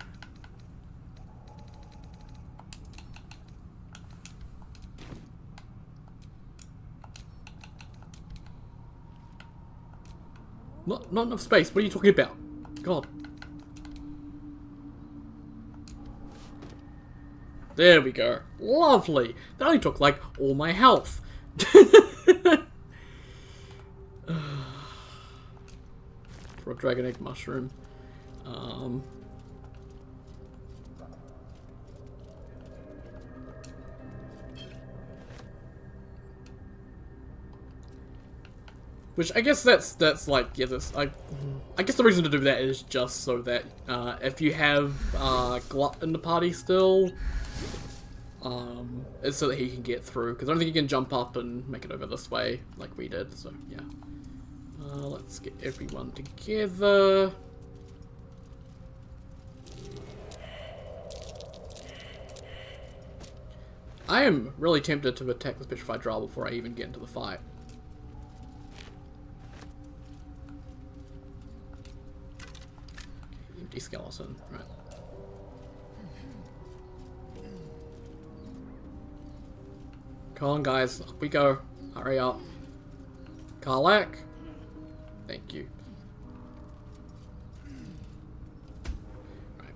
Not enough space, what are you talking about? God. There we go. Lovely. That only took, like, all my health. For a dragon egg mushroom. Which I guess that's like, yeah, I guess the reason to do that is just so that if you have Glut in the party still, it's so that he can get through, because I don't think he can jump up and make it over this way like we did, so yeah. Let's get everyone together. I am really tempted to attack this petrified drow before I even get into the fight. Empty skeleton, right. Come on, guys, up we go. Hurry up. Karlak. Thank you. Right.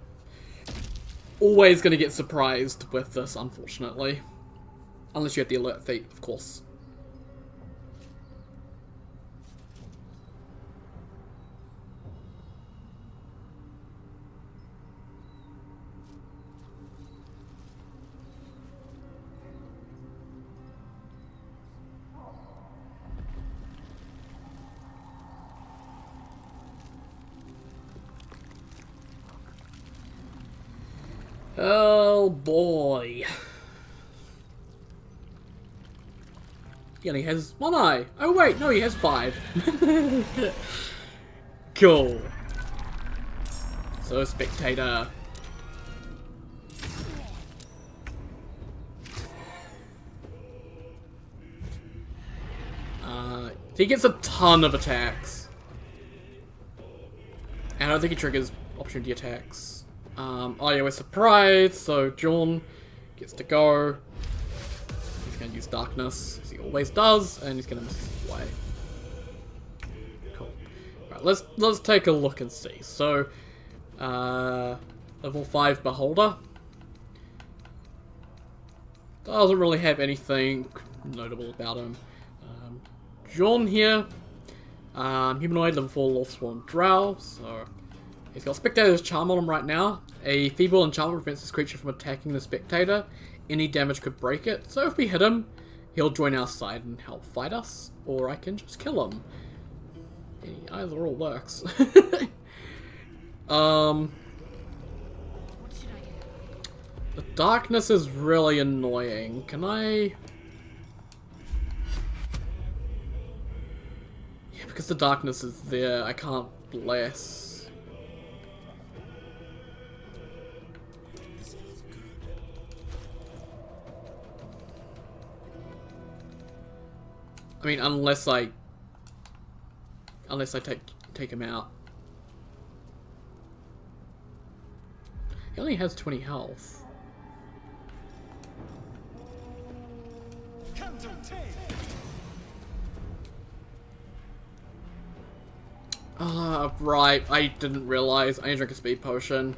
Always gonna get surprised with this, unfortunately. Unless you have the alert feat, of course. Oh boy. He only has one eye. Oh wait, no, he has 5. Cool. So, spectator. He gets a ton of attacks. And I don't think he triggers opportunity attacks. Oh yeah, we're surprised, so John gets to go. He's going to use darkness, as he always does, and he's going to miss his way. Cool. Right, let's take a look and see. So, level 5 Beholder. Doesn't really have anything notable about him. John here. Humanoid, level 4 Lothsworn Drow, so... He's got Spectator's Charm on him right now. A feeble enchantment prevents this creature from attacking the Spectator. Any damage could break it. So if we hit him, he'll join our side and help fight us. Or I can just kill him. Either or works. The darkness is really annoying. Can I... Yeah, because the darkness is there, I can't bless. I mean, unless I take him out. He only has 20 health. Right. I didn't realize. I need to drink a speed potion.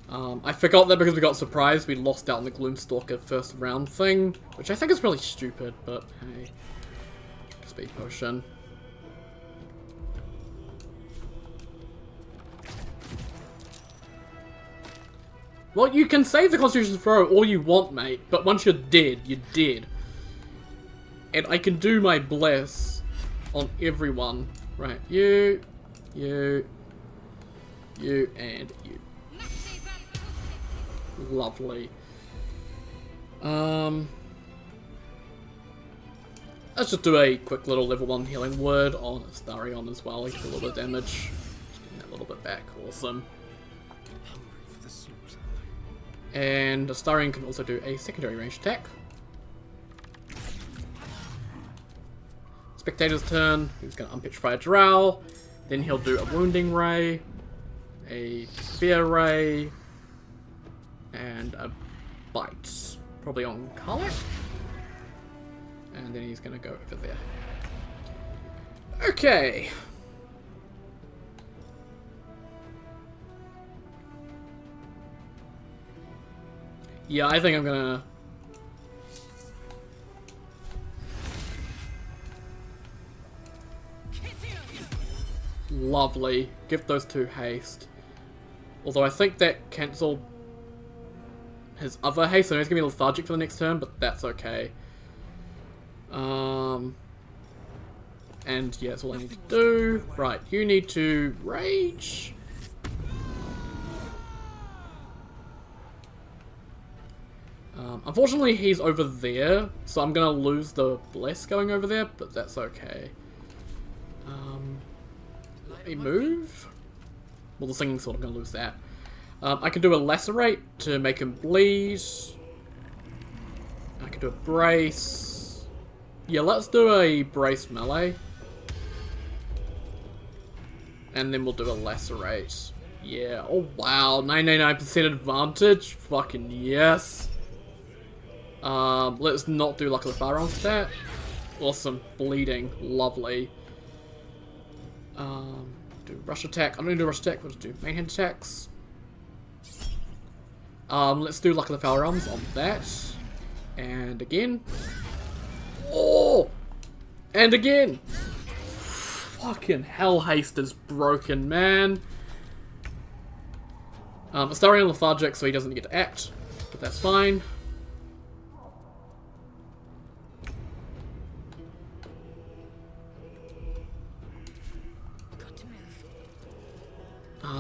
I forgot that because we got surprised. We lost out on the Gloomstalker first round thing, which I think is really stupid, but hey. Speed potion. Well, you can save the Constitution throw all you want, mate, but once you're dead, you're dead. And I can do my bless on everyone. Right, you, and you. Lovely. Let's just do a quick little level 1 healing word on Astarion as well. He did a little bit of damage. Just getting that a little bit back. Awesome. And Astarion can also do a secondary range attack. Spectator's turn. He's going to unpetrify a drow. Then he'll do a wounding ray, a fear ray, and a bite. Probably on Karlak. And then he's going to go over there. Okay. Yeah, I think I'm gonna... Lovely. Give those two haste. Although I think that cancelled his other haste, so he's gonna be lethargic for the next turn, but that's okay. And yeah, that's all I need to do. Right, you need to rage. Unfortunately, he's over there, so I'm gonna lose the bless going over there, but that's okay. Let me move. Well, the singing's sort of gonna lose that. I can do a lacerate to make him bleed. I can do a brace. Yeah, let's do a brace melee. And then we'll do a lacerate. Yeah, oh wow, 99% advantage. Fucking yes. Let's not do luck of the firearms with that. Awesome, bleeding, lovely. Do rush attack. I'm gonna do rush attack. Let's do main hand attacks. Let's do luck of the firearms on that. And again. Oh! And again! Fucking hell, haste is broken, man. Starting on lethargic, so he doesn't get to act, but that's fine.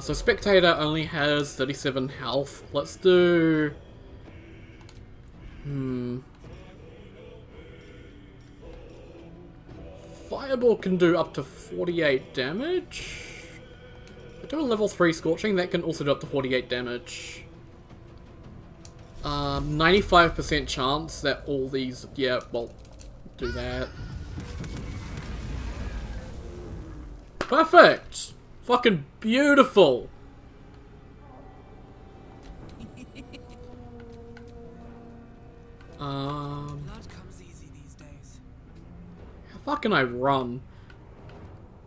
So Spectator only has 37 health. Let's do... Fireball can do up to 48 damage. I do a level 3 Scorching, that can also do up to 48 damage. 95% chance that all these... Yeah, well, do that. Perfect! Fucking beautiful! Blood comes easy these days. How far can I run?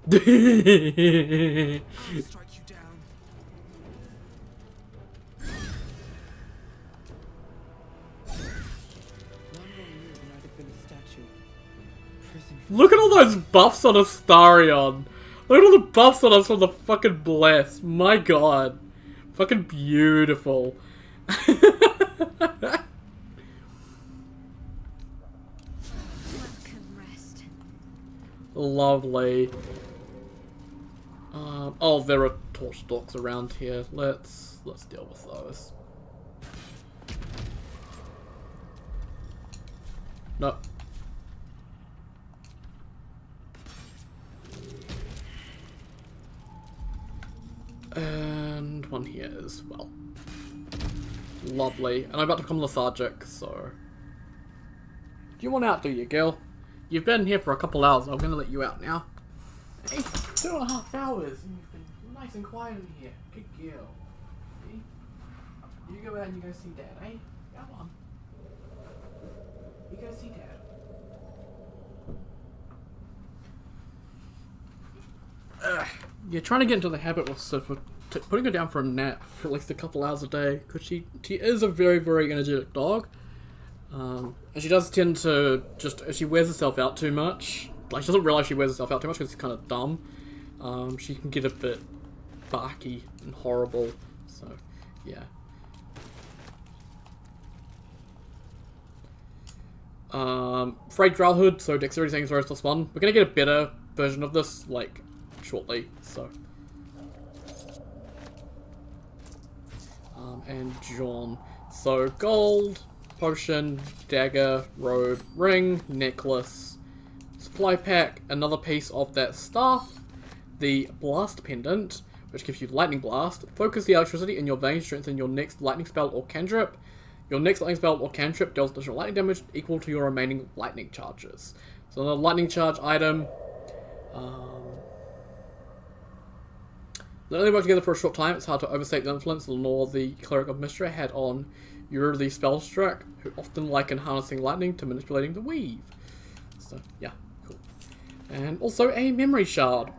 I'll strike you down. One wrong move and I'd have been a statue. Prison for Look at all those buffs on Astarion! Look at all the buffs on us from the fucking Bless. My god. Fucking beautiful. Welcome rest. Lovely. Oh, there are torch stalks around here. Let's deal with those. No. And one here as well. Lovely. And I'm about to become lethargic, so... Do you want out, do you, girl? You've been here for a couple hours. I'm gonna let you out now. Hey, 2.5 hours. And you've been nice and quiet in here. Good girl. See? You go out and you go see Dad, eh? Come on. You go see Dad. You're trying to get into the habit with Sif of putting her down for a nap for at least a couple hours a day, because she is a very, very energetic dog. And she does tend to just, if she wears herself out too much, like she doesn't realise she wears herself out too much because it's kind of dumb, she can get a bit barky and horrible, so yeah. Frayed Drowhood, so dexterity savings throws +1. We're gonna get a better version of this, like, shortly, so. And John. So, gold, potion, dagger, robe, ring, necklace, supply pack, another piece of that staff, the blast pendant, which gives you lightning blast. Focus the electricity in your veins, strengthen your next lightning spell or cantrip. Your next lightning spell or cantrip deals additional lightning damage equal to your remaining lightning charges. So another lightning charge item. They only work together for a short time. It's hard to overstate the influence Lenore, the Cleric of Mystery, had on Ur the Spellstruck, who often liken harnessing lightning to manipulating the weave. So, yeah, cool. And also a memory shard.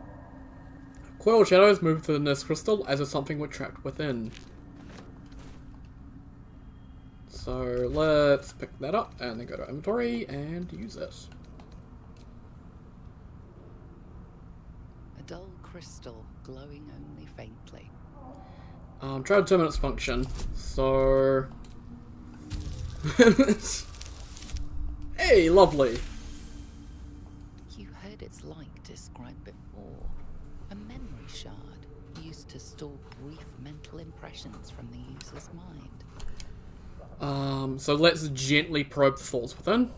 Coiled shadows move within this crystal as if something were trapped within. So let's pick that up and then go to inventory and use it. A dull crystal glowing only faintly. Try to determine its function. So... Hey, lovely! You heard its like described before. A memory shard used to store brief mental impressions from the user's mind. So let's gently probe the thoughts within.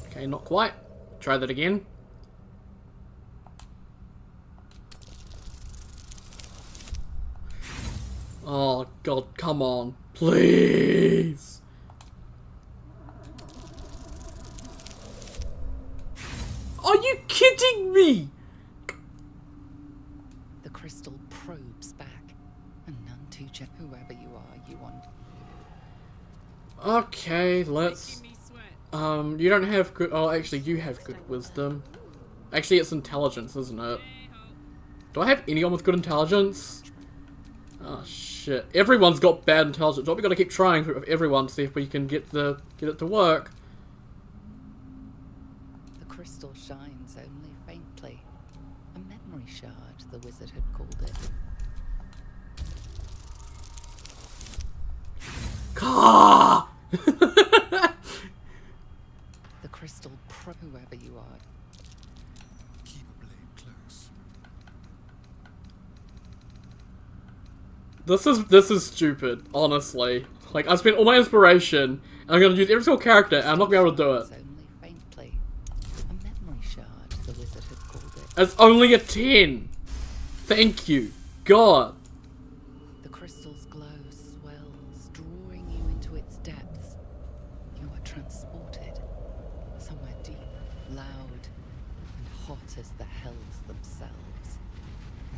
Okay, not quite. Try that again. Oh god, come on. Please! Are you kidding me? The crystal probes back, and none too gentle. Whoever you are, you want. Okay, let's... you don't have good... Oh, actually, you have good wisdom. Actually, it's intelligence, isn't it? Do I have anyone with good intelligence? Oh, shit. Everyone's got bad intelligence. What we gotta keep trying with everyone to see if we can get it to work. The crystal shines only faintly. A memory shard, the wizard had called it. Ka! The crystal whoever you are. Keep a blade close. This is stupid, honestly. Like, I spent all my inspiration, and I'm gonna use every single character, and I'm not gonna be able to do it. Only faintly. A memory shard, the wizard had called it. It's only a 10! Thank you. God. The crystal's glow swells, drawing you into its depths. You are transported somewhere deep, loud, and hot as the hells themselves.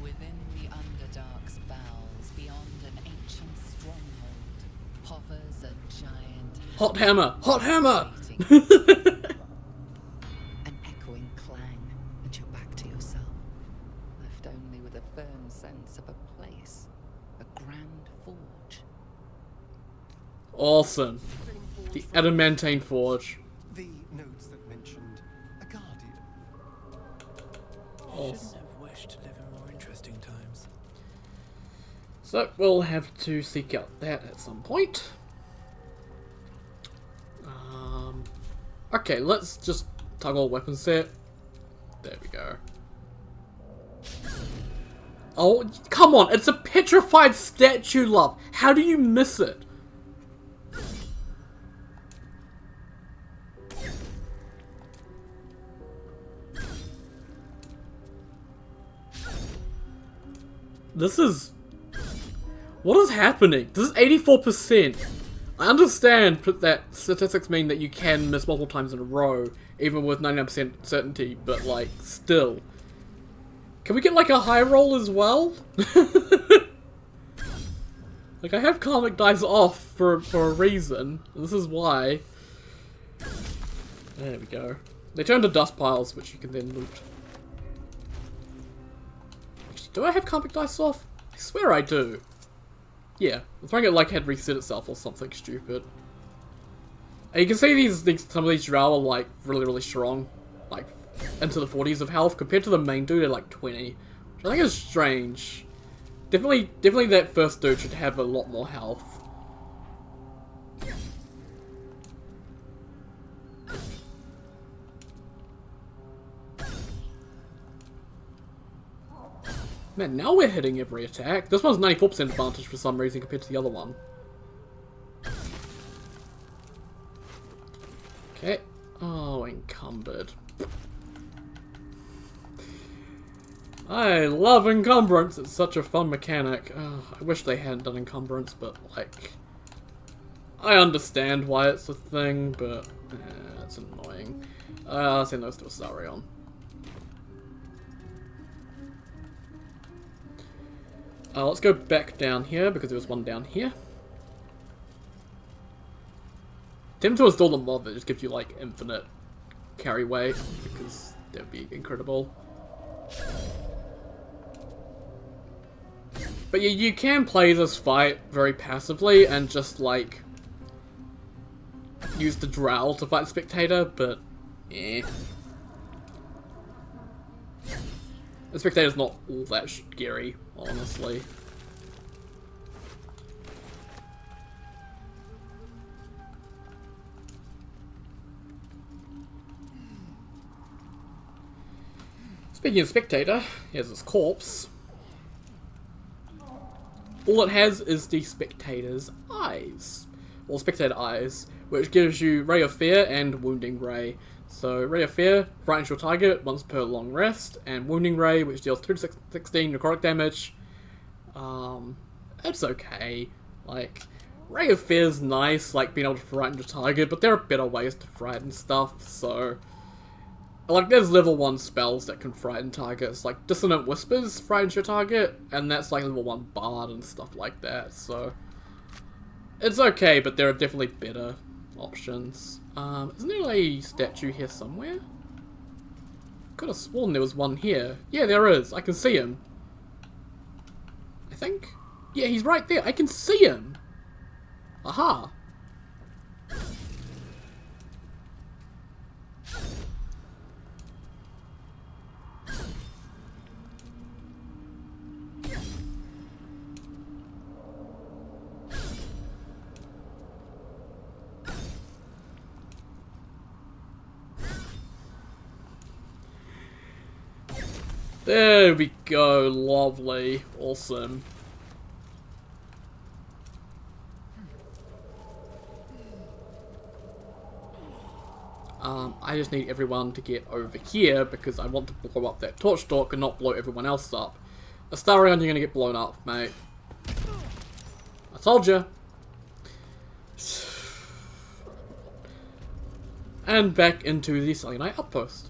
Within the Underdark's bowels, beyond an ancient stronghold, hovers a giant Hot hammer! Hot hammer! An echoing clang, and you're back to yourself, left only with a firm sense of a place, a grand forge. Awesome. The adamantine forge. The notes that mentioned a guardian. Awesome. Shouldn't have wished to live in more interesting times. So, we'll have to seek out that at some point. Okay, let's just toggle weapon set. There we go. Oh, come on! It's a petrified statue, love! How do you miss it? This is... What is happening? This is 84%. I understand that statistics mean that you can miss multiple times in a row, even with 99% certainty, but like, still. Can we get like a high roll as well? Like, I have karmic dice off for a reason. This is why. There we go. They turn to dust piles, which you can then loot. Actually, do I have karmic dice off? I swear I do. Yeah, I think it like had reset itself or something stupid. And you can see some of these drow are like really strong, like into the 40s of health compared to the main dude at like 20, which I think is strange. Definitely that first dude should have a lot more health. Man, now we're hitting every attack. This one's 94% advantage for some reason compared to the other one. Okay. Oh, encumbered. I love encumbrance. It's such a fun mechanic. I wish they hadn't done encumbrance, but like... I understand why it's a thing, but... it's annoying. I'll send those to Astarion. Let's go back down here, because there was one down here. Attempt to install the mod that just gives you, like, infinite carry weight, because that would be incredible. But yeah, you can play this fight very passively and just, like, use the drow to fight Spectator, but, eh. The Spectator's not all that scary, honestly. Speaking of Spectator, here's his corpse. All it has is the Spectator's eyes. Or Spectator eyes, which gives you Ray of Fear and Wounding Ray. So, Ray of Fear frightens your target once per long rest, and Wounding Ray, which deals 2 to 16 necrotic damage. It's okay. Like, Ray of Fear's nice, like being able to frighten your target, but there are better ways to frighten stuff, so... Like, there's level 1 spells that can frighten targets, like Dissonant Whispers frightens your target, and that's like level 1 Bard and stuff like that, so... It's okay, but there are definitely better options. Isn't there a statue here somewhere? Could have sworn there was one here. Yeah, there is. I can see him. I think? Yeah, he's right there. I can see him! Aha! There we go, lovely, awesome. I just need everyone to get over here because I want to blow up that torch stalk and not blow everyone else up. Astarion, you're gonna get blown up, mate. I told you. And back into the Selenite outpost.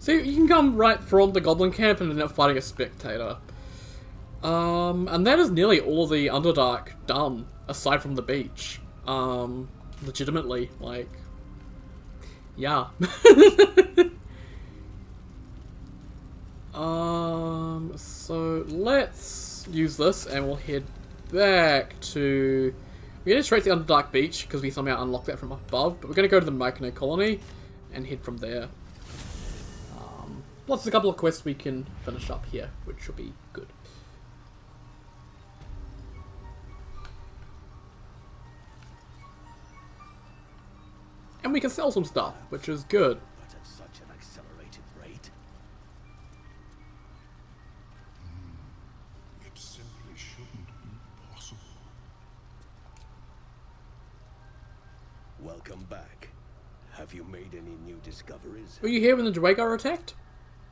So you can come right from the Goblin camp and end up fighting a Spectator. And that is nearly all the Underdark done, aside from the beach. Legitimately, like, yeah. So let's use this and we'll head back to... We're going to straight to the Underdark beach because we somehow unlocked that from above, but we're going to go to the Myconid colony and head from there. Plus, there's a couple of quests we can finish up here, which will be good. And we can sell some stuff, which is good. But at such an accelerated rate. It simply shouldn't be possible. Welcome back. Have you made any new discoveries? Were you here when the Dwagar attacked?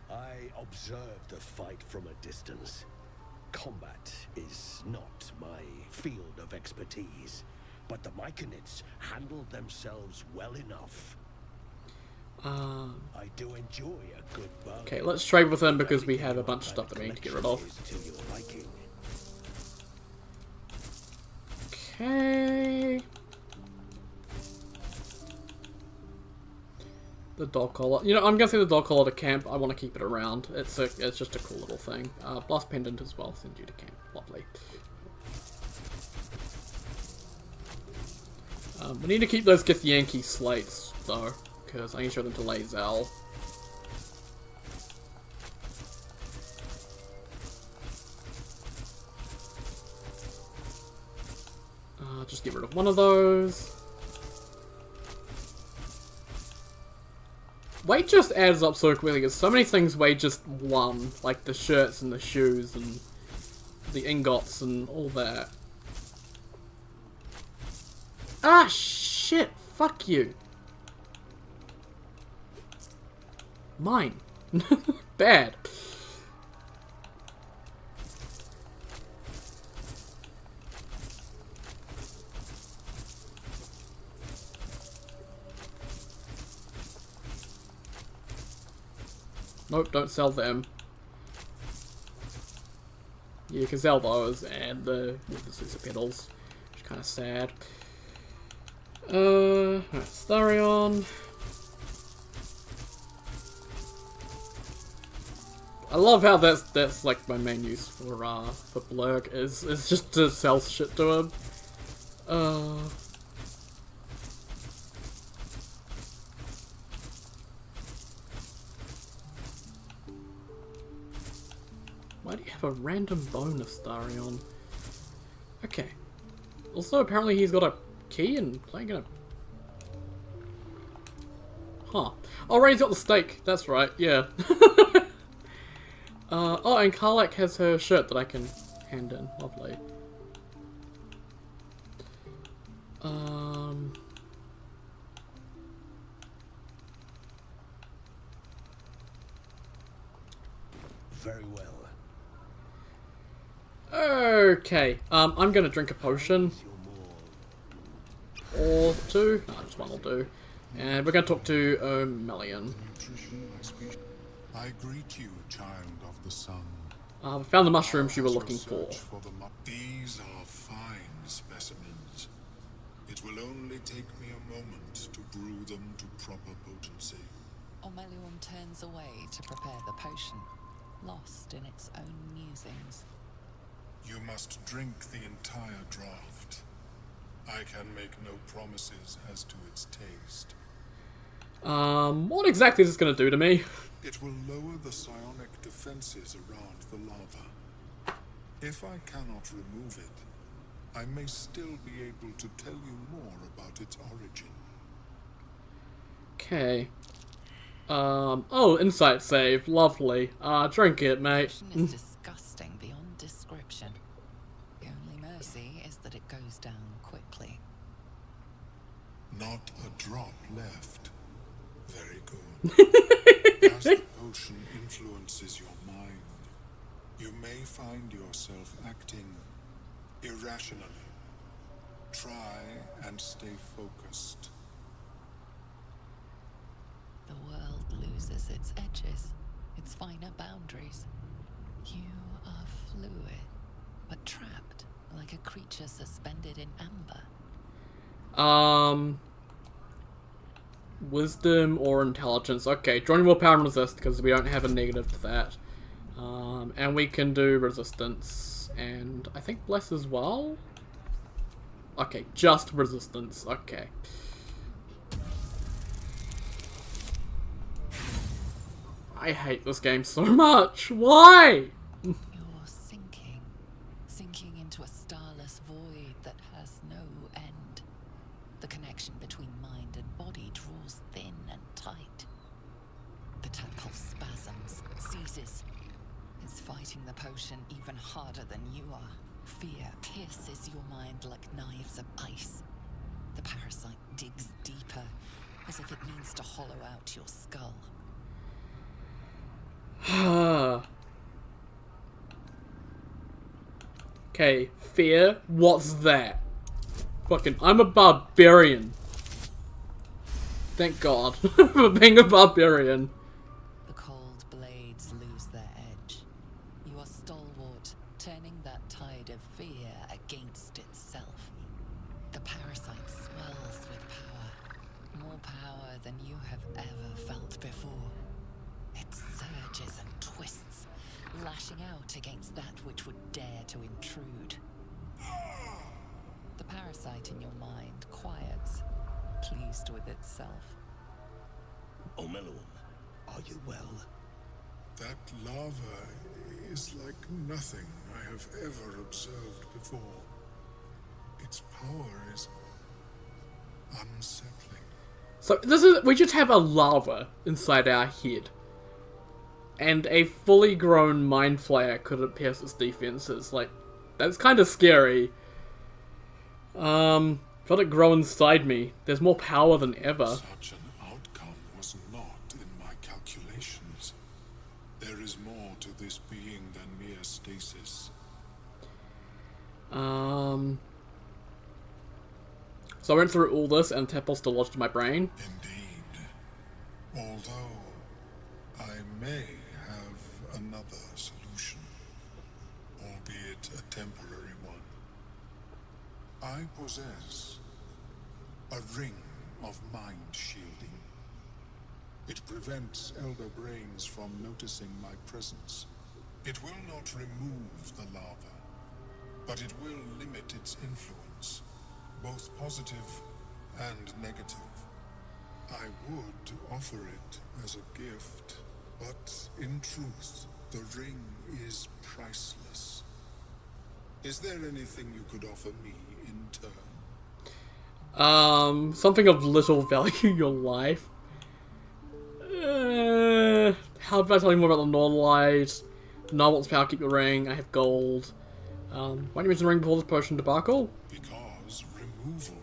I observed the fight from a distance. Combat is not my field of expertise, but the Myconids handled themselves well enough. I do enjoy a good bargain. Okay, let's trade with them because we have a bunch of stuff that we need to get rid of. Okay. The dog collar. You know, I'm gonna send the dog collar to camp. I want to keep it around. It's just a cool little thing. Blast pendant as well. Send you to camp. Lovely. We need to keep those Githyanki slates though, because I need to show them to Lae'zel. Just get rid of one of those. Weight just adds up so quickly, because so many things weigh just 1, like the shirts and the shoes and the ingots and all that. Ah, shit, fuck you. Mine. Bad. Nope, don't sell them. Yeah, you can sell those and the scissor pedals, which is kind of sad. Right, Starion. I love how that's like my main use for Blurg is just to sell shit to him. Why do you have a random bonus, Darion? Okay. Also, apparently he's got a key and playing a... Huh. Oh, Ray's got the steak. That's right, yeah. Oh, and Karlak has her shirt that I can hand in. Lovely. Very well. Okay. I'm gonna drink a potion. Or two. No, just one will do. And we're gonna talk to O'Melion. I greet you, child of the sun. We found the mushrooms you were looking for. These are fine specimens. It will only take me a moment to brew them to proper potency. O'Melion turns away to prepare the potion, lost in its own musings. You must drink the entire draught. I can make no promises as to its taste. What exactly is this gonna do to me? It will lower the psionic defenses around the lava. If I cannot remove it, I may still be able to tell you more about its origin. Okay. Oh, insight save. Lovely. Drink it, mate. The potion is disgusting beyond description. The only mercy is that it goes down quickly. Not a drop left. Very good. As the potion influences your mind, you may find yourself acting irrationally. Try and stay focused. The world loses its edges, its finer boundaries. You are fluid, but trapped like a creature suspended in amber. Wisdom or intelligence. Okay, drawing willpower and resist because we don't have a negative to that. And we can do resistance and I think bless as well. Okay, just resistance. Okay. I hate this game so much. Why? You're sinking into a starless void that has no end. The connection between mind and body draws thin and tight. The tadpole spasms, seizes. It's fighting the potion even harder than you are. Fear pierces your mind like knives of ice. The parasite digs deeper, as if it means to hollow out your skull. Okay, fear? What's that? Fucking, I'm a barbarian. Thank God for being a barbarian. The cold blades lose their edge. You are stalwart, turning that tide of fear against itself. The parasite swells with power, more power than you have ever felt before. It surges and twists, lashing out against that which would dare to intrude. The parasite in your mind quiets, pleased with itself. O'Melion, are you well? That lava is like nothing I have ever observed before. Its power is unsettling. So this is, we just have a lava inside our head. And a fully grown mind flayer couldn't pierce its defenses. Like, that's kind of scary. Let it grow inside me. There's more power than ever. Such an outcome was not in my calculations. There is more to this being than mere stasis. So I went through all this and Tadpole still lodged in my brain. Indeed. Although I may have another solution, albeit a temporary one. I possess a ring of mind shielding. It prevents elder brains from noticing my presence. It will not remove the lava, but it will limit its influence, both positive and negative. I would offer it as a gift, but in truth, the ring is priceless. Is there anything you could offer me in turn? Something of little value in your life. How about telling you more about the Norlight? No wants power, keep your ring, I have gold. Why don't you mention the ring before this potion debacle? Because removal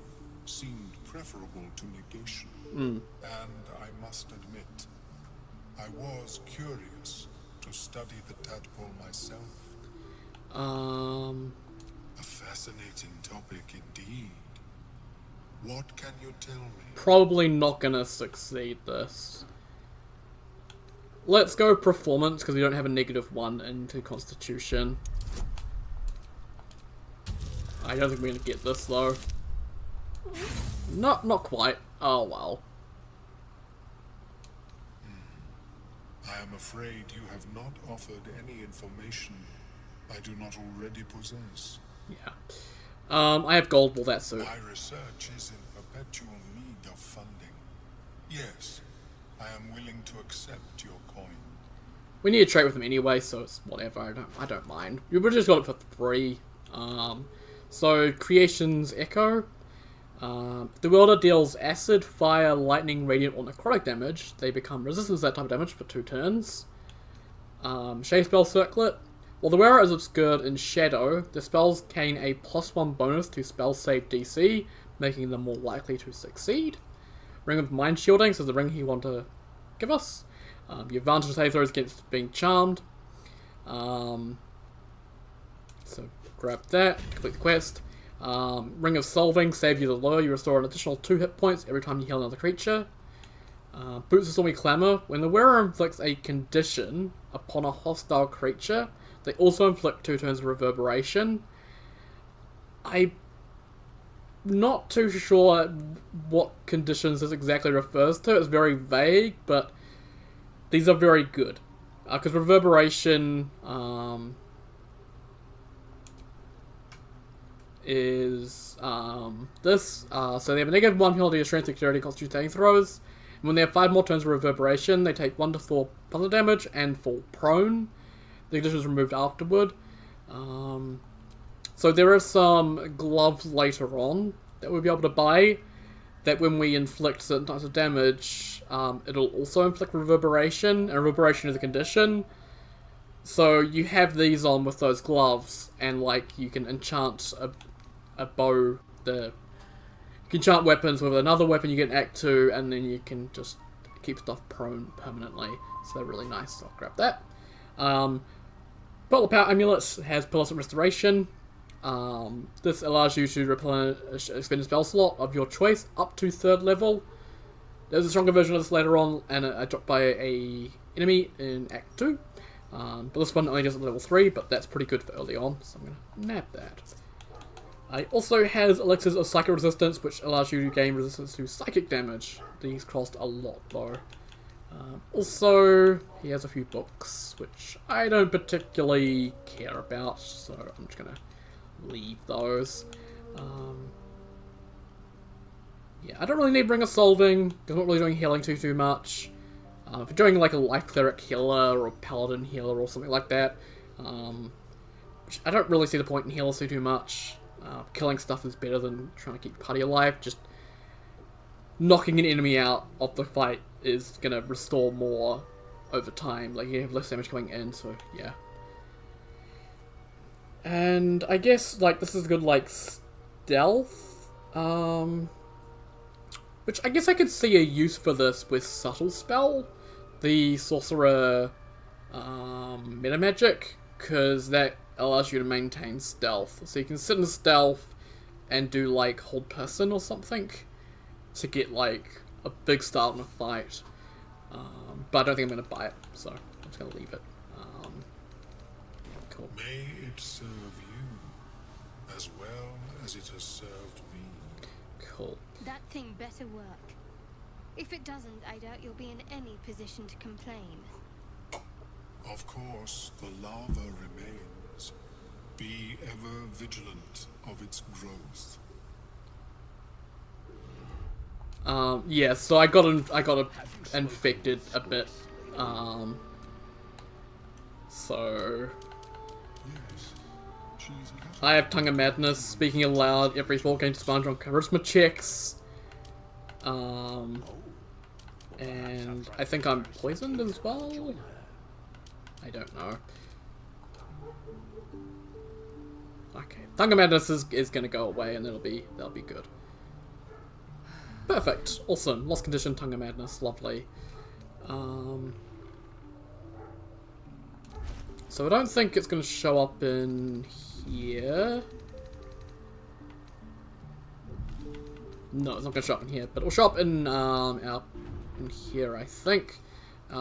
seemed preferable to negation. And I must admit, I was curious to study the tadpole myself. A fascinating topic indeed. What can you tell me? Probably not gonna succeed this. Let's go performance, because we don't have a -1 into constitution. I don't think we're gonna get this though. Not quite. Oh well. I am afraid you have not offered any information I do not already possess. Yeah. I have gold, well that's so. My research is in perpetual need of funding. Yes, I am willing to accept your coin. We need to trade with them anyway, so it's whatever, I don't mind. We would just got it for free. So Creation's Echo. The wielder deals acid, fire, lightning, radiant, or necrotic damage. They become resistant to that type of damage for 2 turns. Shade Spell Circlet. While the wearer is obscured in shadow, the spells gain a +1 bonus to spell save DC, making them more likely to succeed. Ring of Mind Shielding, so the ring you want to give us. The advantage to save throws against being charmed. So grab that, complete the quest. Ring of Solving, save you the low, you restore an additional 2 hit points every time you heal another creature. Boots of Stormy Clamor, when the wearer inflicts a condition upon a hostile creature, they also inflict 2 turns of reverberation. I'm not too sure what conditions this exactly refers to, it's very vague, but these are very good. Because reverberation is this. So they have a -1 penalty to strength, dexterity, constitution saving throws. And when they have 5 more turns of reverberation, they take 1 to 4 thunder damage and fall prone. The condition is removed afterward. So there are some gloves later on that we'll be able to buy that when we inflict certain types of damage, it'll also inflict reverberation, and reverberation is a condition. So you have these on with those gloves, and like you can enchant a bow. You can enchant weapons with another weapon you get in Act 2, and then you can just keep stuff prone permanently. So they're really nice, so I'll grab that. Bottle of Power Amulets has Pearlescent Restoration. This allows you to replenish expend a spell slot of your choice up to 3rd level. There's a stronger version of this later on, and I dropped by a enemy in Act 2. But this one only does it at level 3, but that's pretty good for early on, so I'm going to nab that. It also has Elixirs of Psychic Resistance, which allows you to gain resistance to psychic damage. These cost a lot though. Also, he has a few books, which I don't particularly care about, so I'm just going to leave those. Yeah, I don't really need Ring of Solving, because I'm not really doing healing too much. If you're doing like a Life Cleric healer or a Paladin healer or something like that, which I don't really see the point in healers too much. Killing stuff is better than trying to keep the party alive. Just knocking an enemy out of the fight is going to restore more over time. Like, you have less damage coming in, so yeah. And I guess, like, this is good, like, stealth. Which I guess I could see a use for this with Subtle Spell, the Sorcerer meta magic, because that allows you to maintain stealth. So you can sit in stealth and do, like, Hold Person or something to get, like, a big start in a fight. But I don't think I'm going to buy it, so I'm just going to leave it. Cool. May it serve you as well as it has served me. Cool. That thing better work. If it doesn't, I doubt you'll be in any position to complain. Of course, the lava remains. Be ever vigilant of its growth. Yeah, so I got infected a bit. So I have Tongue of Madness, speaking aloud, every 4 games sponge on charisma checks. And I think I'm poisoned as well? I don't know. Okay, Tongue of Madness is gonna go away and that'll be good. Perfect, awesome, lost condition, Tongue of Madness, lovely. So I don't think it's gonna show up in here. No, it's not gonna show up in here, but it'll show up in in here, I think.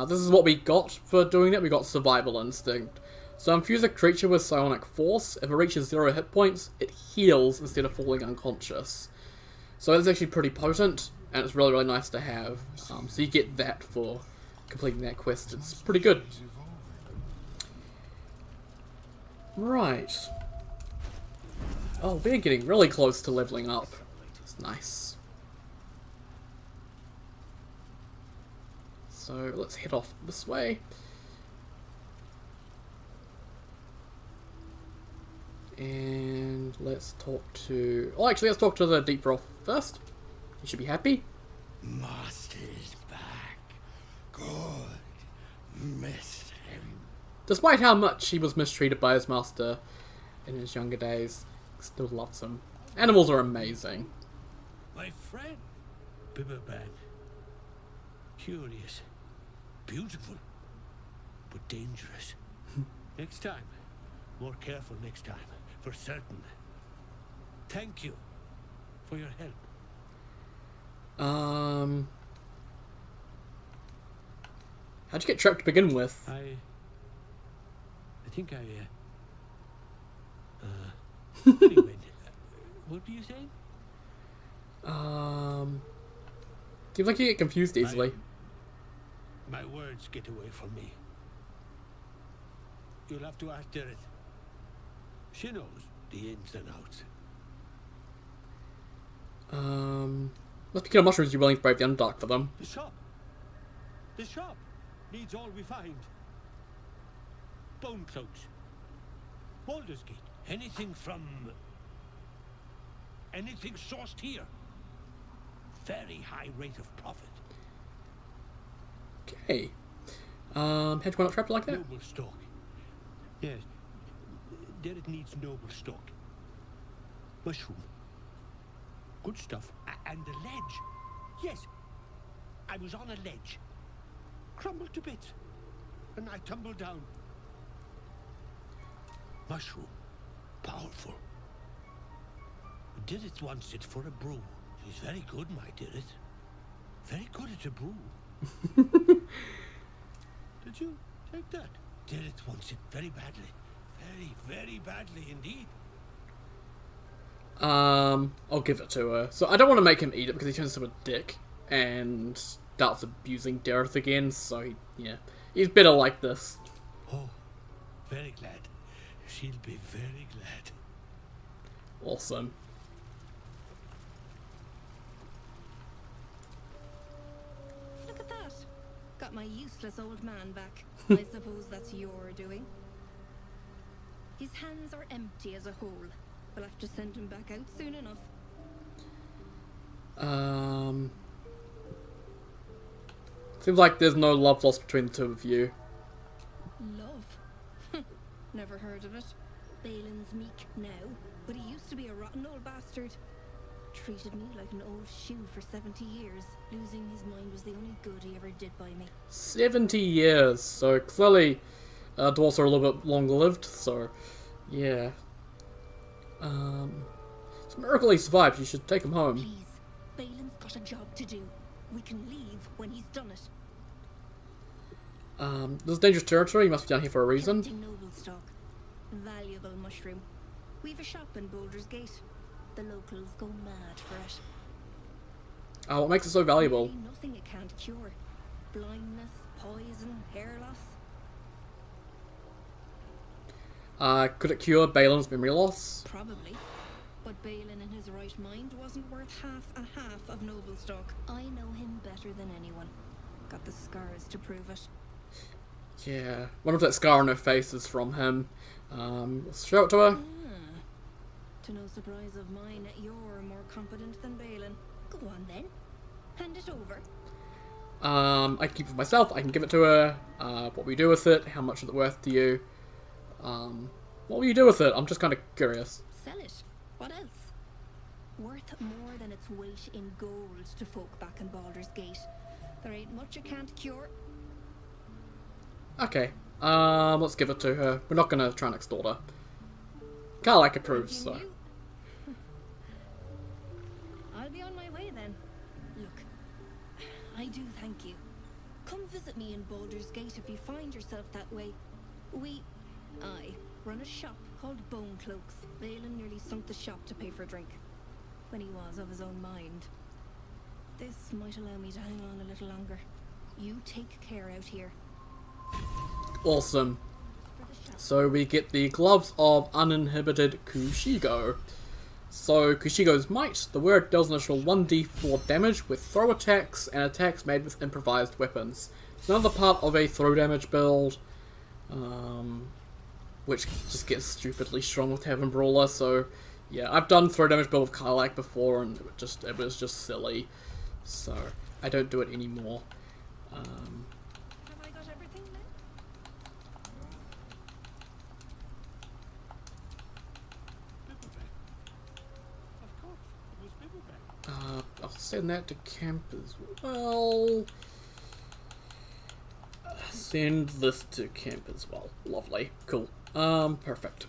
This is what we got for doing it. We got Survival Instinct. So infuse a creature with psionic force. If it reaches 0 hit points, it heals instead of falling unconscious. So it's actually pretty potent, and it's really, really nice to have. So you get that for completing that quest. It's pretty good. Right. Oh, we're getting really close to leveling up. It's nice. So let's head off this way. And let's talk to... Oh, actually, let's talk to the Deep Roth first. He should be happy. Master's back. Good. Missed him. Despite how much he was mistreated by his master in his younger days, he still loves him. Animals are amazing. My friend. Bibberban. Curious. Beautiful. But dangerous. Next time. More careful next time. For certain. Thank you for your help. How'd you get trapped to begin with? I think anyway, what do you say? Seems like you get confused easily. My words get away from me. You'll have to ask Derek. She knows the ins and outs. Let's pick up mushrooms you're willing to brave the Underdark for them. The shop. The shop needs all we find. Bone cloaks. Baldur's Gate. Anything sourced here. Very high rate of profit. Okay. How'd you want it trapped like that? Noble stock. Yes. Derek needs noble stock. Mushroom. Good stuff. And the ledge. Yes. I was on a ledge. Crumbled to bits. And I tumbled down. Mushroom. Powerful. Dirith wants it for a brew. She's very good, my Dirith. Very good at a brew. Did you take that? Dirith wants it very badly. Very, very badly indeed. I'll give it to her. So I don't want to make him eat it because he turns into a dick and starts abusing Dareth again, so he's better like this. Oh, very glad. She'll be very glad. Awesome. Look at that. Got my useless old man back. I suppose that's your doing. His hands are empty as a whole. We'll have to send him back out soon enough. Seems like there's no love lost between the two of you. Love? Never heard of it. Balin's meek now, but he used to be a rotten old bastard. Treated me like an old shoe for 70 years. Losing his mind was the only good he ever did by me. 70 years, so clearly dwarves are a little bit long-lived, so yeah. It's a miracle he survived. You should take him home. Please, Balin's got a job to do. We can leave when he's done it. This is dangerous territory. You must be down here for a reason. Tempting noble stock. Valuable mushroom. We've a shop in Baldur's Gate. The locals go mad for it. What makes it so valuable? Really nothing it can't cure. Blindness, poison, hair loss. Could it cure Balin's memory loss? Probably. But Balin in his right mind wasn't worth half of Noblestock. I know him better than anyone. Got the scars to prove it. Yeah. Wonder if that scar on her face is from him. Let's show it to her. To no surprise of mine, you're more competent than Balin. Go on then. Hand it over. I can keep it for myself. I can give it to her. What we do with it? How much is it worth to you? What will you do with it? I'm just kind of curious. Sell it. What else? Worth more than its weight in gold to folk back in Baldur's Gate. There ain't much it can't cure. Okay. Let's give it to her. We're not gonna try and extort her. Karlach approves, so. I'll be on my way then. Look, I do thank you. Come visit me in Baldur's Gate if you find yourself that way. I run a shop called Bone Cloaks. Balin nearly sunk the shop to pay for a drink, when he was of his own mind. This might allow me to hang on a little longer. You take care out here. Awesome. So we get the Gloves of Uninhibited Kushigo. So Kushigo's Might. The word deals an additional 1d4 damage with throw attacks and attacks made with improvised weapons. It's another part of a throw damage build, which just gets stupidly strong with Heaven Brawler. So yeah, I've done throw damage build with Karlach before, and it was just silly. So I don't do it anymore. Have I got everything then? Of course, it was Bibblebane. I'll send that to camp as well. Send this to camp as well. Lovely. Cool. Perfect.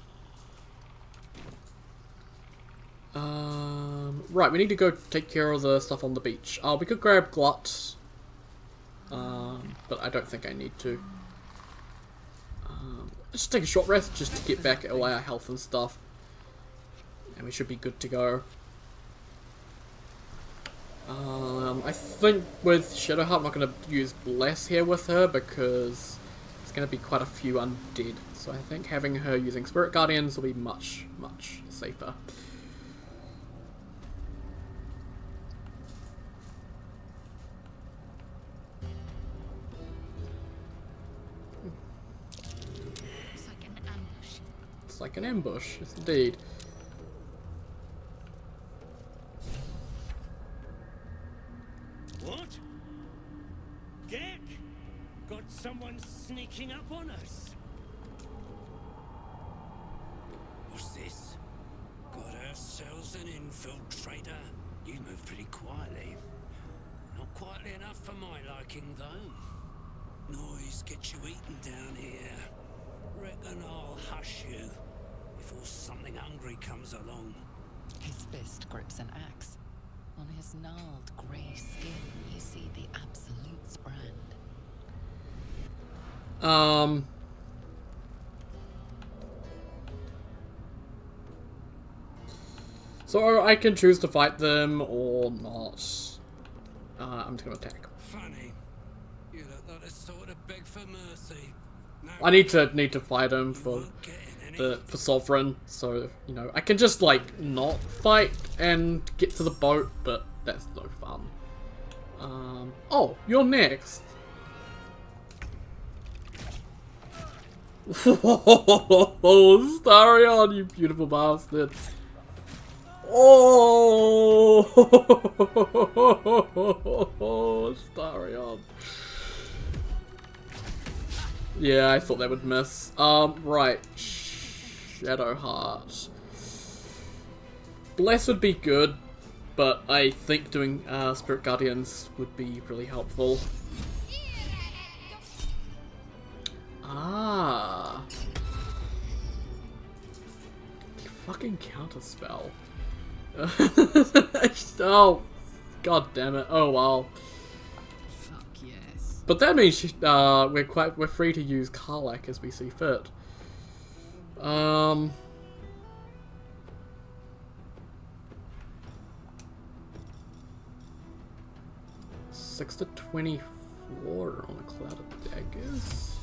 Right, we need to go take care of the stuff on the beach. We could grab Glut. But I don't think I need to. Just take a short rest just to get back all our health and stuff. And we should be good to go. I think with Shadowheart I'm not going to use Bless here with her because it's going to be quite a few undead. So I think having her using Spirit Guardians will be much, much safer. It's like an ambush. It's like an ambush, yes indeed. What? Gek? Got someone sneaking up on us? What's this? Got ourselves an infiltrator? You move pretty quietly. Not quietly enough for my liking, though. Noise gets you eaten down here. Reckon I'll hush you before something hungry comes along. His fist grips an axe. On his gnarled grey skin, you see the Absolute's brand. So I can choose to fight them or not. I'm just gonna attack. Funny. You look like the sort of beg for mercy. No, I need to fight him for Sovereign, so you know I can just like not fight and get to the boat, but that's no fun. Oh, you're next. Oh, Starion, you beautiful bastard. Oh, Starion. Yeah, I thought they would miss. Right. Shadowheart. Bless would be good, but I think doing Spirit Guardians would be really helpful. Ah. Fucking counterspell. Oh, god damn it. Oh well. Fuck yes. But that means we're free to use Karlach as we see fit. 6 to 24 on a Cloud of Daggers.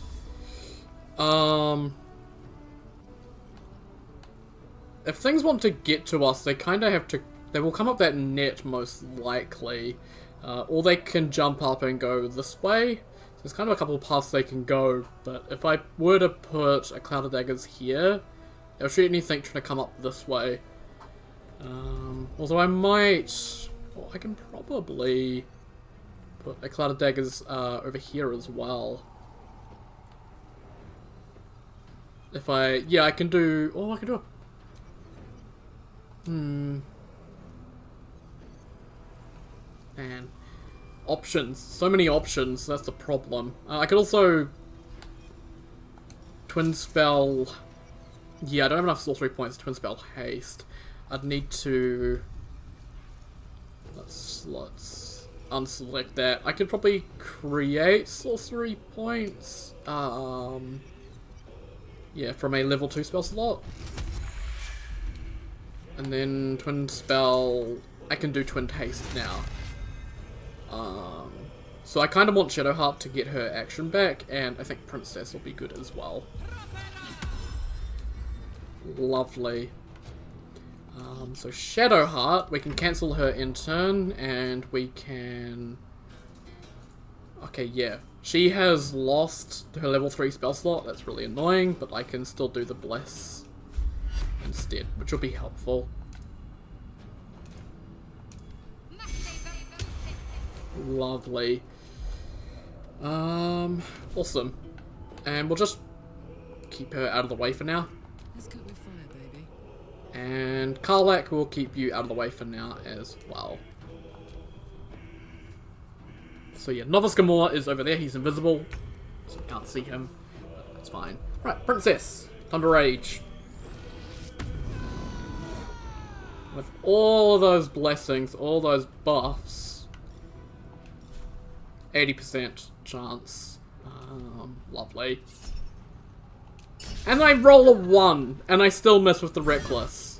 If things want to get to us, they kind of have to... They will come up that net, most likely. Or they can jump up and go this way. So there's kind of a couple of paths they can go, but if I were to put a Cloud of Daggers here, they'll shoot anything trying to come up this way. Although I might... Well, I can probably put a Cloud of Daggers over here as well. If I... Yeah, I can do... Oh, I can do a... Man. Options. So many options. That's the problem. I could also... Twin Spell... Yeah, I don't have enough sorcery points to Twin Spell Haste. I'd need to... Let's unselect that. I could probably create sorcery points. Yeah, from a level 2 spell slot. And then Twin Spell... I can do Twin Haste now. So I kind of want Shadowheart to get her action back, and I think Princess will be good as well. Lovely. So Shadowheart, we can cancel her in turn, and we can... Okay, yeah. She has lost her level 3 spell slot, that's really annoying, but I can still do the Bless instead, which will be helpful. Lovely. Awesome. And we'll just keep her out of the way for now. Let's cook with fire, baby. And Karlak will keep you out of the way for now as well. So yeah, Novice Gamor is over there. He's invisible, so you can't see him. But it's fine. Right, Princess. Time to rage. With all of those blessings, all those buffs, 80% chance. Lovely. And I roll a 1, and I still miss with the Reckless.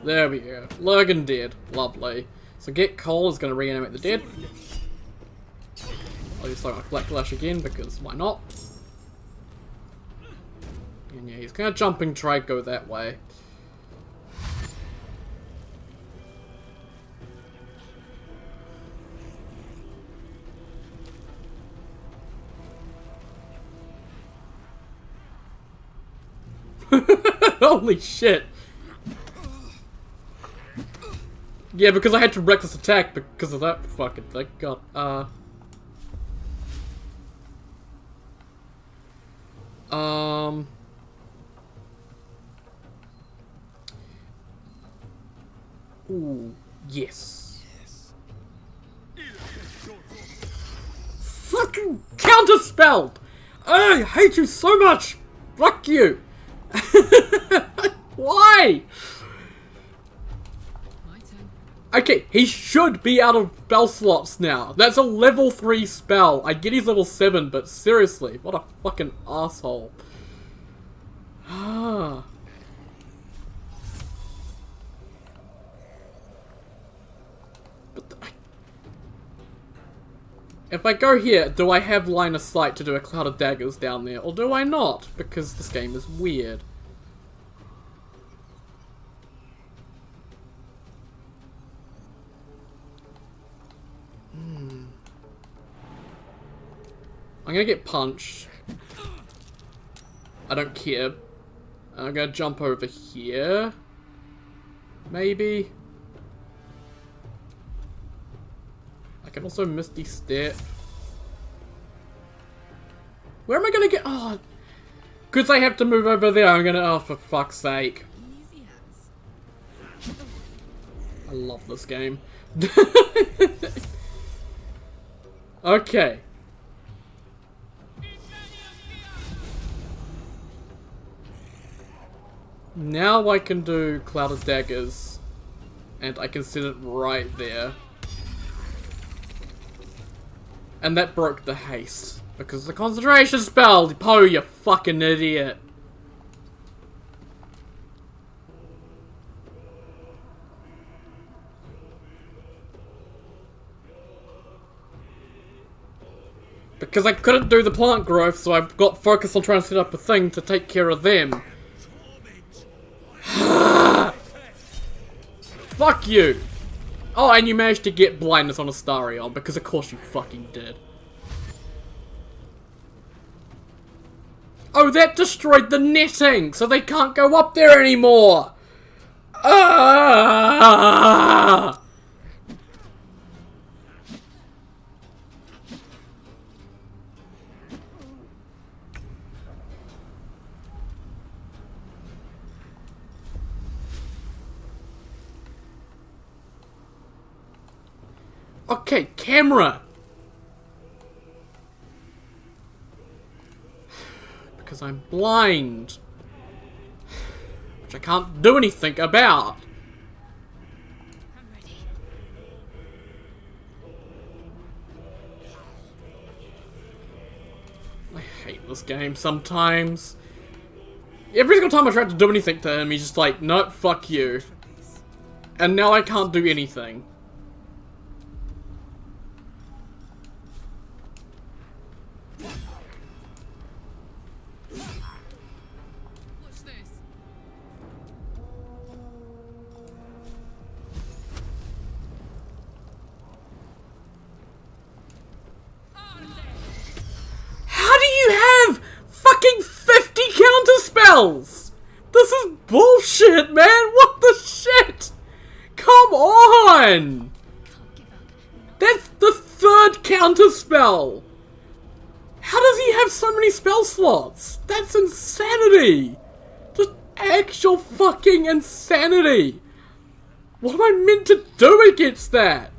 There we go. Lurgan dead. Lovely. So Get Coal is going to reanimate the dead. I'll just start my Black Flash again, because why not? And yeah, he's going to jumping try go that way. Holy shit. Yeah, because I had to reckless attack because of that fucking thing. God. Ooh, yes. Fucking counterspelled! I hate you so much! Fuck you! Why? Okay, he should be out of spell slots now. That's a level 3 spell. I get he's level 7, but seriously, what a fucking asshole. Ah. If I go here, do I have line of sight to do a Cloud of Daggers down there, or do I not? Because this game is weird. I'm gonna get punched. I don't care. I'm gonna jump over here. Maybe. I can also Misty Step. Where am I gonna get? Oh, because I have to move over there. I'm gonna. Oh, for fuck's sake! I love this game. Okay. Now I can do Cloud of Daggers, and I can set it right there. And that broke the haste, because the concentration spell! Poe, you fucking idiot! Because I couldn't do the plant growth, so I've got focused on trying to set up a thing to take care of them. Fuck you! Oh, and you managed to get blindness on Astarion, because of course you fucking did. Oh, that destroyed the netting, so they can't go up there anymore! Ah! Okay, camera! Because I'm blind. Which I can't do anything about. I'm ready. I hate this game sometimes. Every single time I try to do anything to him, he's just like, nope, fuck you. And now I can't do anything. Watch this. How do you have fucking 50 counter spells? This is bullshit, man. What the shit? Come on. That's the third counter spell. How does he have so many spell slots? That's insanity. Just actual fucking insanity. What am I meant to do against that?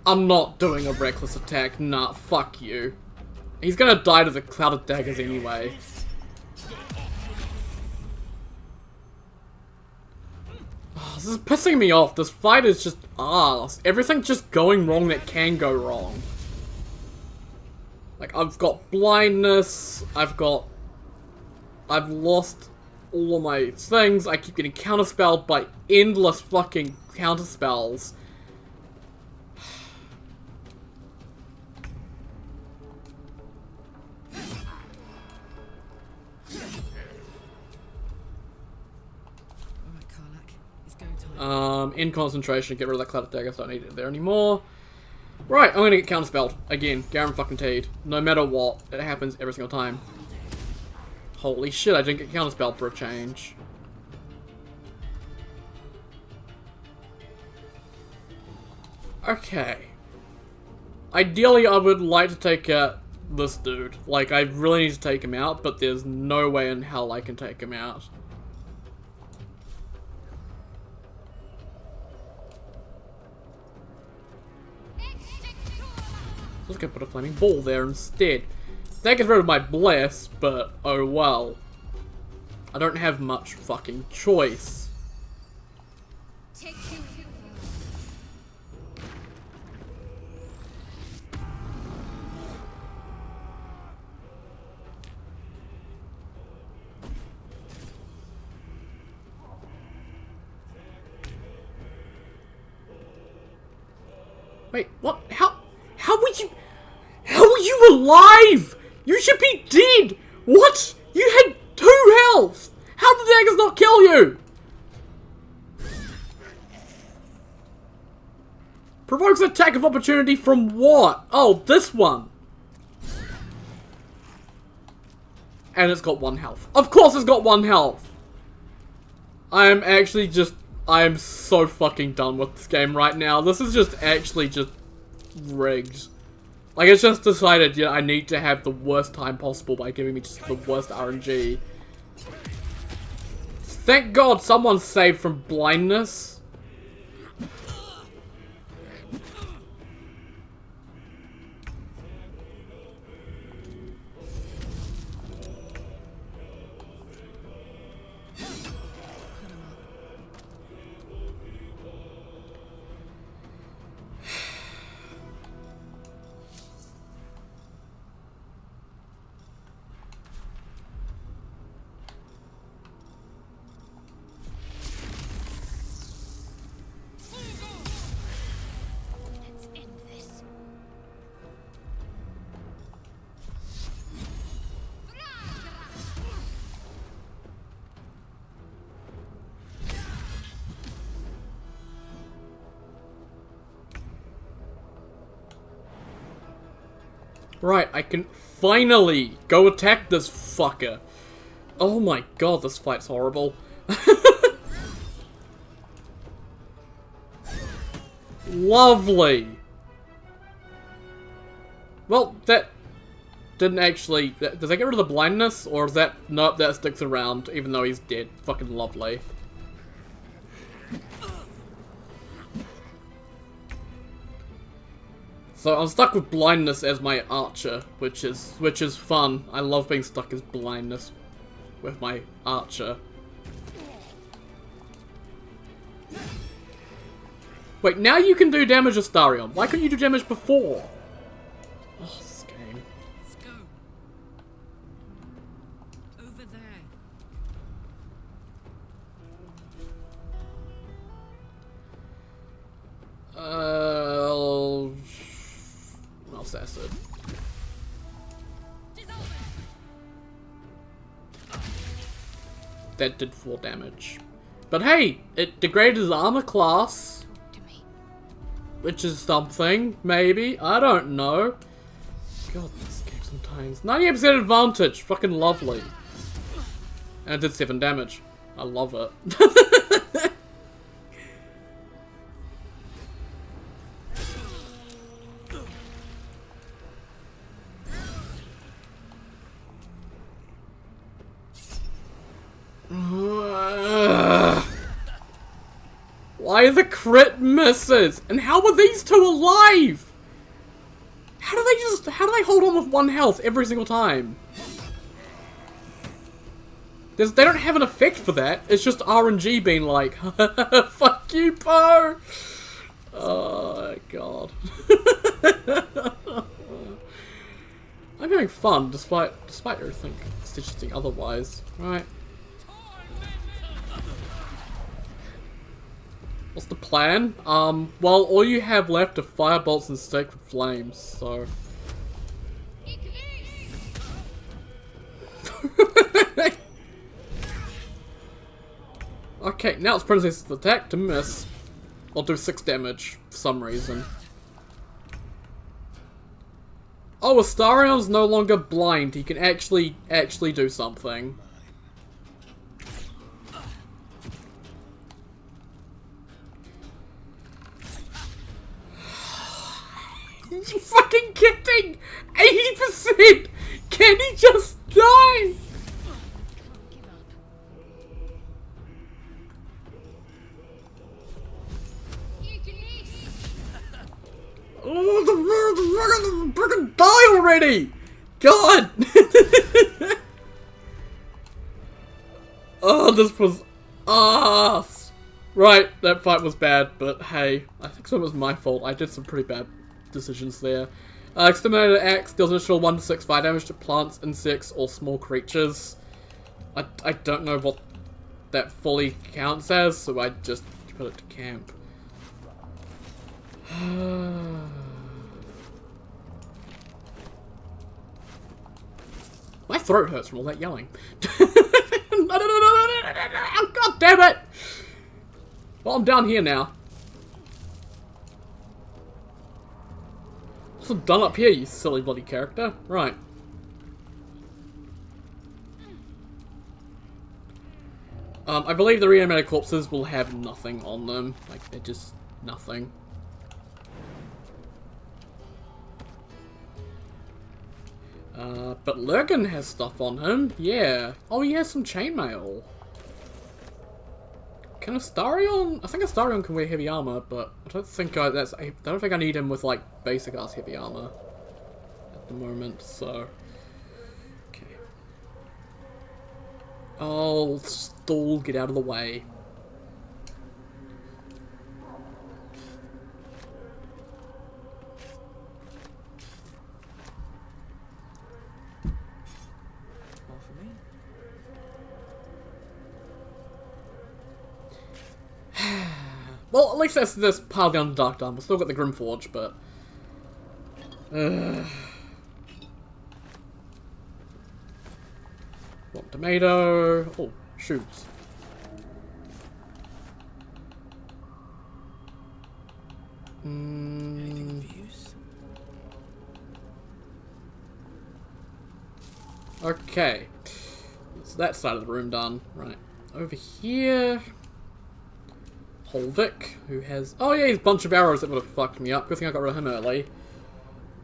I'm not doing a reckless attack. Nah, fuck you. He's gonna die to the cloud of daggers anyway. Oh, this is pissing me off. This fight is just arse. Everything's just going wrong that can go wrong. Like, I've got blindness. I've lost all of my things. I keep getting counterspelled by endless fucking counterspells. In concentration, get rid of that cloud of daggers, don't need it there anymore. Right, I'm gonna get counterspelled. Again, guaranteed. No matter what, it happens every single time. Holy shit, I didn't get counterspelled for a change. Okay. Ideally, I would like to take out this dude. Like, I really need to take him out, but there's no way in hell I can take him out. I was gonna put a flaming ball there instead. That gets rid of my bless, but oh well. I don't have much fucking choice. Wait, what? How were you alive? You should be dead! What? You had 2 health! How did the daggers not kill you? Provokes an attack of opportunity from what? Oh, this one. And it's got 1 health. Of course it's got 1 health! I'm so fucking done with this game right now. This is just actually just rigged. Like, it's just decided, yeah, I need to have the worst time possible by giving me just the worst RNG. Thank God someone saved from blindness. Right, I can finally go attack this fucker. Oh my god, this fight's horrible. Lovely. Well, that didn't actually... Does that get rid of the blindness? Or is that... Nope, that sticks around, even though he's dead. Fucking lovely. So I'm stuck with blindness as my archer, which is fun. I love being stuck as blindness with my archer. Wait, now you can do damage, Astarion. Why couldn't you do damage before? Oh, this game. Let's go. Over there. Mouse acid. That did 4 damage. But hey, it degraded his armor class. Which is something, maybe. I don't know. God, this game sometimes. 98% advantage. Fucking lovely. And it did 7 damage. I love it. Why are the crit misses? And how are these two alive? How do they hold on with 1 health every single time? They don't have an effect for that. It's just RNG being like, fuck you, Poe. Oh, God. I'm having fun despite everything suggesting otherwise. Right. What's the plan? Well, all you have left are firebolts and sacred flames, so... Okay, now it's Princess's attack to miss. I'll do 6 damage for some reason. Oh, Astarion's no longer blind. He can actually do something. You fucking kidding? 80%! Can he just die? Oh, the freaking die already! God! Oh, this was ass. Right, that fight was bad, but hey, I think some of it was my fault. I did some pretty bad decisions there. Exterminator Axe deals initial 1-6 fire damage to plants, insects, or small creatures. I don't know what that fully counts as, so I just put it to camp. My throat hurts from all that yelling. Oh, God damn it! Well, I'm down here now. What's done up here, you silly bloody character? Right. I believe the reanimated corpses will have nothing on them. Like, they're just nothing. But Lurgan has stuff on him. Yeah. Oh, he has some chainmail. Can Astarion? I think Astarion can wear heavy armor, but I don't think I don't think I need him with like basic ass heavy armor at the moment. So, okay. I'll stall. Get out of the way. Well, at least that's this part of the Underdark done. We've still got the Grimforge, but... One tomato... Oh, shoots. Okay. So that side of the room done. Right. Over here... Holvik, who has... Oh yeah, he's a bunch of arrows that would have fucked me up. Good thing I got rid of him early.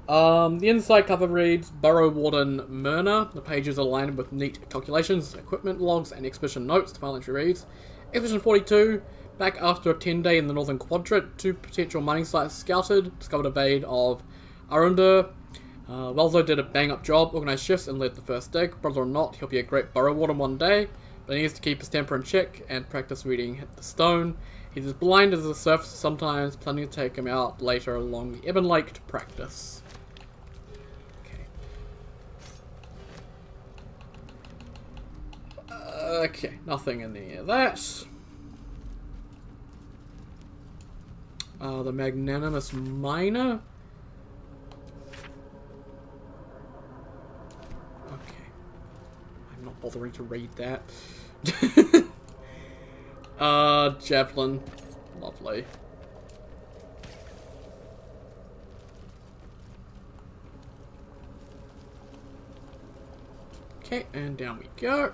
The inside cover reads Burrow Warden Myrna. The pages are lined with neat calculations, equipment logs, and expedition notes. The final entry reads, Expedition 42, back after a 10-day in the northern quadrant, 2 potential mining sites scouted, discovered a vein of Arundur. Welzo did a bang-up job, organised shifts, and led the first dig. Brother or not, he'll be a great Burrow Warden one day, but he needs to keep his temper in check and practice reading the stone. He's as blind as the surface sometimes, planning to take him out later along the Ebon Lake to practice. Okay, nothing in any of that. The Magnanimous Miner. Okay. I'm not bothering to read that. Javelin. Lovely. Okay, and down we go.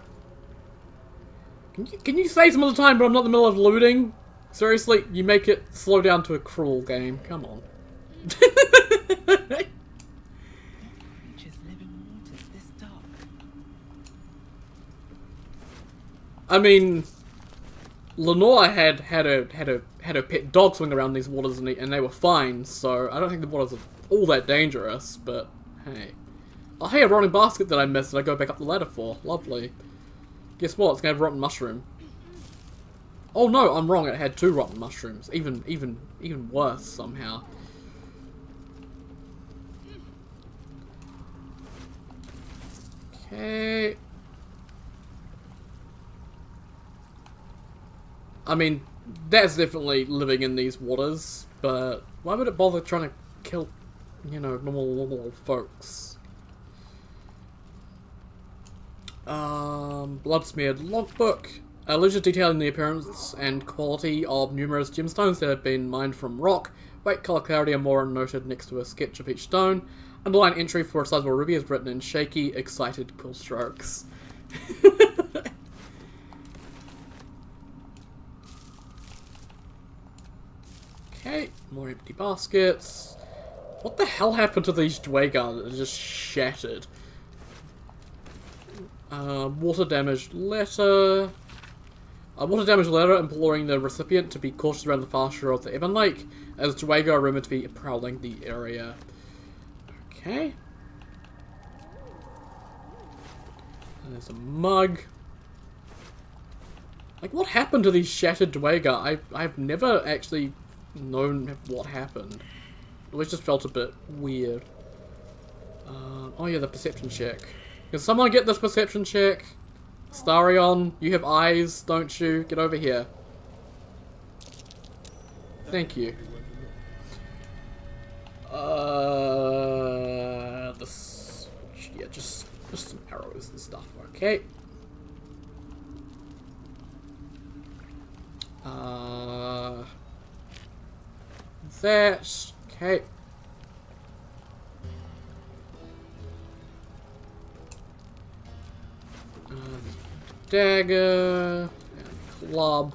Can you say some of the time, but I'm not in the middle of looting? Seriously, you make it slow down to a cruel game. Come on. Creatures live in waters this dark. I mean, Lenore had her pet dog swing around these waters and they were fine. So I don't think the waters are all that dangerous. But hey, oh hey, a rotting basket that I missed that I go back up the ladder for. Lovely. Guess what? It's gonna have a rotten mushroom. Oh no, I'm wrong. It had 2 rotten mushrooms. Even worse somehow. Okay. I mean, that's definitely living in these waters, but why would it bother trying to kill, you know, normal folks? Bloodsmeared logbook. A ledger detailing the appearance and quality of numerous gemstones that have been mined from rock. Weight, color, clarity, and more are noted next to a sketch of each stone. Underline entry for a sizable ruby is written in shaky, excited quill strokes. Okay, more empty baskets. What the hell happened to these Dwagar that are just shattered? Water damaged letter. A water damaged letter imploring the recipient to be cautious around the far shore of the Ebon Lake, as Dwagar are rumoured to be prowling the area. Okay. And there's a mug. Like, what happened to these shattered Dwagar? I've never actually known what happened. It always just felt a bit weird. Oh yeah, the perception check. Can someone get this perception check? Starion, you have eyes, don't you? Get over here. Thank you. This, yeah, just some arrows and stuff. Okay. That. Okay. Dagger and club,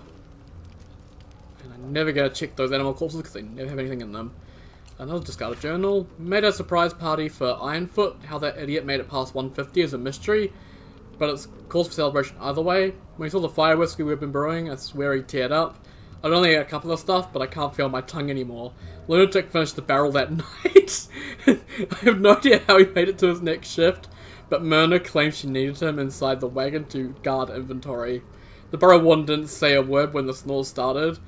and I'm never gonna check those animal corpses because they never have anything in them. Another discarded journal. Made a surprise party for Ironfoot. How that idiot made it past 150 is a mystery, but it's cause for celebration either way. When he saw the fire whiskey we've been brewing, I swear he teared up. I'd only ate a couple of stuff, but I can't feel my tongue anymore. Lunatic finished the barrel that night. I have no idea how he made it to his next shift, but Myrna claims she needed him inside the wagon to guard inventory. The Burrow Warden didn't say a word when the snores started.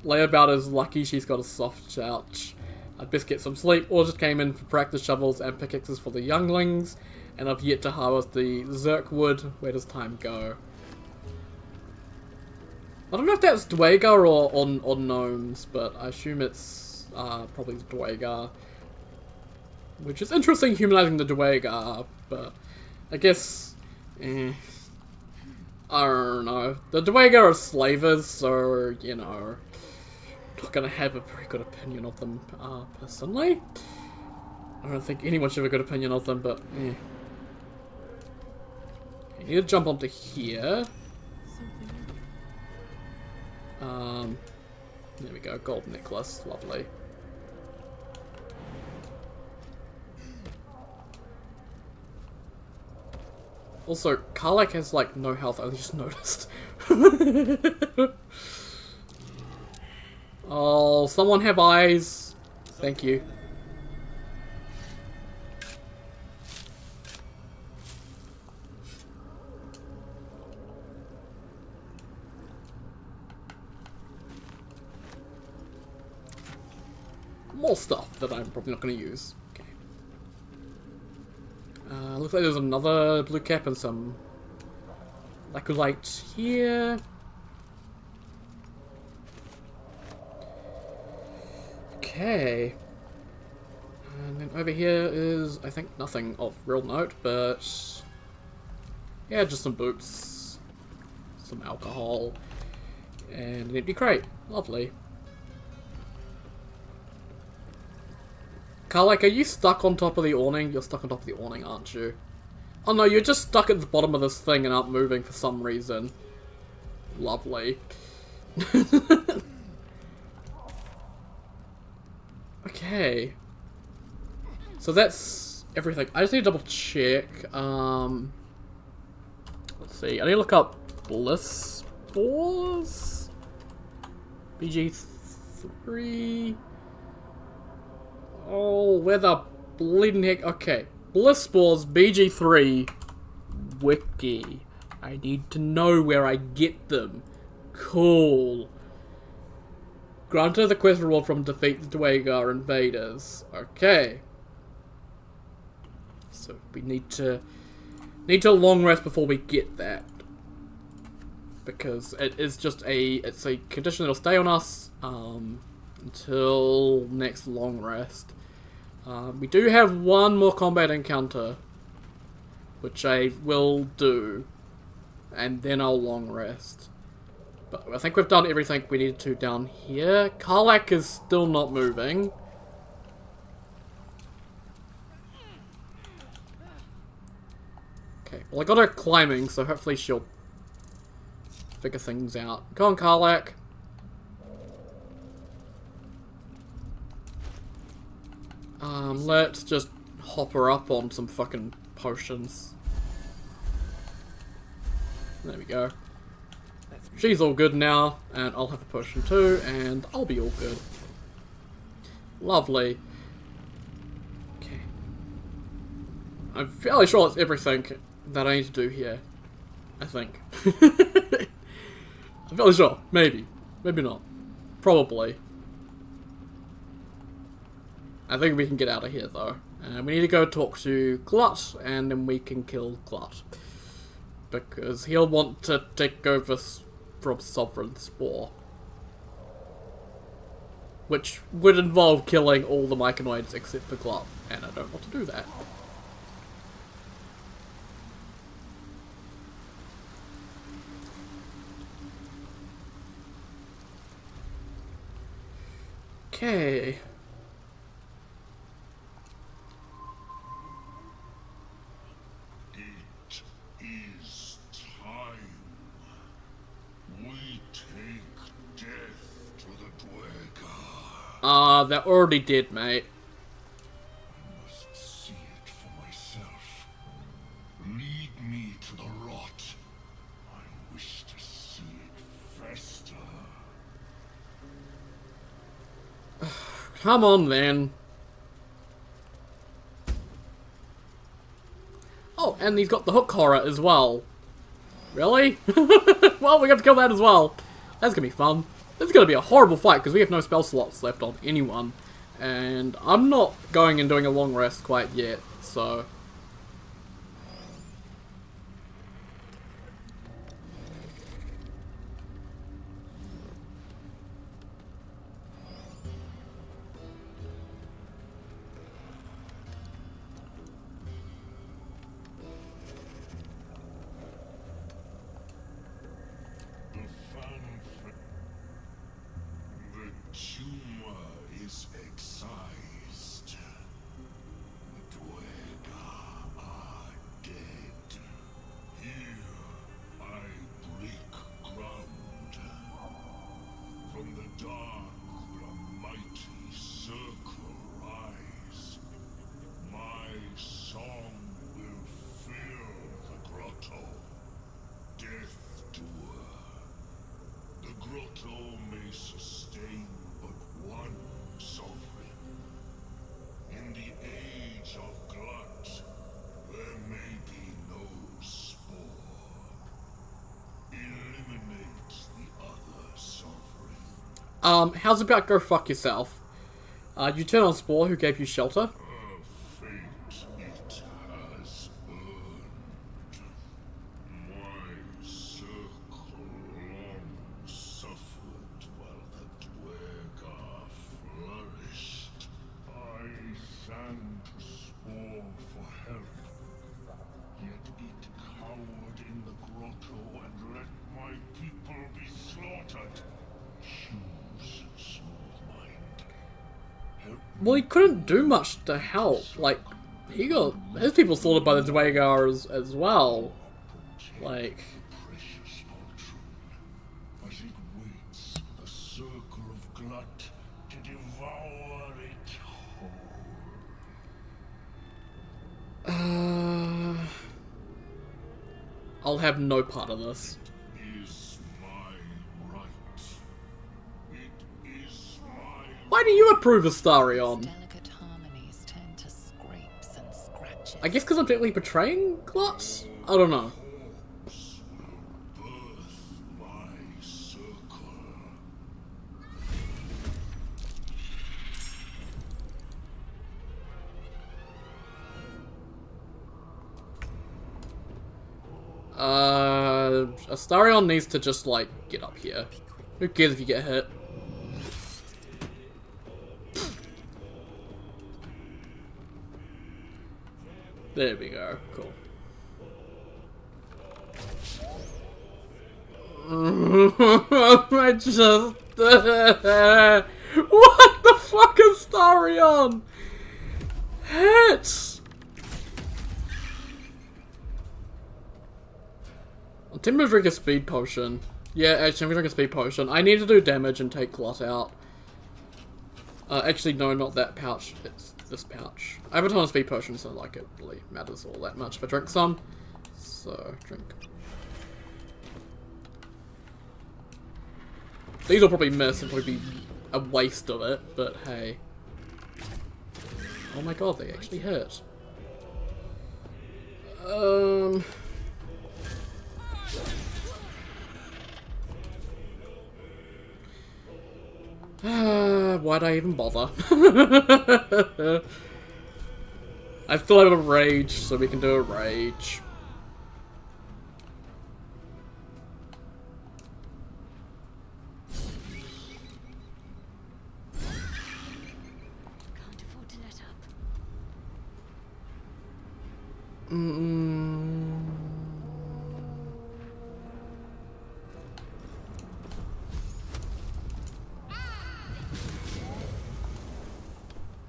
Layabout is lucky she's got a soft couch. I'd best get some sleep, or just came in for practice shovels and pickaxes for the younglings, and I've yet to harvest the Zerk wood. Where does time go? I don't know if that's Dwagar or gnomes, but I assume it's probably Dwagar. Which is interesting, humanizing the Dwagar, but I guess, I don't know. The Dwagar are slavers, so, you know, I'm not gonna have a very good opinion of them, personally. I don't think anyone should have a good opinion of them, but, You need to jump onto here. There we go, gold necklace, lovely. Also, Karlak has like no health, I just noticed. Oh, someone have eyes. Thank you. More stuff that I'm probably not going to use. Okay. Looks like there's another blue cap and some Laculite here. Okay. And then over here is, I think, nothing of real note, but yeah, just some boots, some alcohol, and an empty crate. Lovely. Karlak, are you stuck on top of the awning? You're stuck on top of the awning, aren't you? Oh no, you're just stuck at the bottom of this thing and aren't moving for some reason. Lovely. Okay. So that's everything. I just need to double check. Let's see. I need to look up Bliss Spores? BG3. Oh, where the bleeding heck? Okay. Bliss Spores, BG3, Wiki. I need to know where I get them. Cool. Granted the quest reward from defeat the Dwagar invaders. Okay. So we need to long rest before we get that. Because it is just it's a condition that'll stay on us until next long rest. We do have one more combat encounter, which I will do, and then I'll long rest. But I think we've done everything we needed to down here. Karlak is still not moving. Okay, well I got her climbing, so hopefully she'll figure things out. Go on, Karlak. Let's just hop her up on some fucking potions. There we go. She's all good now, and I'll have a potion too, and I'll be all good. Lovely. Okay. I'm fairly sure that's everything that I need to do here. I think. I'm fairly sure. Maybe. Maybe not. Probably. I think we can get out of here though. We need to go talk to Glut, and then we can kill Glut. Because he'll want to take over from Sovereign Spore. Which would involve killing all the Mycanoids except for Glut, and I don't want to do that. Okay. They're already dead, mate. I must see it for myself. Lead me to the rot. I wish to see it fester. Come on, then. Oh, and he's got the hook horror as well. Really? Well, we have to kill that as well. That's gonna be fun. This is going to be a horrible fight because we have no spell slots left on anyone. And I'm not going and doing a long rest quite yet, so... Tumor is excised. The Dwagar grotto may sustain but one sovereign. In the age of glut, there may be no spore. Eliminate the other sovereign. How's about go fuck yourself? You turn on Spore, who gave you shelter. Fate it has earned. My circle long suffered while the Dwergar flourished. I thanked Spore for help, yet it cowered in the grotto and let my people be slaughtered. Choose small mind. Help. Well, he couldn't do much to help. Like, he got his people slaughtered by the Dwagar as well. Like, Precious fortune, as it waits for the circle of glut to devour it whole. I'll have no part of this. Is my right. It is my Why do you approve Astarion? Delicate harmonies turn to scrapes and scratches. I guess because I'm technically betraying Glut? I don't know. corpse will birth my circle. Astarion needs to just, like, get up here. Who cares if you get hit? There we go. Cool. I just... what the fuck is Astarion? Hits! I'm tempted to drink a speed potion. Yeah, actually, I'm gonna drink a speed potion. I need to do damage and take Glut out. Actually, no, not that pouch. It's this pouch. I have a ton of speed potions, so like it really matters all that much if I drink some. So, drink. These will probably miss and probably be a waste of it, but hey. Oh my god, they actually hurt. Why'd I even bother? I still have a rage, so we can do a rage. Can't afford to let up.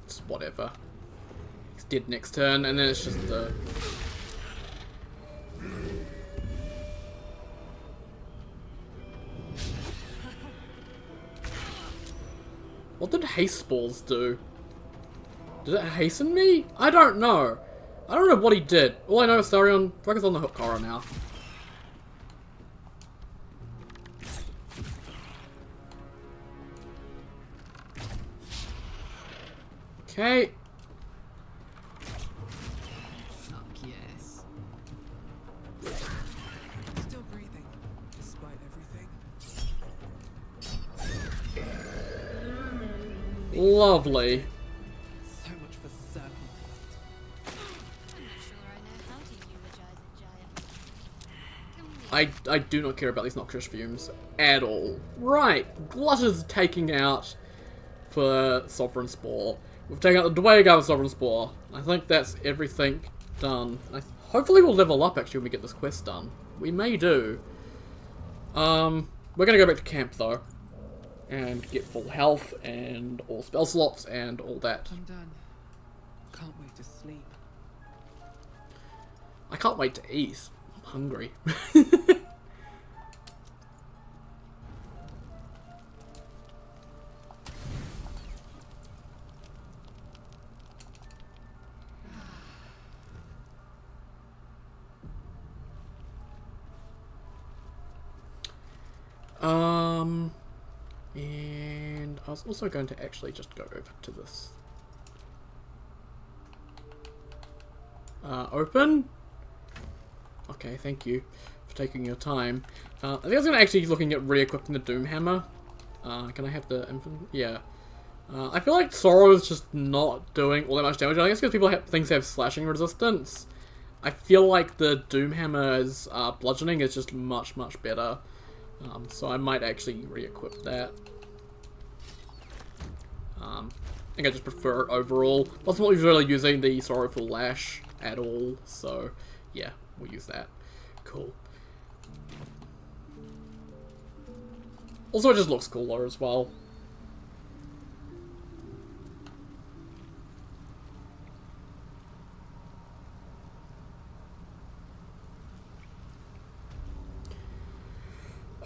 It's whatever. He's dead next turn, and then it's just the... What did haste spores do? Did it hasten me? I don't know. I don't know what he did. All I know is Astarion focus on the hook horror now. Okay. Fuck yes. Still breathing, despite everything. Lovely. So much for circle. I'm not sure I know how to eulogize a giant. Can we I do not care about these noxious fumes at all. Right, Glut is taking out for Sovereign Spore. We've taken out the Dwagar with Sovereign Spore. I think that's everything done. Hopefully we'll level up actually when we get this quest done. We may do. We're gonna go back to camp though. And get full health and all spell slots and all that. I'm done. Can't wait to sleep. I can't wait to eat. I'm hungry. And I was also going to actually just go over to this. Open? Okay, thank you for taking your time. I think I was going to actually be looking at re-equipping the Doom Hammer. Can I have the infant? Yeah. I feel like Sorrow is just not doing all that much damage. I guess because people have things have slashing resistance. I feel like the Doom Hammer's bludgeoning is just much, much better. So I might actually re-equip that. I think I just prefer it overall. Wasn't really using the Sorrowful Lash at all, so yeah, we'll use that. Cool. Also, it just looks cooler as well.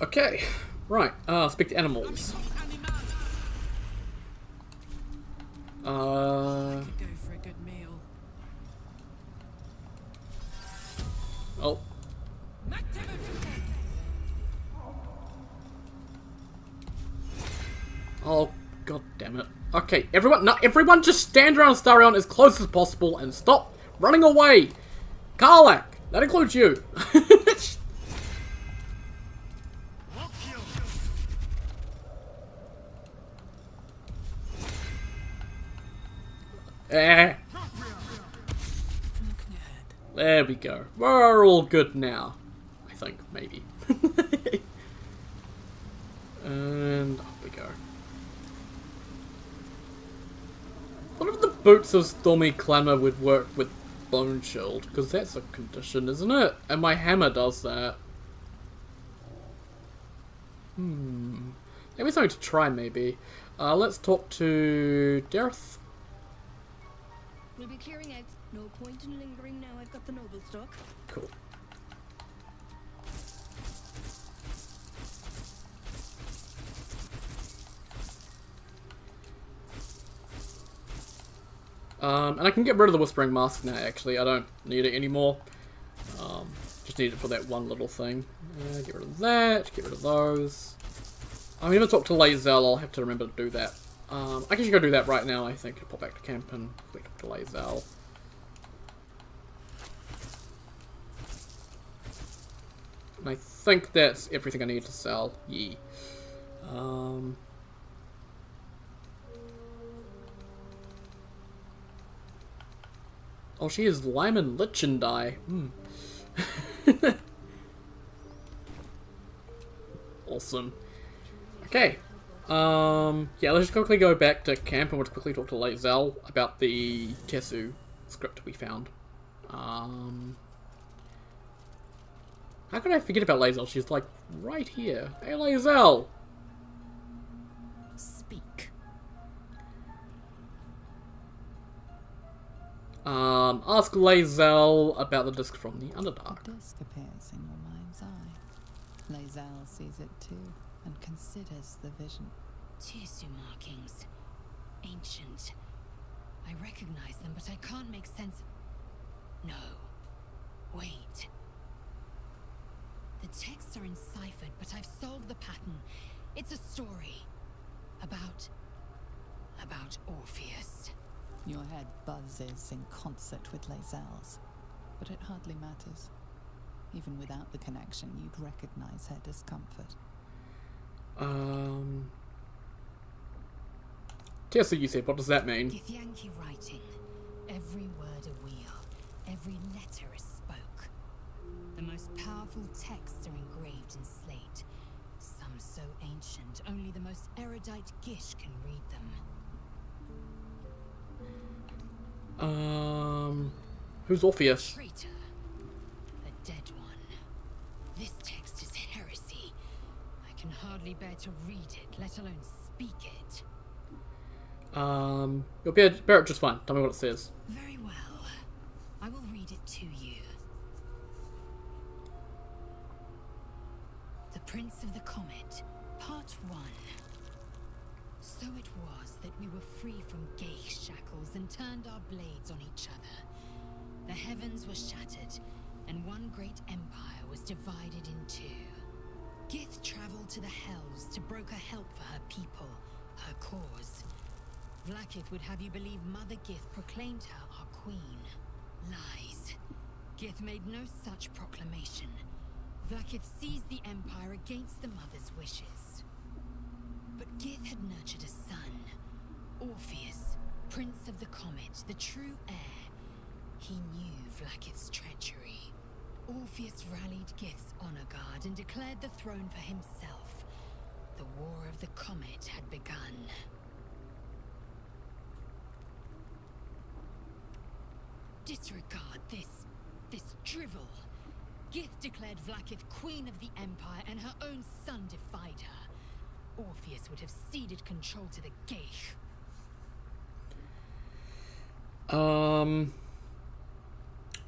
Okay, right, speak to animals. Go for a good meal. Oh. Oh, god damn it. Okay, everyone just stand around Starion as close as possible and stop running away! Karlak! That includes you! There we go. We're all good now. I think, maybe. And up we go. What if the Boots of Stormy Clamor would work with Bone Shield? Because that's a condition, isn't it? And my hammer does that. Maybe something to try, maybe. Let's talk to Dareth. We'll be clearing out. No point in lingering now. I've got the noble stock. Cool. And I can get rid of the Whispering Mask now, actually. I don't need it anymore. Just need it for that one little thing. Get rid of that, get rid of those. I'm going to talk to Lae'zel, I'll have to remember to do that. I can just go do that right now, I think. Pop back to camp and talk to Lae'zel. And I think that's everything I need to sell. Yee. Oh, she is Lyman Lichendai. Awesome. Okay. Yeah, let's just quickly go back to camp and we'll quickly talk to Lae'zel about the Tesu script we found. How could I forget about Lae'zel? She's like right here. Hey, Lae'zel! Speak. Ask Lae'zel about the disc from the Underdark. The disc appears in your mind's eye. Lae'zel sees it too, and considers the vision. Tesu markings. Ancient. I recognize them, but I can't make sense. No. Wait. The texts are enciphered, but I've solved the pattern. It's a story. About Orpheus. Your head buzzes in concert with Lae'zel's, but it hardly matters. Even without the connection, you'd recognize her discomfort. Tesu, you said, what does that mean? Githyanki writing. Every word a wheel. Every letter a spoke. The most powerful texts are engraved in slate. Some so ancient, only the most erudite Gish can read them. Who's Orpheus? Traitor. A dead one. This text is heresy. I can hardly bear to read it, let alone speak it. You'll bear it just fine. Tell me what it says. Very well. I will read it to you. The Prince of the Comet, Part 1. So it was that we were free from Geich shackles and turned our blades on each other. The heavens were shattered, and one great empire was divided in two. Gith travelled to the Hells to broker help for her people, her cause. Vlaakith would have you believe Mother Gith proclaimed her our queen. Lies. Gith made no such proclamation. Vlaakith seized the Empire against the Mother's wishes. But Gith had nurtured a son, Orpheus, Prince of the Comet, the true heir. He knew Vlaakith's treachery. Orpheus rallied Gith's honor guard and declared the throne for himself. The War of the Comet had begun. Disregard this drivel. Gith declared Vlaakith Queen of the Empire and her own son defied her. Orpheus would have ceded control to the Geich.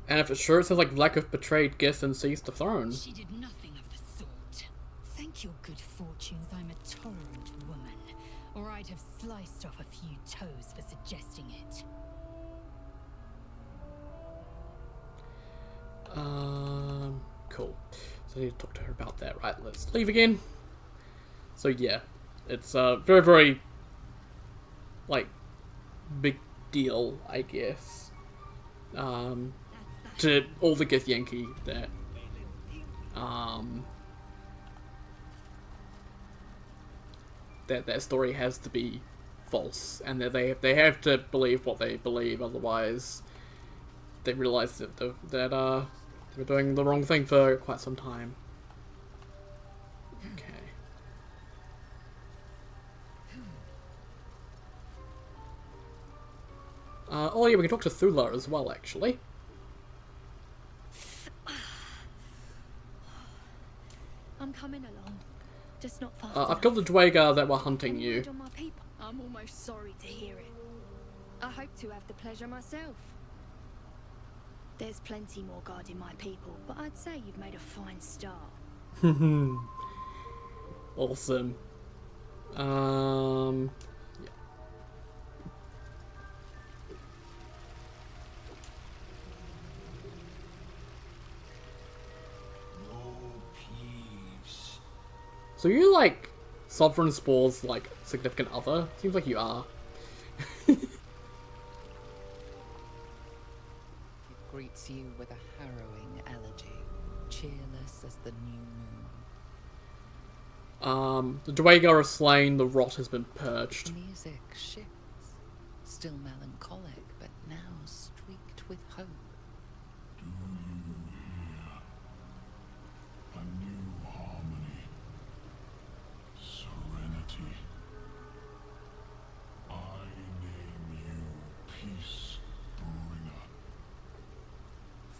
And if it's true, it sounds like Vlaakith betrayed Gith and seized the throne. She did nothing of the sort. Thank your good fortunes I'm a tolerant woman, or I'd have sliced off a few toes for suggesting it. Cool. So I need to talk to her about that. Right, let's leave again. So yeah, it's a very, very, like, big deal, I guess. To all the Gith Yankee that that story has to be false, and that they have to believe what they believe, otherwise they realize that they were doing the wrong thing for quite some time. Okay. Oh yeah, we can talk to Thula as well, actually. I'm coming along, just not fast I've got the Dwager that were hunting you. on my people. I'm almost sorry to hear it. I hope to have the pleasure myself. There's plenty more guarding my people, but I'd say you've made a fine start. Awesome. So you like Sovereign Spore's like significant other? Seems like you are. It greets you with a harrowing elegy, cheerless as the new moon. The Dwager is slain, the rot has been purged. Music shifts, still melancholic, but now streaked with hope. Do you hear a new harmony? Serenity. I name you Peace Bringer.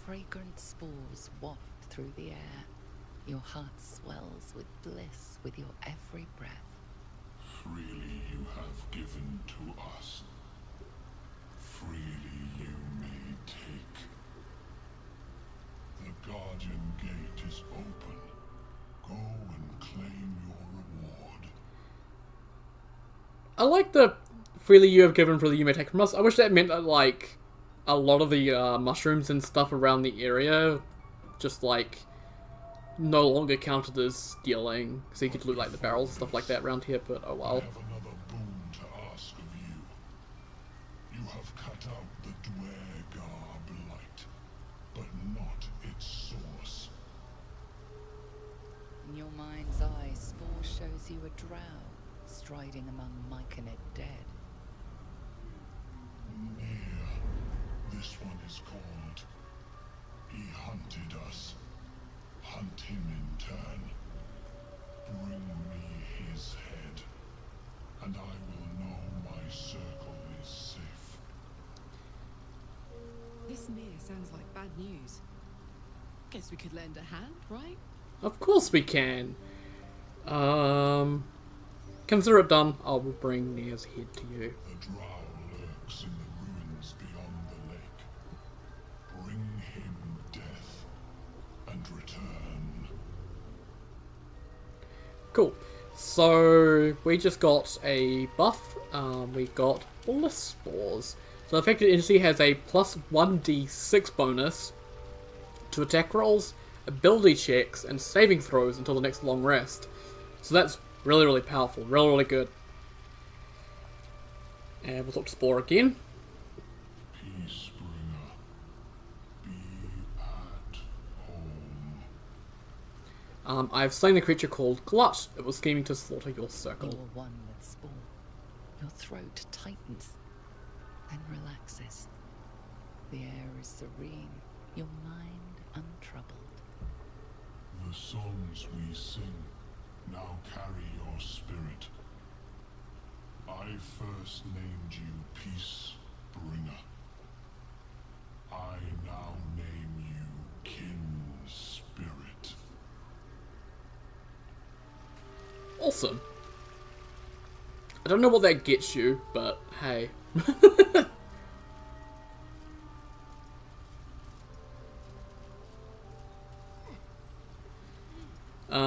Fragrant spores waft through the air. Your heart swells with bliss with your every breath. Freely you have given to us. Freely you may take. The Guardian Gate is open. Go and claim your reward. I like the freely you have given, freely you may take from us. I wish that meant that, like, a lot of the mushrooms and stuff around the area just, like, no longer counted as stealing. So you could loot, like, the barrels and stuff like that around here, but oh well. I have another boon to ask of you. You have cut out the Dwager blight, but not its source. In your mind's eye, Spore shows you a drow, striding among Myconid dead. Near. This one is called. He hunted us. Hunt him in turn. Bring me his head, and I will know my circle is safe. This Mir sounds like bad news. Guess we could lend a hand, right? Of course we can. Consider it done. I will bring Nia's head to you. The drow lurks in the ruins beyond the lake. Bring him death and return. Cool. So we just got a buff. We got Bliss Spores. So affected entity has a plus 1d6 bonus to attack rolls, ability checks and saving throws until the next long rest. So that's really, really powerful. Really, really good. And we'll talk to Spore again. Peacebringer, be at home. I've slain the creature called Glut. It was scheming to slaughter your circle. You are one with Spore. Your throat tightens, then relaxes. The air is serene, your mind untroubled. The songs we sing now carry your spirit. I first named you Peacebringer. I now name you Kin Spirit. Awesome. I don't know what that gets you, but hey.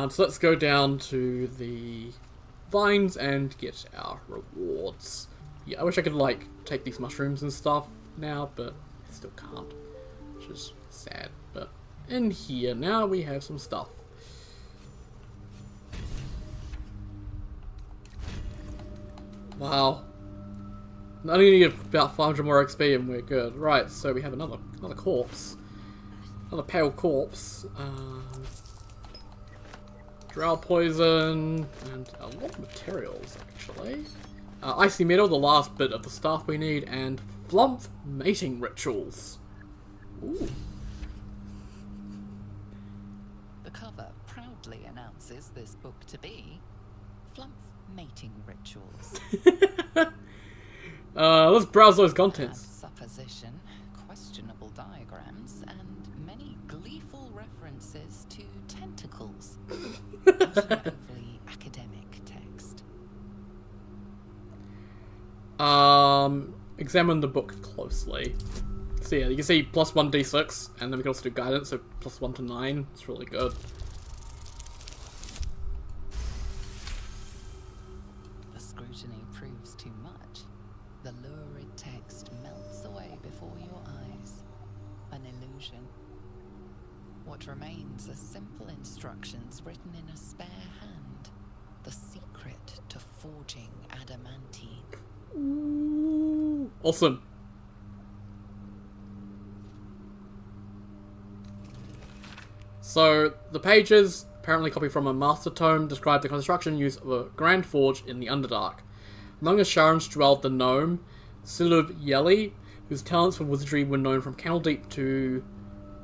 So let's go down to the vines and get our rewards. Yeah, I wish I could, like, take these mushrooms and stuff now, but I still can't, which is sad. But in here now we have some stuff. Wow. I only need about 500 more XP and we're good. Right, so we have another corpse. Another pale corpse. Drow poison, and a lot of materials, actually. Icy metal, the last bit of the stuff we need, and flump mating rituals. Ooh. The cover proudly announces this book to be Flump Mating Rituals. Let's browse those contents. Supposition, questionable diagrams, and many gleeful references to tentacles. Not an overly academic text. Examine the book closely. So yeah, you can see +1 d6, and then we can also do guidance, so +1 to 9. It's really good. The scrutiny proves too much. The lurid text melts away before your eyes. An illusion. What remains are simple instructions written in a spare hand. The secret to forging adamantine. Ooh, awesome. So, the pages, apparently copied from a master tome, describe the construction and use of a grand forge in the Underdark. Among the Sharons dwelled the gnome, Siluv Yeli, whose talents for wizardry were known from Candledeep to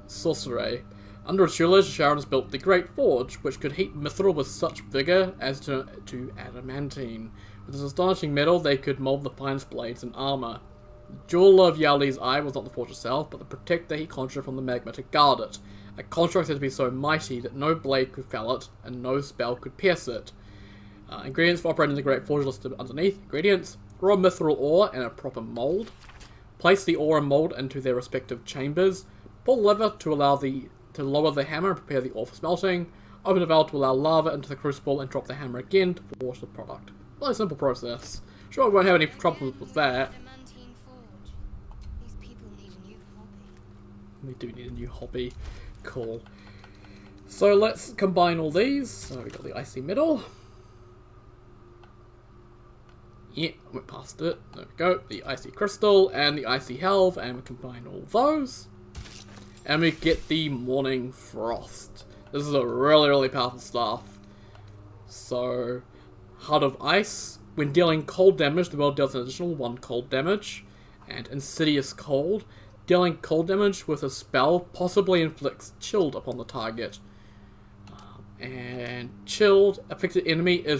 sorcery. Under its tutelage, the Sharons built the Great Forge, which could heat mithril with such vigour as to adamantine. With this astonishing metal, they could mould the finest blades and armour. The jewel of Yali's eye was not the forge itself, but the protector he conjured from the magma to guard it. A construct said to be so mighty that no blade could fell it, and no spell could pierce it. Ingredients for operating the Great Forge listed underneath. Ingredients: raw mithril ore and a proper mould. Place the ore and mould into their respective chambers. Pull the lever to lower the hammer and prepare the ore for smelting. Open the valve to allow lava into the crucible and drop the hammer again to forge the product. Really simple process. Sure, we won't have any problems with that. These people need a new hobby. We do need a new hobby. Cool. So let's combine all these. So we got the icy metal. Yeah, went past it. There we go. The icy crystal and the icy helve, and we combine all those. And we get the morning frost. This is a really, really powerful staff. So, Heart of Ice. When dealing cold damage, the world deals an additional 1 cold damage. And Insidious Cold. Dealing cold damage with a spell possibly inflicts chilled upon the target. And chilled, affected enemy is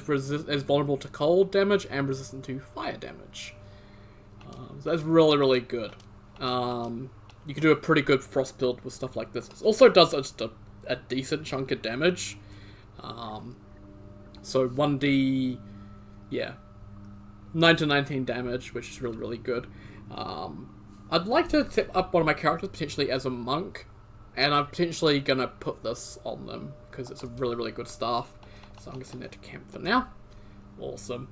vulnerable to cold damage and resistant to fire damage. So that's really, really good. You can do a pretty good frost build with stuff like this. It also does just a decent chunk of damage. So 1d, yeah, 9 to 19 damage, which is really, really good. I'd like to tip up one of my characters potentially as a monk, and I'm potentially gonna put this on them because it's a really, really good staff. So I'm gonna send that to camp for now. Awesome.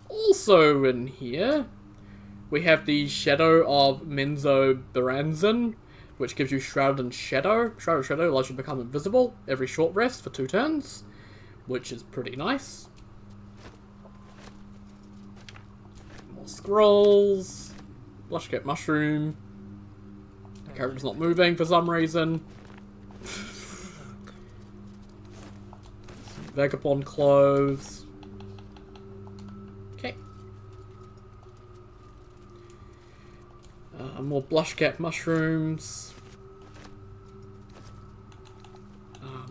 Also in here, we have the Shadow of Menzo Baranzan. which gives you Shrouded in Shadow. Shrouded in Shadow allows you to become invisible every short rest for 2 turns, which is pretty nice. More scrolls. Blushcat Mushroom. The character's not moving for some reason. Some Vagabond Clothes. Okay. More Blushcat Mushrooms.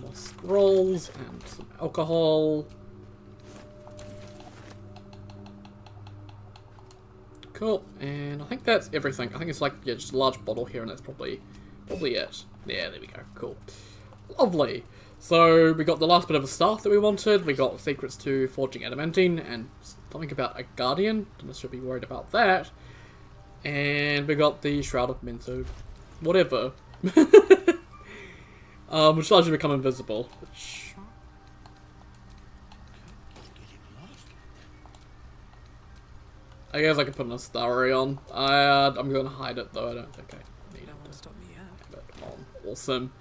More scrolls and some alcohol. Cool, and I think that's everything. I think it's like, yeah, just a large bottle here, and that's probably it. Yeah, there we go. Cool. Lovely. So, we got the last bit of the stuff that we wanted. We got secrets to forging adamantine, and something about a guardian. Don't necessarily be worried about that. And we got the Shroud of Mento. Whatever. Which allows you to become invisible. Which... I guess I could put an story on. I'm going to hide it though. I don't think I need it to stop me have it on. Awesome.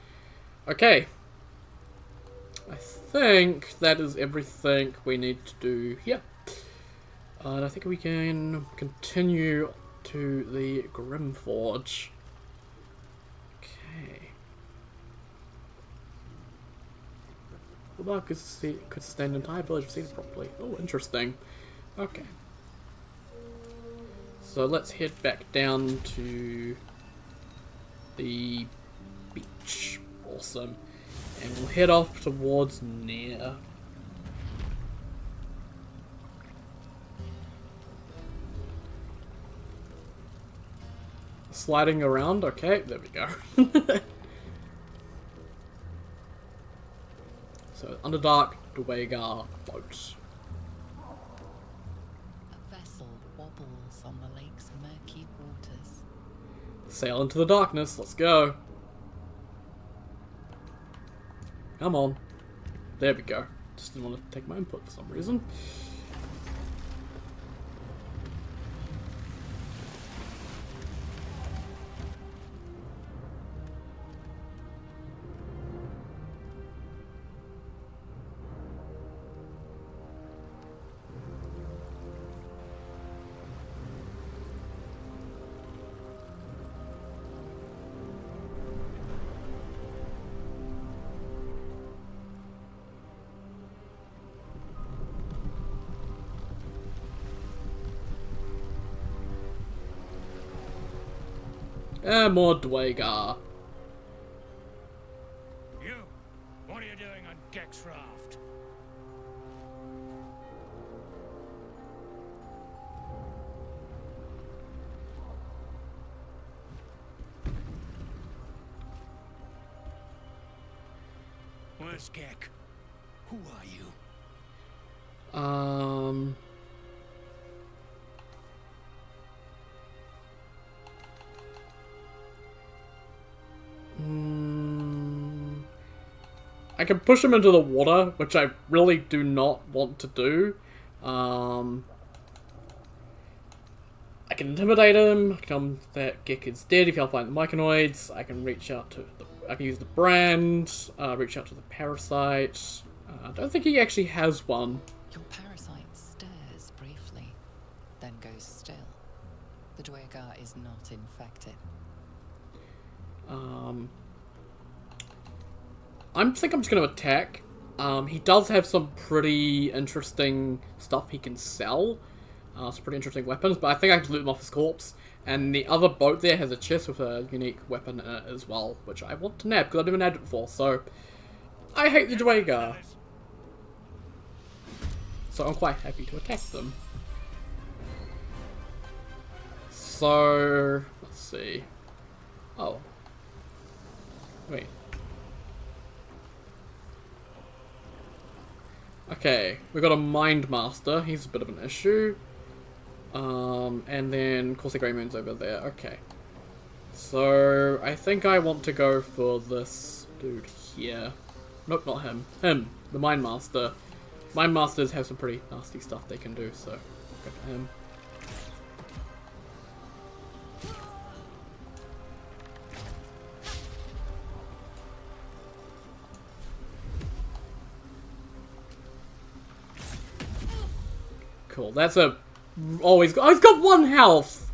Okay. I think that is everything we need to do here. And I think we can continue to the Grimforge. Okay. The bug could sustain an entire village if seated properly. Oh, interesting. Okay. So let's head back down to the beach. Awesome. And we'll head off towards Nair. Sliding around, okay, there we go. So, Underdark Dwagar boat. A vessel wobbles on the lake's murky waters. Sail into the darkness, let's go. Come on. There we go. Just didn't want to take my input for some reason. More Dwagar. You, what are you doing on Gek's raft? Where's Gek? Who are you? I can push him into the water, which I really do not want to do. I can intimidate him. I can tell him that Gek is dead if he'll find the myconoids. I can reach out to I can use the brand. Reach out to the parasite. I don't think he actually has one. Your parasite stirs briefly, then goes still. The Dwagar is not infected. I think I'm just going to attack. He does have some pretty interesting stuff he can sell. Some pretty interesting weapons, but I think I can loot him off his corpse. And the other boat there has a chest with a unique weapon in it as well, which I want to nab, because I've never nabbed it before, so... I hate the Dwagar. So I'm quite happy to attack them. So... let's see... Oh. Wait. Okay, we got a Mind Master. He's a bit of an issue. And then Corsair Grey Moon's over there. Okay. So, I think I want to go for this dude here. Nope, not him. Him. The Mind Master. Mind Masters have some pretty nasty stuff they can do, so go for him. cool. That's a... Oh, he's got 1 health!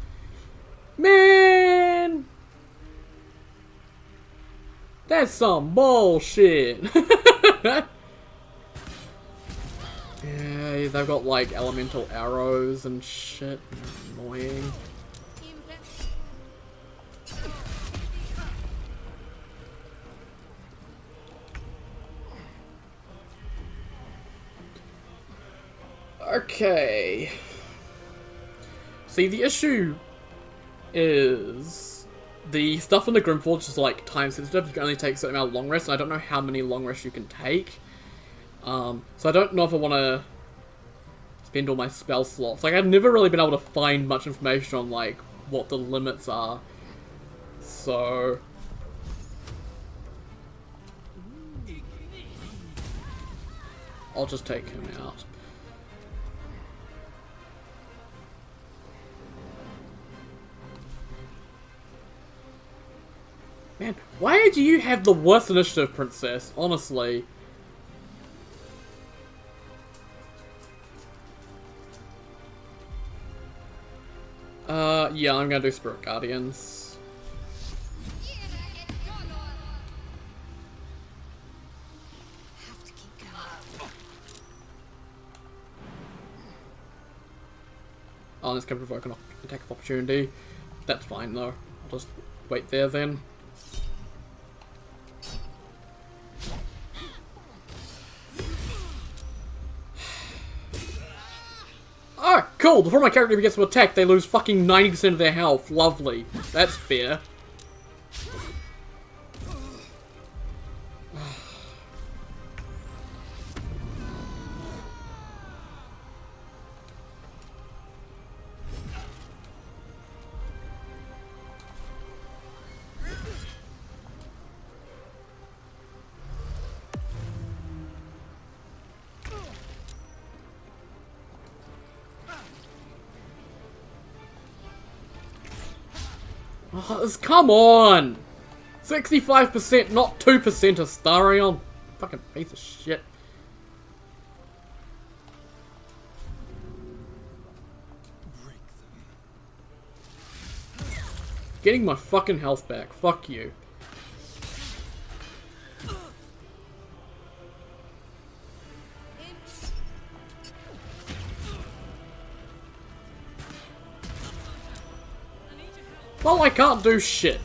Man! That's some bullshit! Yeah, they've got like elemental arrows and shit. Annoying. Okay. See, the issue is the stuff in the Grimforge is like time sensitive. You can only take a certain amount of long rests, and I don't know how many long rests you can take. So I don't know if I want to spend all my spell slots. Like, I've never really been able to find much information on like what the limits are. So I'll just take him out. Man, why do you have the worst initiative, Princess? Honestly. Yeah, I'm gonna do Spirit Guardians. Oh, this can provoke an attack of opportunity. That's fine though. I'll just wait there then. Oh, cool! Before my character gets to attack, they lose fucking 90% of their health. Lovely. That's fair. Come on! 65%, not 2% of Starion. Fucking piece of shit. Getting my fucking health back. Fuck you. Well, I can't do shit.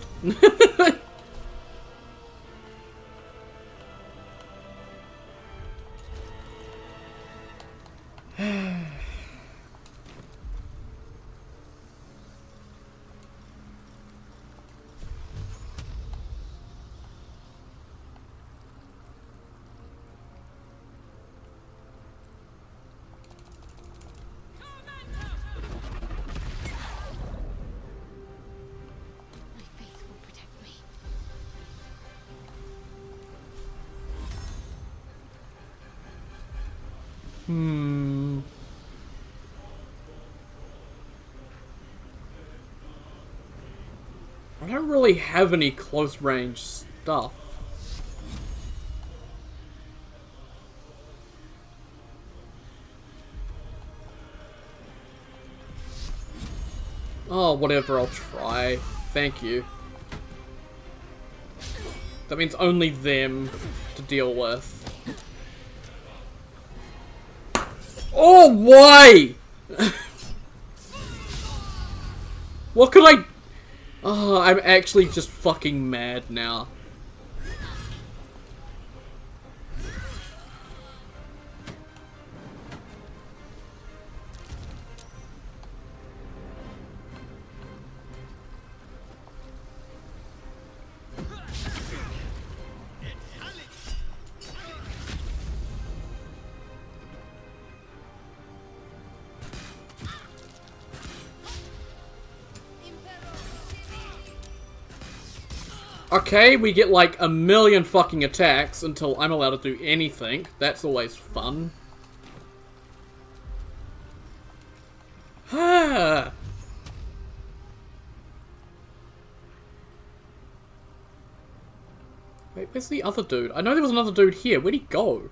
I don't really have any close range stuff. Oh, whatever, I'll try. Thank you. That means only them to deal with. Oh, why? What could I... Oh, I'm actually just fucking mad now. Okay, we get like a million fucking attacks until I'm allowed to do anything. That's always fun. Ah. Wait, where's the other dude? I know there was another dude here. Where'd he go?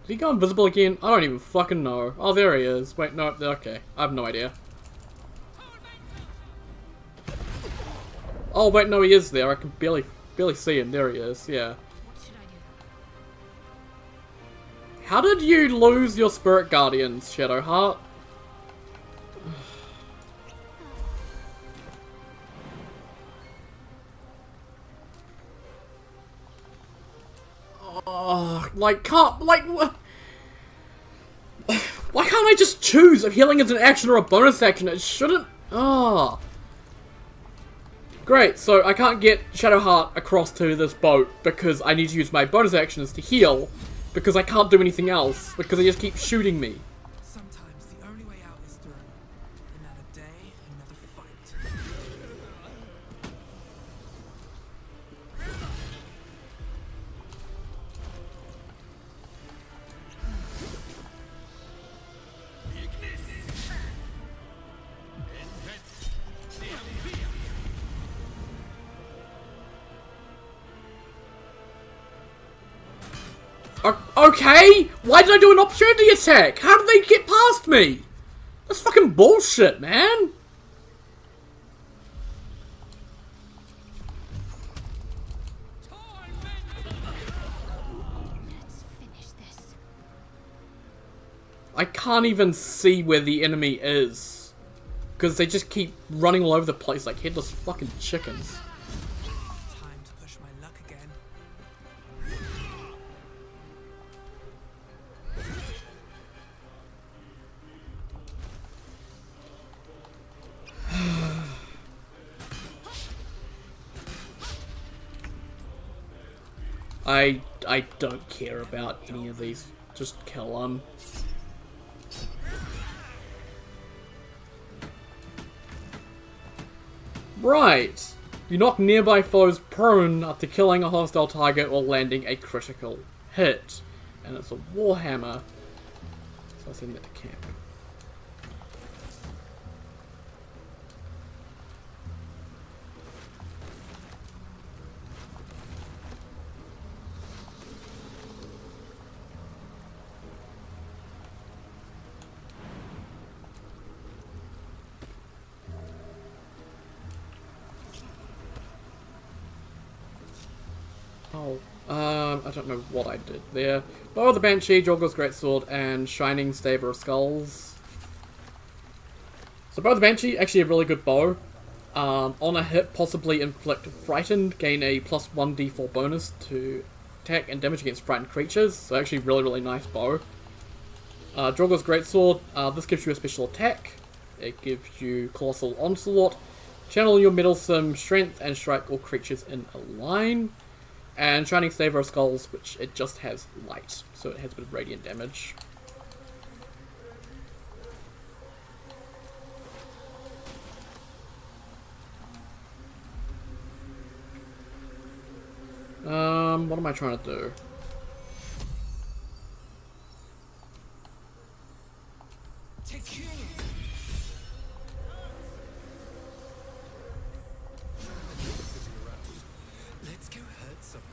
Did he go invisible again? I don't even fucking know. Oh, there he is. Wait, no, okay. I have no idea. Oh, wait, no, he is there. I can barely see him. There he is, yeah. How did you lose your spirit guardians, Shadowheart? Oh, like, what? Why can't I just choose if healing is an action or a bonus action? It shouldn't. Oh. Great, so I can't get Shadowheart across to this boat because I need to use my bonus actions to heal because I can't do anything else because they just keep shooting me. Sometimes the only way out is through. Another day, another fight. Okay, why did I do an opportunity attack? How did they get past me? That's fucking bullshit, man. Let's finish this. I can't even see where the enemy is because they just keep running all over the place like headless fucking chickens. Time to push my luck again. I don't care about any of these. Just kill them. Right. You knock nearby foes prone after killing a hostile target or landing a critical hit. And it's a Warhammer. So I send that to camp. Oh, I don't know what I did there. Bow of the Banshee, Jorgor's Greatsword, and Shining Staver of Skulls. So Bow of the Banshee, actually a really good bow. On a hit, possibly inflict Frightened, gain a plus 1d4 bonus to attack and damage against frightened creatures. So actually really nice bow. Jorgor's Greatsword, this gives you a special attack. It gives you Colossal Onslaught. Channel your Meddlesome Strength and strike all creatures in a line. And Shining Staver of Skulls, which it just has light, so it has a bit of radiant damage. What am I trying to do? Let's go hurt someone.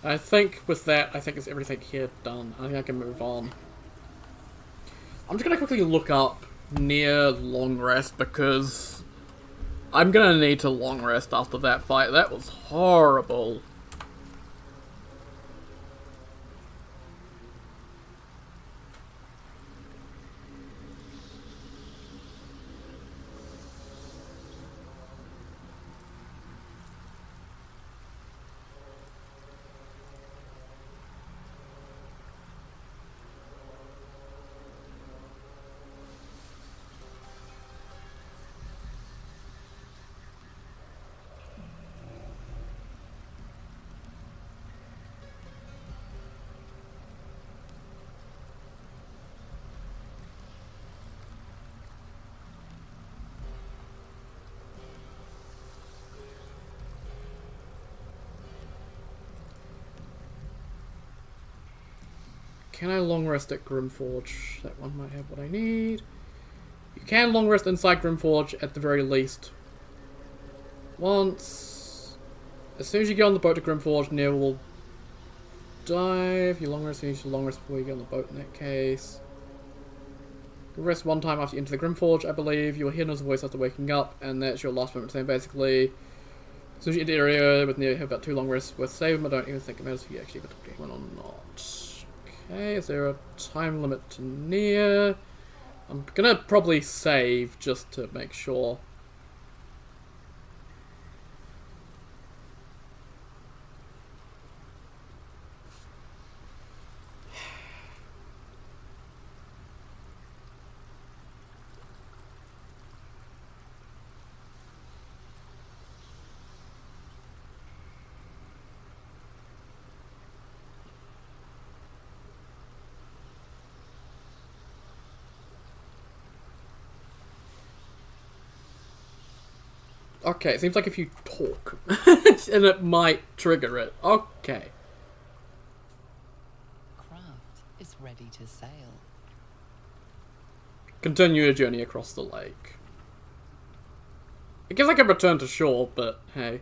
I think with that, I think it's everything here done. I think I can move on. I'm just gonna quickly look up near long rest because I'm gonna need to long rest after that fight. That was horrible. Can I long rest at Grimforge? That one might have what I need. You can long rest inside Grimforge at the very least. once. As soon as you get on the boat to Grimforge, Neil will dive. You long rest, finish your long rest before you get on the boat in that case. You rest one time after you enter the Grimforge, I believe. You will hear Neil's voice after waking up, and that's your last moment. Saying basically, as soon as you enter the area with Neil, you have about 2 long rests worth saving. I don't even think it matters if you actually have to one or not. Okay, is there a time limit to Near? I'm gonna probably save just to make sure. Okay, it seems like if you talk, and it might trigger it. Okay. Craft is ready to sail. Continue your journey across the lake. I guess I could return to shore, but hey.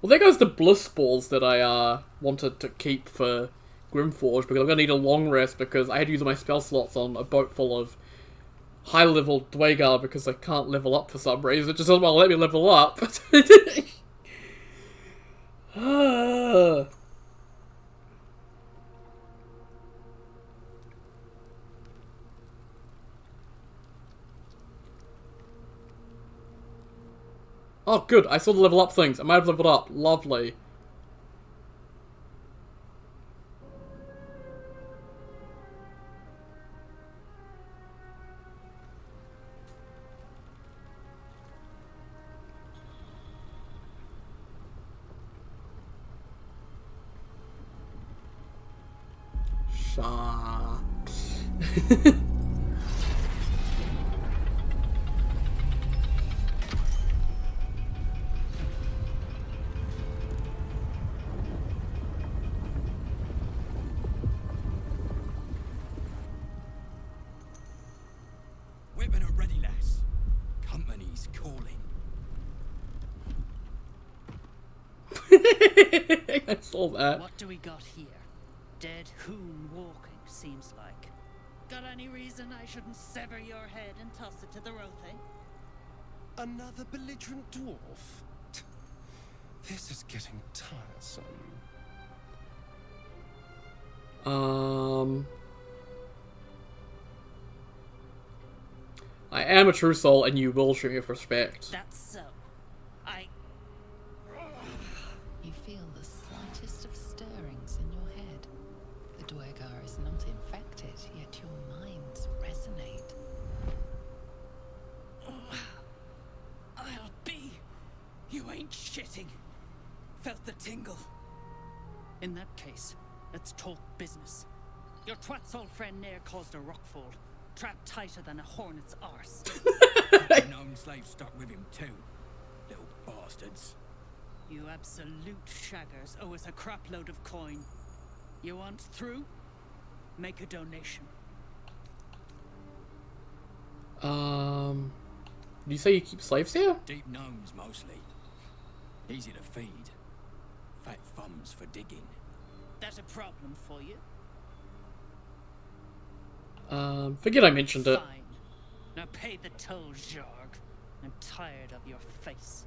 Well, there goes the bliss balls that I wanted to keep for Grimforge, because I'm going to need a long rest because I had to use my spell slots on a boat full of high-level Dwagar because I can't level up for some reason. It just doesn't want to let me level up. Oh, good. I saw the level up things. I might have leveled up. Lovely. Weapon at ready, lass. Company's calling. I saw that. What do we got here? Dead hoon walking, seems like. Got any reason I shouldn't sever your head and toss it to the Rothe? Another belligerent dwarf? This is getting tiresome. I am a true soul, and you will treat me with respect. That's so. You feel the slightest of stirrings in your head. The Dwagar is not infected, yet your minds resonate. I'll be. You ain't shitting. Felt the tingle. In that case, let's talk business. Your twat's old friend Nair caused a rockfall. Trapped tighter than a hornet's arse. The gnome slaves stuck with him too. Little bastards. You absolute shaggers owe us a crapload of coin. You want through? Make a donation. Do you say you keep slaves here? Deep gnomes mostly. Easy to feed. Fat thumbs for digging. That a problem for you? Forget I mentioned it. Fine. Now pay the toll, Jarg. I'm tired of your face.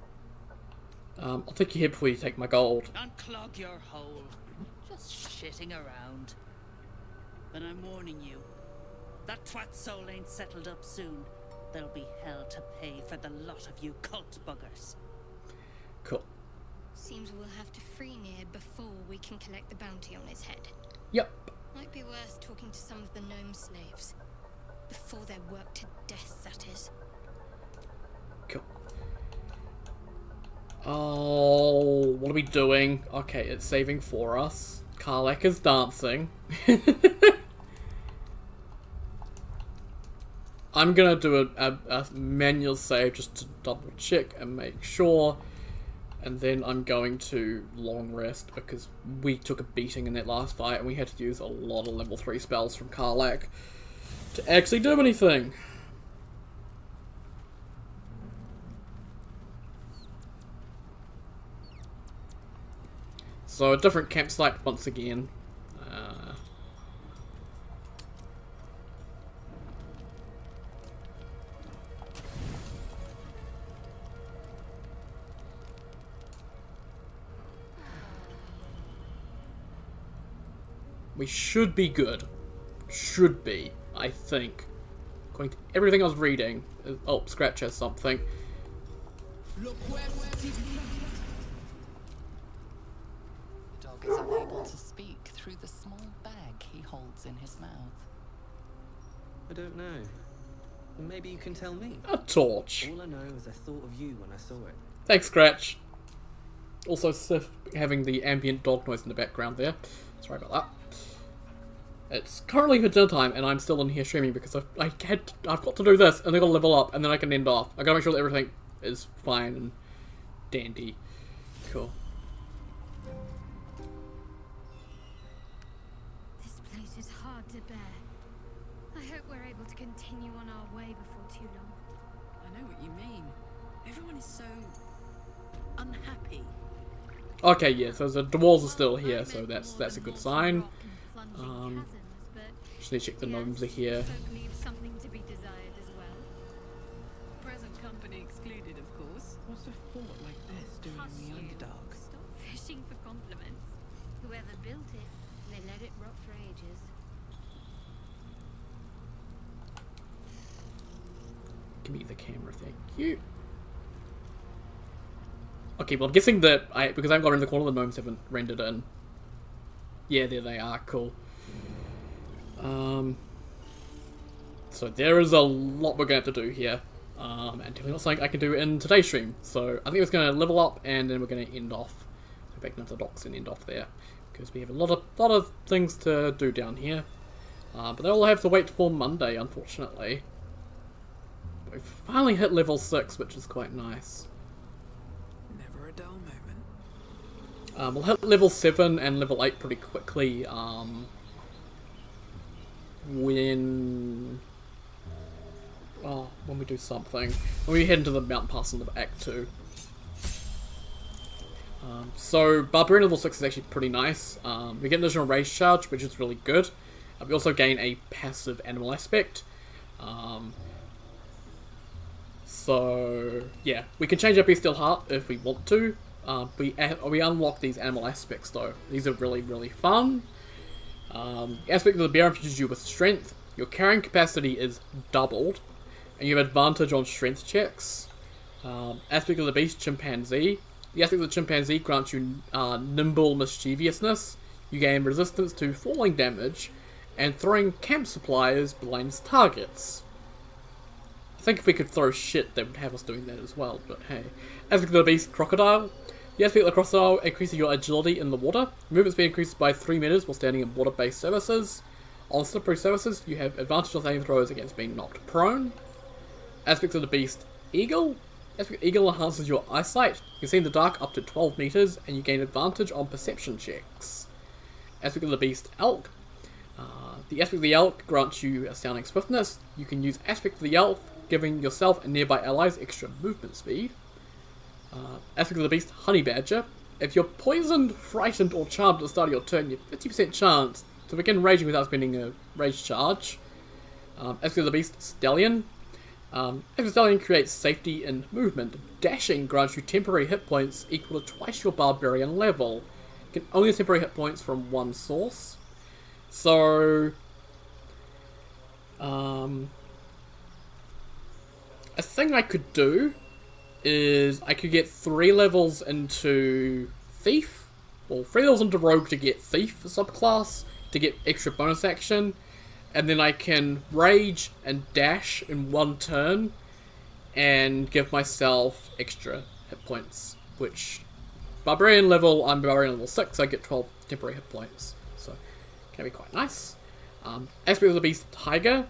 I'll take your head before you take my gold. Unclog your hole. Just shitting around. But I'm warning you. That twat soul ain't settled up soon. There'll be hell to pay for the lot of you cult buggers. Cool. Seems we'll have to free Nier before we can collect the bounty on his head. Yep. Might be worth talking to some of the gnome slaves. Before they're worked to death, that is. Cool. Oh, what are we doing? Okay, it's saving for us. Karlak is dancing. I'm gonna do a manual save just to double check and make sure. And then I'm going to long rest because we took a beating in that last fight and we had to use a lot of level 3 spells from Karlak to actually do anything. So a different campsite once again. We should be good. Should be, I think. According to everything I was reading. Oh, Scratch has something. The dog is unable to speak through the small bag he holds in his mouth. I don't know. Maybe you can tell me. A torch. All I know is I thought of you when I saw it. Thanks, Scratch. Also, Sif having the ambient dog noise in the background there. Sorry about that. It's currently her dinner time, and I'm still in here streaming because I've got to do this, and I've got to level up, and then I can end off. I gotta make sure that everything is fine and dandy. Cool. This place is hard to bear. I hope we're able to continue on our way before too long. I know what you mean. Everyone is so unhappy. Okay, yeah, so the dwarves are still here, so that's a good sign. Just need to check the gnomes are here. Something to be desired as well. Present company excluded, of course. What's a fort like this doing in the Underdark? Stop fishing for compliments. Whoever built it, they let it rot for ages. Give me the camera, thank you. Okay, well I'm guessing that because I haven't got in the corner, the gnomes haven't rendered in. Yeah, there they are, cool. So there is a lot we're going to have to do here, and definitely not something I can do in today's stream. So I think it's going to level up, and then we're going to end off. Go back into the docks and end off there, because we have a lot of things to do down here. But they'll have to wait for Monday, unfortunately. But we've finally hit level 6, which is quite nice. Never a dull moment. We'll hit level 7 and level 8 pretty quickly. When we do something. When we head into the mountain pass in the Act 2. So Barbarian level 6 is actually pretty nice. We get an additional rage charge, which is really good. We also gain a passive animal aspect. So yeah, we can change our bestial heart if we want to. We unlock these animal aspects though. These are really, really fun. The aspect of the bear infuses you with strength. Your carrying capacity is doubled, and you have advantage on strength checks. Aspect of the beast, chimpanzee. The aspect of the chimpanzee grants you nimble mischievousness. You gain resistance to falling damage, and throwing camp supplies blinds targets. I think if we could throw shit, they would have us doing that as well, but hey. Aspect of the beast, crocodile. The aspect of the crocodile increases your agility in the water. Movement speed increases by 3 meters while standing in water-based surfaces. On slippery surfaces, you have advantage on saving throws against being knocked prone. Aspect of the beast, eagle. Aspect of eagle enhances your eyesight. You can see in the dark up to 12 meters, and you gain advantage on perception checks. Aspect of the beast, elk. The aspect of the elk grants you astounding swiftness. You can use aspect of the elk, giving yourself and nearby allies extra movement speed. Aspect of the beast, honey badger. If you're poisoned, frightened, or charmed at the start of your turn, you have 50% chance to begin raging without spending a rage charge. Aspect of the beast, stallion. Aspect of stallion creates safety in movement. Dashing grants you temporary hit points equal to twice your barbarian level. You can only have temporary hit points from one source. So, a thing I could do is I could get 3 levels into Thief, or 3 levels into Rogue to get Thief subclass, to get extra bonus action, and then I can Rage and Dash in one turn, and give myself extra hit points, which, I'm Barbarian level 6, I get 12 temporary hit points, so can be quite nice. Aspect of the Beast, Tiger.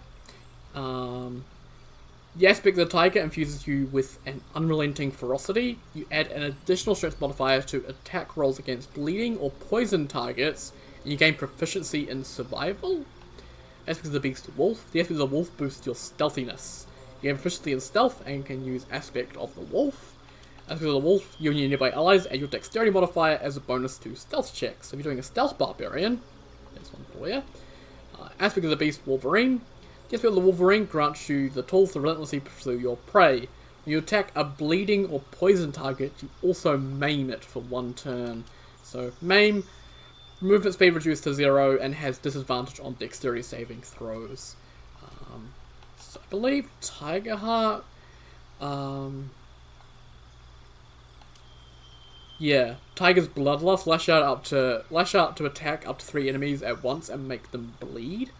The aspect of the tiger infuses you with an unrelenting ferocity. You add an additional strength modifier to attack rolls against bleeding or poison targets, and you gain proficiency in survival. Aspect of the beast, wolf. The aspect of the wolf boosts your stealthiness. You gain proficiency in stealth and can use aspect of the wolf. As with the wolf, you and your nearby allies add your dexterity modifier as a bonus to stealth checks. So if you're doing a stealth barbarian, there's one for you. Aspect of the beast, Wolverine. The aspect of the Wolverine grants you the tools to relentlessly pursue your prey. When you attack a bleeding or poison target, you also maim it for 1 turn. So maim, movement speed reduced to 0 and has disadvantage on dexterity saving throws. So I believe Tiger Heart. Yeah, Tiger's Bloodlust. Lash out to attack up to 3 enemies at once and make them bleed.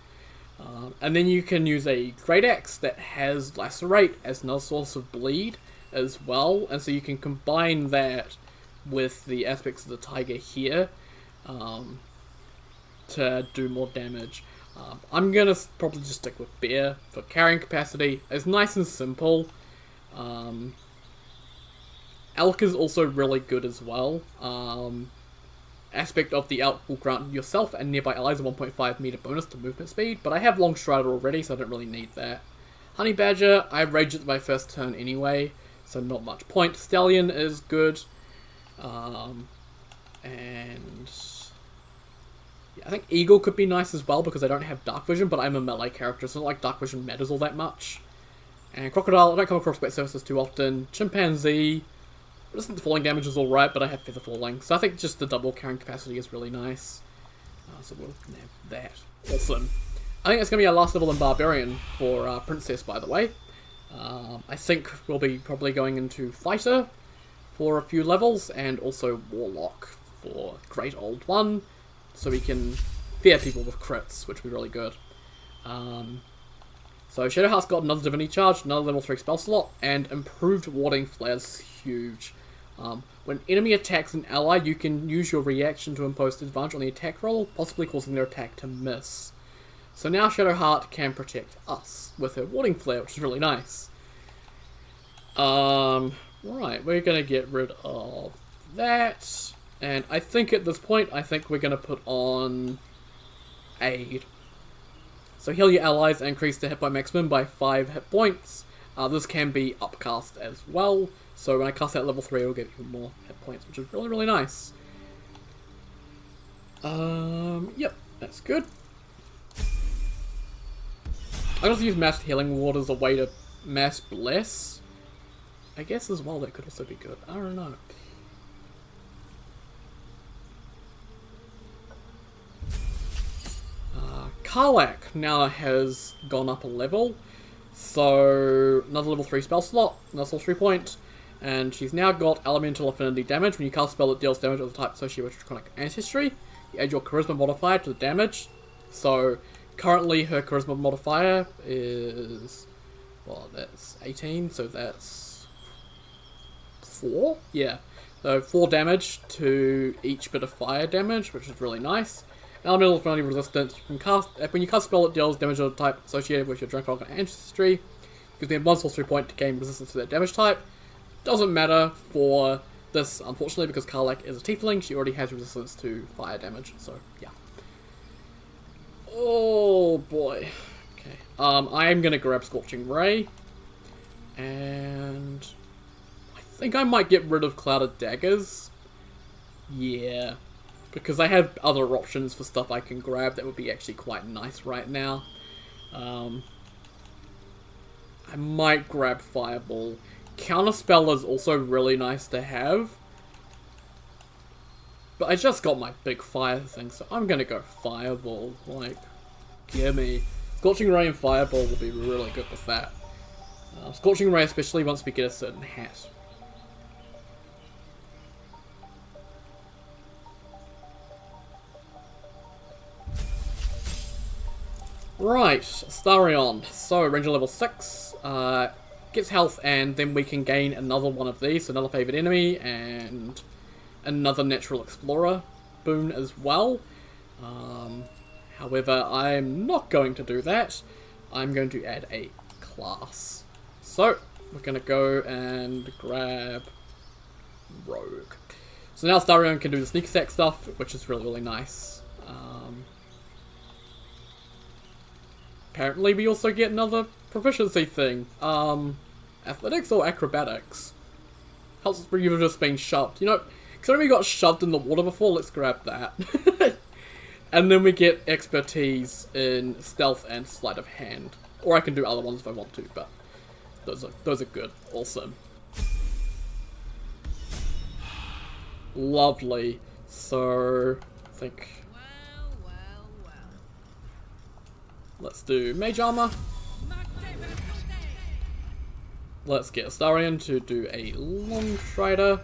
And then you can use a Great Axe that has Lacerate as another source of bleed as well. And so you can combine that with the aspects of the Tiger here to do more damage. I'm going to probably just stick with Bear for carrying capacity. It's nice and simple. Elk is also really good as well. Aspect of the Elk will grant yourself and nearby allies a 1.5 meter bonus to movement speed, but I have Long Strider already, so I don't really need that. Honey Badger, I raged it my first turn anyway, so not much point. Stallion is good. And yeah, I think Eagle could be nice as well because I don't have Dark Vision, but I'm a melee character, so it's not like Dark Vision matters all that much. And Crocodile, I don't come across wet surfaces too often. Chimpanzee, resistance to falling damage is alright, but I have feather falling, so I think just the double carrying capacity is really nice. So we'll nab that. Awesome. I think it's going to be our last level in Barbarian for Princess, by the way. I think we'll be probably going into Fighter for a few levels, and also Warlock for Great Old One, so we can fear people with crits, which would be really good. So Shadowheart's got another Divinity Charge, another level 3 spell slot, and improved warding flares is huge. When enemy attacks an ally, you can use your reaction to impose disadvantage on the attack roll, possibly causing their attack to miss. So now Shadowheart can protect us with her warding flare, which is really nice. Right, we're gonna get rid of that. And I think at this point, we're gonna put on Aid. So heal your allies and increase the hit point maximum by 5 hit points. This can be upcast as well. So when I cast at level 3, it'll get even more hit points, which is really, really nice. Yep, that's good. I also use Mass Healing Ward as a way to Mass Bless. I guess as well, that could also be good. I don't know. Karlach now has gone up a level. So, another level 3 spell slot, another sorcery point. And she's now got Elemental Affinity damage. When you cast a spell that deals damage of the type associated with Draconic Ancestry, you add your Charisma modifier to the damage. So, currently her Charisma modifier is... well, that's 18, so that's... 4? Yeah. So, 4 damage to each bit of fire damage, which is really nice. Elemental Affinity resistance. You can cast... when you cast a spell that deals damage of the type associated with your Draconic Ancestry, you can spend 1 sorcery point to gain resistance to that damage type. Doesn't matter for this, unfortunately, because Karlach is a tiefling. She already has resistance to fire damage, so yeah. Oh boy. Okay. I am gonna grab Scorching Ray, and I think I might get rid of Clouded Daggers. Yeah, because I have other options for stuff I can grab that would be actually quite nice right now. I might grab Fireball. Counterspell is also really nice to have. But I just got my big fire thing, so I'm gonna go Fireball. Like, gimme. Scorching Ray and Fireball will be really good with that. Scorching Ray especially once we get a certain hat. Right, Starion. So, Ranger level 6. Gets health, and then we can gain another one of these, so another favored enemy, and another natural explorer boon as well. However, I'm not going to do that. I'm going to add a class. So, we're going to go and grab Rogue. So now Starion can do the sneak attack stuff, which is really, really nice. Apparently we also get another proficiency thing. Athletics or acrobatics? Helps us bring you just being shoved. You know, considering we got shoved in the water before, let's grab that. And then we get expertise in stealth and sleight of hand. Or I can do other ones if I want to, but those are good. Awesome. Lovely. So, I think... Let's do Mage Armor. Let's get Astarion to do a Long Strider.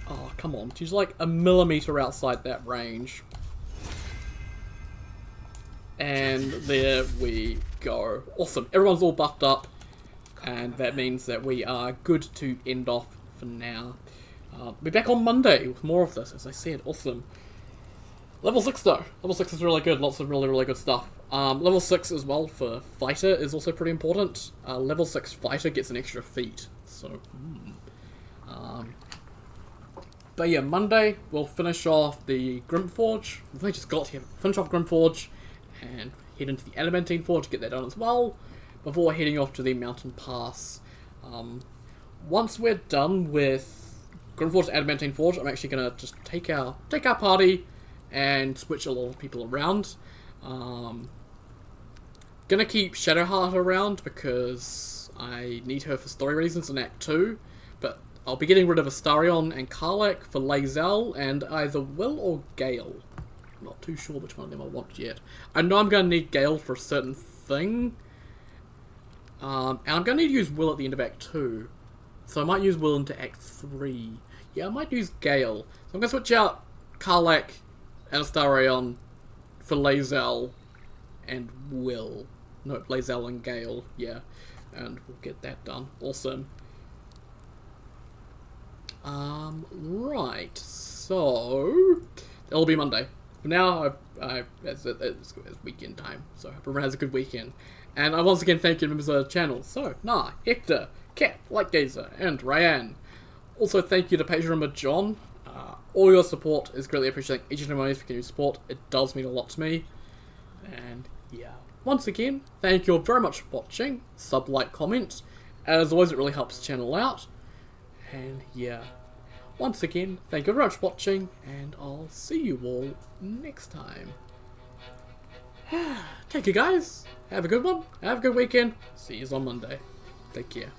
Oh, come on. She's like a millimeter outside that range. And there we go. Awesome. Everyone's all buffed up. And that means that we are good to end off for now. Be back on Monday with more of this, as I said. Awesome. Level 6 though. Level 6 is really good. Lots of really good stuff. Level 6 as well for Fighter is also pretty important. Level 6 Fighter gets an extra feat. So, but yeah, Monday we'll finish off the Grimforge. We've only just got here. Finish off Grimforge and head into the Adamantine Forge to get that done as well. Before heading off to the Mountain Pass. Once we're done with Grimforge and Adamantine Forge, I'm actually gonna just take our party and switch a lot of people around. Gonna keep Shadowheart around because I need her for story reasons in Act 2, but I'll be getting rid of Astarion and Karlach for Lae'zel and either Will or Gale. I'm not too sure which one of them I want yet. I know I'm gonna need Gale for a certain thing, and I'm gonna need to use Will at the end of Act 2, so I might use Will into Act 3. Yeah, I might use Gale. So I'm gonna switch out Karlach and Astarion for Lae'zel and Will. No, Lae'zel and Gale, yeah. And we'll get that done. Awesome. Right, so it'll be Monday. For now, it's weekend time, so I hope everyone has a good weekend. And I once again thank you members of the channel. So, Hector, Cat, Lightgazer, and Ryan. Also thank you to Patreon John. All your support is greatly appreciated. Each and every one of you for your support. It does mean a lot to me. And yeah. Once again, thank you all very much for watching. Sub, like, comment. As always, it really helps the channel out. And yeah. Once again, thank you very much for watching. And I'll see you all next time. Take care, guys. Have a good one. Have a good weekend. See you on Monday. Take care.